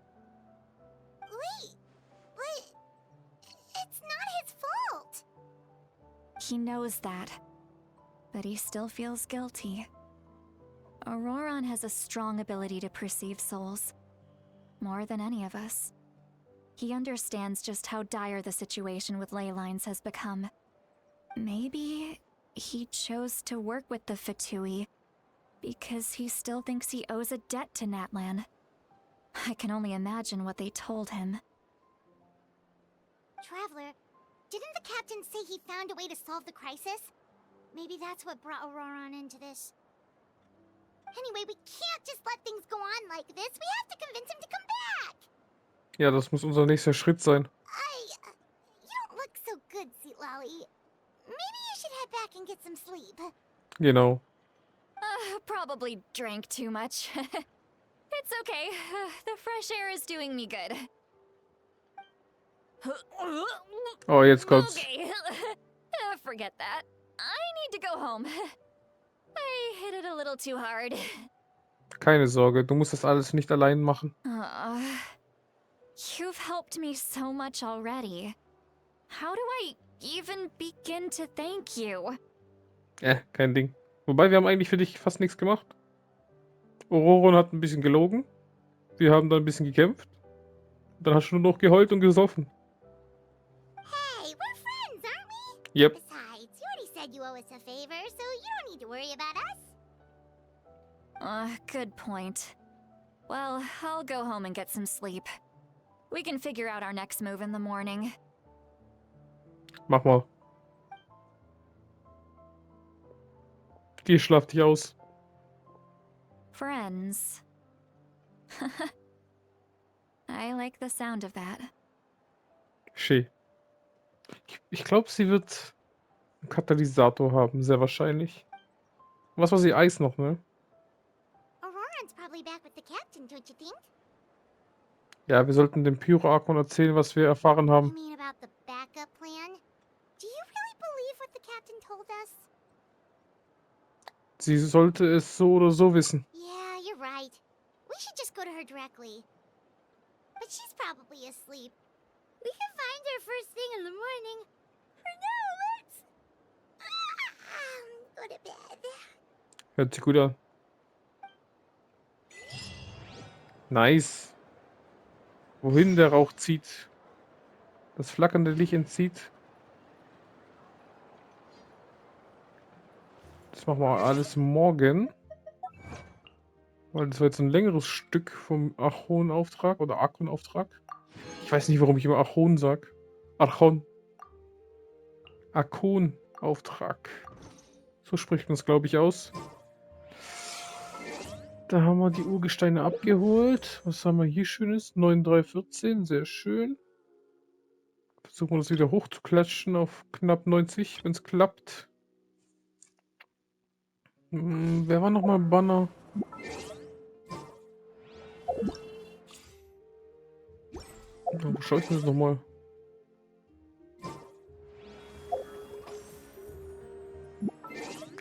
Speaker 5: Wait, but it's not his fault.
Speaker 4: He knows that, but he still feels guilty. Ororon has a strong ability to perceive souls, more than any of us. He understands just how dire the situation with ley lines has become. Maybe he chose to work with the Fatui because he still thinks he owes a debt to Natlan. I can only imagine what they told him.
Speaker 5: Traveler, didn't the captain say he found a way to solve the crisis? Maybe that's what brought Ororon into this. Anyway, we can't just let things go on like this. We have to convince him to come back.
Speaker 1: Ja, das muss unser nächster Schritt sein.
Speaker 5: You don't look so good, Sweet Lolly. Maybe you should head back and get some sleep.
Speaker 1: Genau.
Speaker 4: Probably drank too much. It's okay. The fresh air is doing me good.
Speaker 1: Oh, jetzt kommt's.
Speaker 4: Okay. Forget that. I need to go home. I hit it a little too hard.
Speaker 1: Keine Sorge, du musst das alles nicht allein machen.
Speaker 4: You've helped me so much already. How do I even begin to thank you?
Speaker 1: Kein Ding. Wobei, wir haben eigentlich für dich fast nichts gemacht. Ororon hat ein bisschen gelogen. Wir haben dann ein bisschen gekämpft. Dann hast du nur noch geheult und gesoffen.
Speaker 5: Hey, we're friends, aren't we?
Speaker 1: Yep.
Speaker 5: Besides, you already said you owe us a favor, so you don't need to worry about us.
Speaker 4: Good point. Well, I'll go home and get some sleep. We can figure out our next move in the morning.
Speaker 1: Mach mal. Geh, schlaf dich aus.
Speaker 4: Friends. I like the sound of that.
Speaker 1: Schön. Ich glaube, sie wird einen Katalysator haben, sehr wahrscheinlich. Was war sie? Eis noch, ne?
Speaker 5: Ororon's probably back with the captain, don't you think?
Speaker 1: Ja, wir sollten dem Pyro-Arkon erzählen, was wir erfahren
Speaker 5: You
Speaker 1: haben.
Speaker 5: mean about the backup plan? Do you really believe what the captain told us?
Speaker 1: Sie sollte es so oder so wissen.
Speaker 5: Yeah, you're right. We should just go to her directly. But she's probably asleep. We can find her first thing in the morning. For now, let's go to bed.
Speaker 1: Hört sich gut an. Nice. Wohin der Rauch zieht. Das flackernde Licht entzieht. Das machen wir alles morgen. Weil das war jetzt ein längeres Stück vom Archon-Auftrag oder Arkon-Auftrag. Ich weiß nicht, warum ich immer Archon sag. Archon. Arkon-Auftrag. So spricht man es, glaube ich, aus. Da haben wir die Urgesteine abgeholt. Was haben wir hier Schönes? 9314, sehr schön. Versuchen wir das wieder hochzuklatschen auf knapp 90, wenn es klappt. Wer war nochmal im Banner? Wo schaue ich denn das nochmal?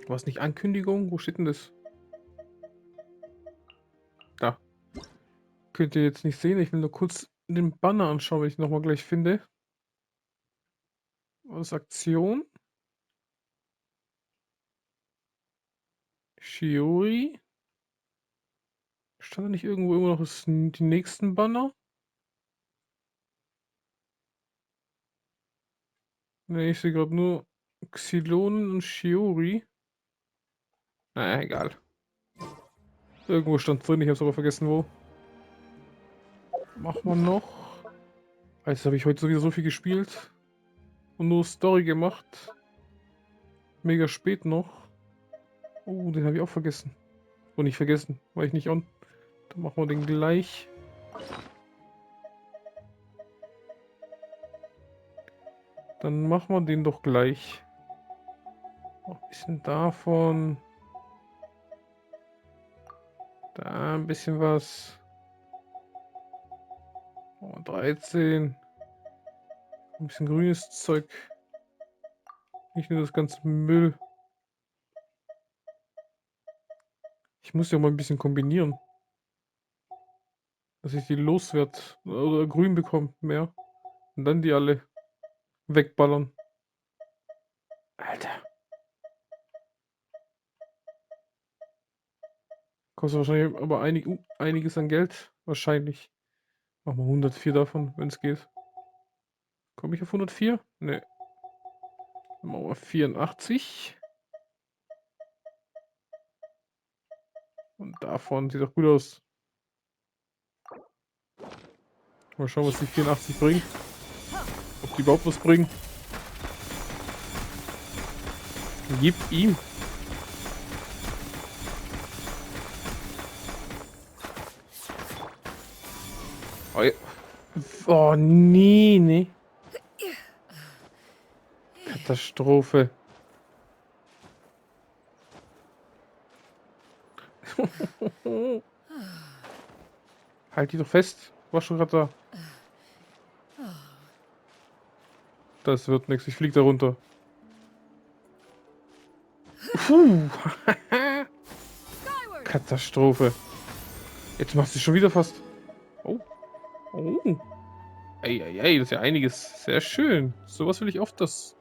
Speaker 1: War es nicht Ankündigung? Wo steht denn das? Da. Könnt ihr jetzt nicht sehen. Ich will nur kurz den Banner anschauen, wenn ich ihn nochmal gleich finde. Was Aktion? Shiori? Stand da nicht irgendwo immer noch die nächsten Banner? Ne, ich sehe gerade nur Xylonen und Shiori. Naja, egal. Irgendwo stand drin, ich habe es aber vergessen wo. Machen wir noch. Jetzt habe ich heute sowieso so viel gespielt. Und nur Story gemacht. Mega spät noch. Oh, den habe ich auch vergessen. Oh, nicht vergessen, war ich nicht on. Dann machen wir den gleich. Dann machen wir den doch gleich. Noch ein bisschen davon. Da ein bisschen was. Oh, 13. Ein bisschen grünes Zeug. Nicht nur das ganze Müll. Ich muss ja mal ein bisschen kombinieren. Dass ich die loswerde. Oder grün bekomme mehr. Und dann die alle wegballern. Alter. Kostet wahrscheinlich aber einiges an Geld. Wahrscheinlich. Machen wir 104 davon, wenn es geht. Komme ich auf 104? Ne. Dann machen wir 84. Und davon sieht doch gut aus. Mal schauen, was die 84 bringen. Ob die überhaupt was bringen. Gib ihm. Oh, ja. Oh nee, nee. Katastrophe. Halt die doch fest. War schon gerade da. Das wird nichts. Ich flieg da runter. Puh. Katastrophe. Jetzt machst du schon wieder fast. Oh. Oh. Ey, ey, ey, das ist ja einiges. Sehr schön. Sowas will ich öfters.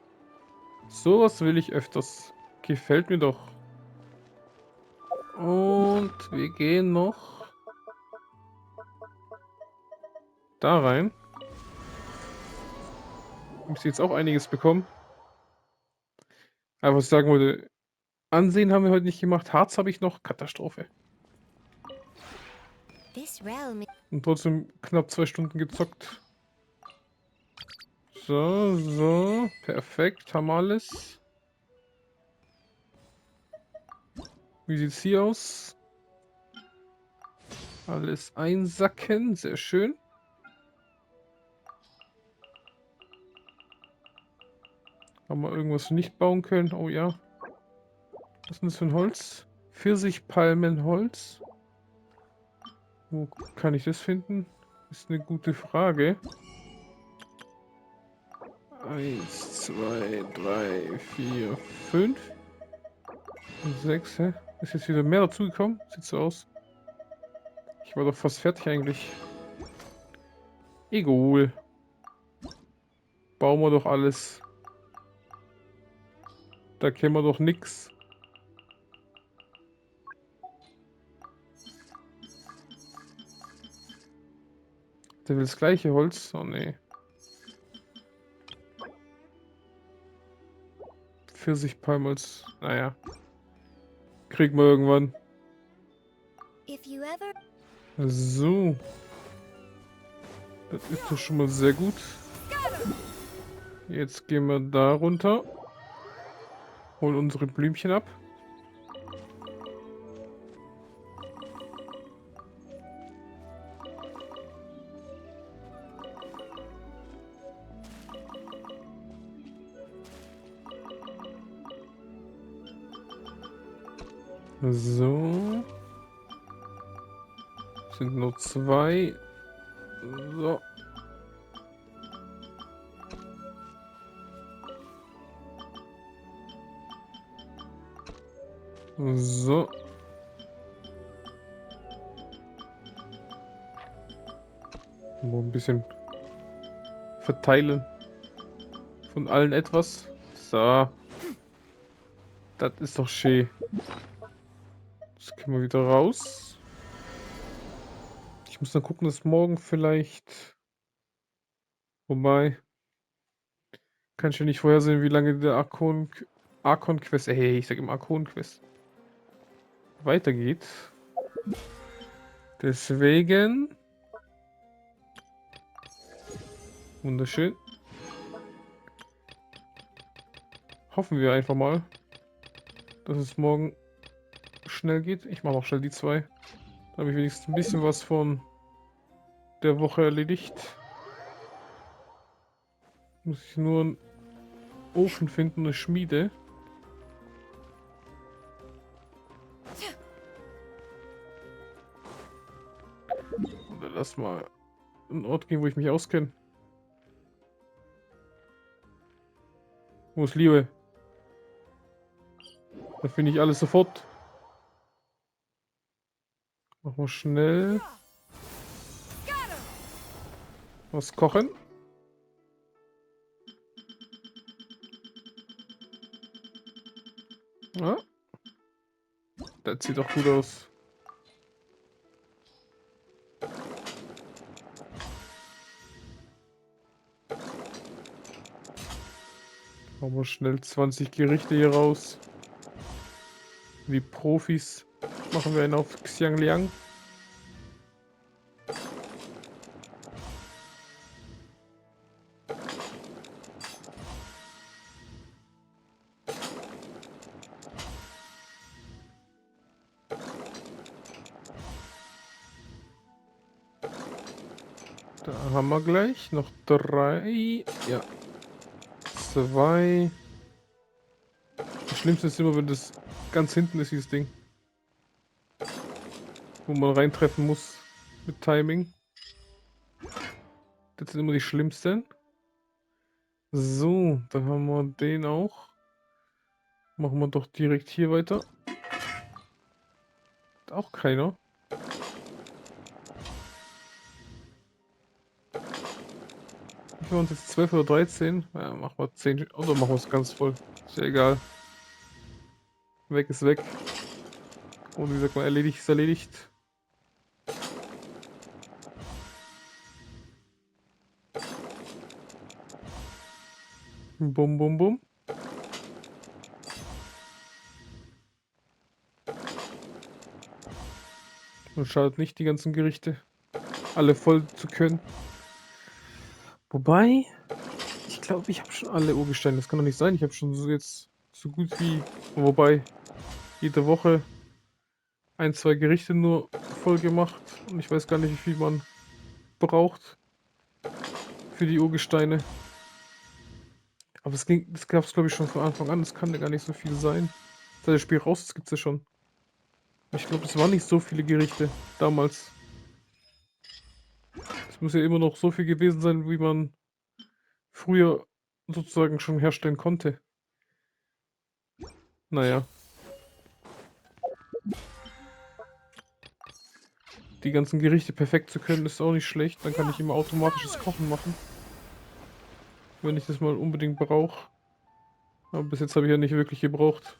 Speaker 1: Sowas will ich öfters. Gefällt mir doch. Und wir gehen noch da rein. Muss jetzt auch einiges bekommen. Aber was ich sagen wollte, Ansehen haben wir heute nicht gemacht. Harz habe ich noch. Katastrophe. Und trotzdem knapp 2 Stunden gezockt. So, so. Perfekt. Haben wir alles. Wie sieht's hier aus? Alles einsacken. Sehr schön. Haben wir irgendwas nicht bauen können? Oh ja. Was ist denn das für ein Holz? Pfirsichpalmenholz. Wo kann ich das finden? Ist eine gute Frage. 1, 2, 3, 4, 5. 6, hä? Ist jetzt wieder mehr dazugekommen? Sieht so aus. Ich war doch fast fertig eigentlich. Egal. Bauen wir doch alles. Da kennen wir doch nix. Der will das gleiche Holz? Oh nee. Pfirsichpalmholz. Naja. Kriegen wir irgendwann. So. Das ist doch schon mal sehr gut. Jetzt gehen wir da runter. Holen unsere Blümchen ab. So. Sind nur 2. So. So. Nur ein bisschen verteilen. Von allen etwas. So. Das ist doch schön. Jetzt können wir wieder raus. Ich muss dann gucken, dass morgen vielleicht... Wobei... Kann ich ja nicht vorhersehen, wie lange der Arkon-Quest... Hey, ich sag immer Arkon-Quest... weitergeht. Deswegen... Wunderschön. Hoffen wir einfach mal, dass es morgen schnell geht. Ich mache auch schnell die 2. Da habe ich wenigstens ein bisschen was von der Woche erledigt. Muss ich nur einen Ofen finden, eine Schmiede. Oder lass mal einen Ort gehen, wo ich mich auskenne. Wo ist Liebe? Da finde ich alles sofort. Machen wir schnell was kochen. Ja. Das sieht doch gut aus. Machen wir schnell 20 Gerichte hier raus. Wie Profis machen wir einen auf Xiangliang. Da haben wir gleich noch 3. Ja. 2. Das Schlimmste ist immer, wenn das ganz hinten ist, dieses Ding. Wo man reintreffen muss mit Timing. Das sind immer die schlimmsten. So, dann haben wir den auch. Machen wir doch direkt hier weiter. Auch keiner. Wie viel waren es jetzt? 12 oder 13? Ja, machen wir 10. Oder machen wir es ganz voll. Ist ja egal. Weg ist weg. Und wie sagt man, erledigt ist erledigt. Bum, bum, bum. Und schadet nicht, die ganzen Gerichte alle voll zu können. Wobei, ich glaube, ich habe schon alle Urgesteine. Das kann doch nicht sein. Ich habe schon so jetzt so gut wie... Wobei, jede Woche 1, 2 Gerichte nur voll gemacht. Und ich weiß gar nicht, wie viel man braucht für die Urgesteine. Aber das gab es, glaube ich, schon von Anfang an. Das kann ja gar nicht so viel sein. Seit das Spiel raus ist, gibt es ja schon. Ich glaube, es waren nicht so viele Gerichte damals. Es muss ja immer noch so viel gewesen sein, wie man früher sozusagen schon herstellen konnte. Naja. Die ganzen Gerichte perfekt zu können, ist auch nicht schlecht. Dann kann ich immer automatisches Kochen machen. Wenn ich das mal unbedingt brauche. Aber bis jetzt habe ich ja nicht wirklich gebraucht.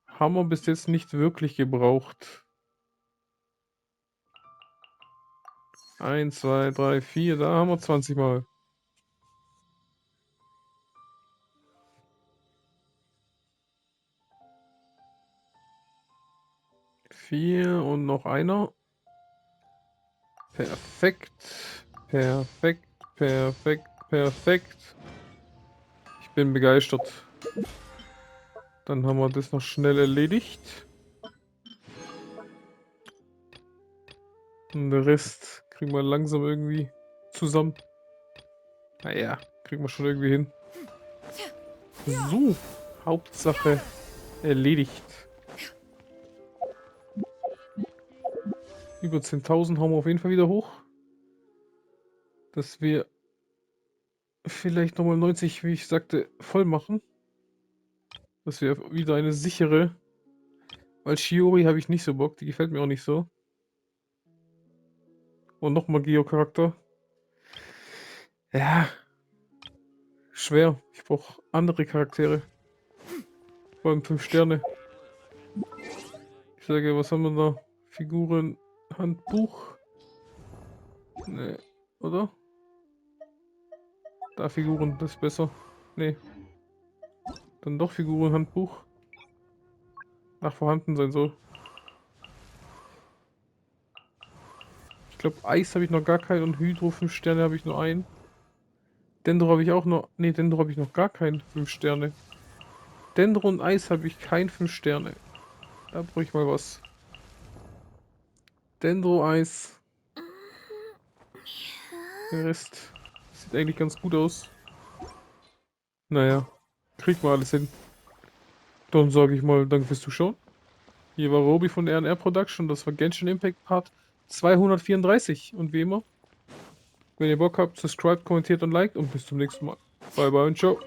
Speaker 1: Haben wir bis jetzt nicht wirklich gebraucht. 1, 2, 3, 4, da haben wir 20 Mal. 4 und noch einer. Perfekt. Perfekt, perfekt, perfekt. Ich bin begeistert. Dann haben wir das noch schnell erledigt. Und der Rest kriegen wir langsam irgendwie zusammen. Naja, kriegen wir schon irgendwie hin. So, Hauptsache erledigt. Über 10.000 hauen wir auf jeden Fall wieder hoch. Dass wir vielleicht nochmal 90, wie ich sagte, voll machen. Dass wir wieder eine sichere. Weil Shiori habe ich nicht so Bock, die gefällt mir auch nicht so. Und nochmal Geo-Charakter. Ja. Schwer. Ich brauche andere Charaktere. Vor allem 5 Sterne. Ich sage, was haben wir da? Figuren, Handbuch. Ne, oder? Da Figuren, das ist besser. Ne. Dann doch Figuren, Handbuch. Ach, vorhanden sein soll. Ich glaube, Eis habe ich noch gar keinen und Hydro 5 Sterne habe ich nur einen. Dendro habe ich auch noch. Ne, Dendro habe ich noch gar keinen 5 Sterne. Dendro und Eis habe ich kein 5 Sterne. Da brauche ich mal was. Dendro, Eis. Der Rest sieht eigentlich ganz gut aus. Naja, kriegt man alles hin. Dann sage ich mal, danke fürs Zuschauen. Hier war Robi von der R&R Production. Das war Genshin Impact Part 234. Und wie immer, wenn ihr Bock habt, subscribt, kommentiert und liked. Und bis zum nächsten Mal. Bye bye und ciao.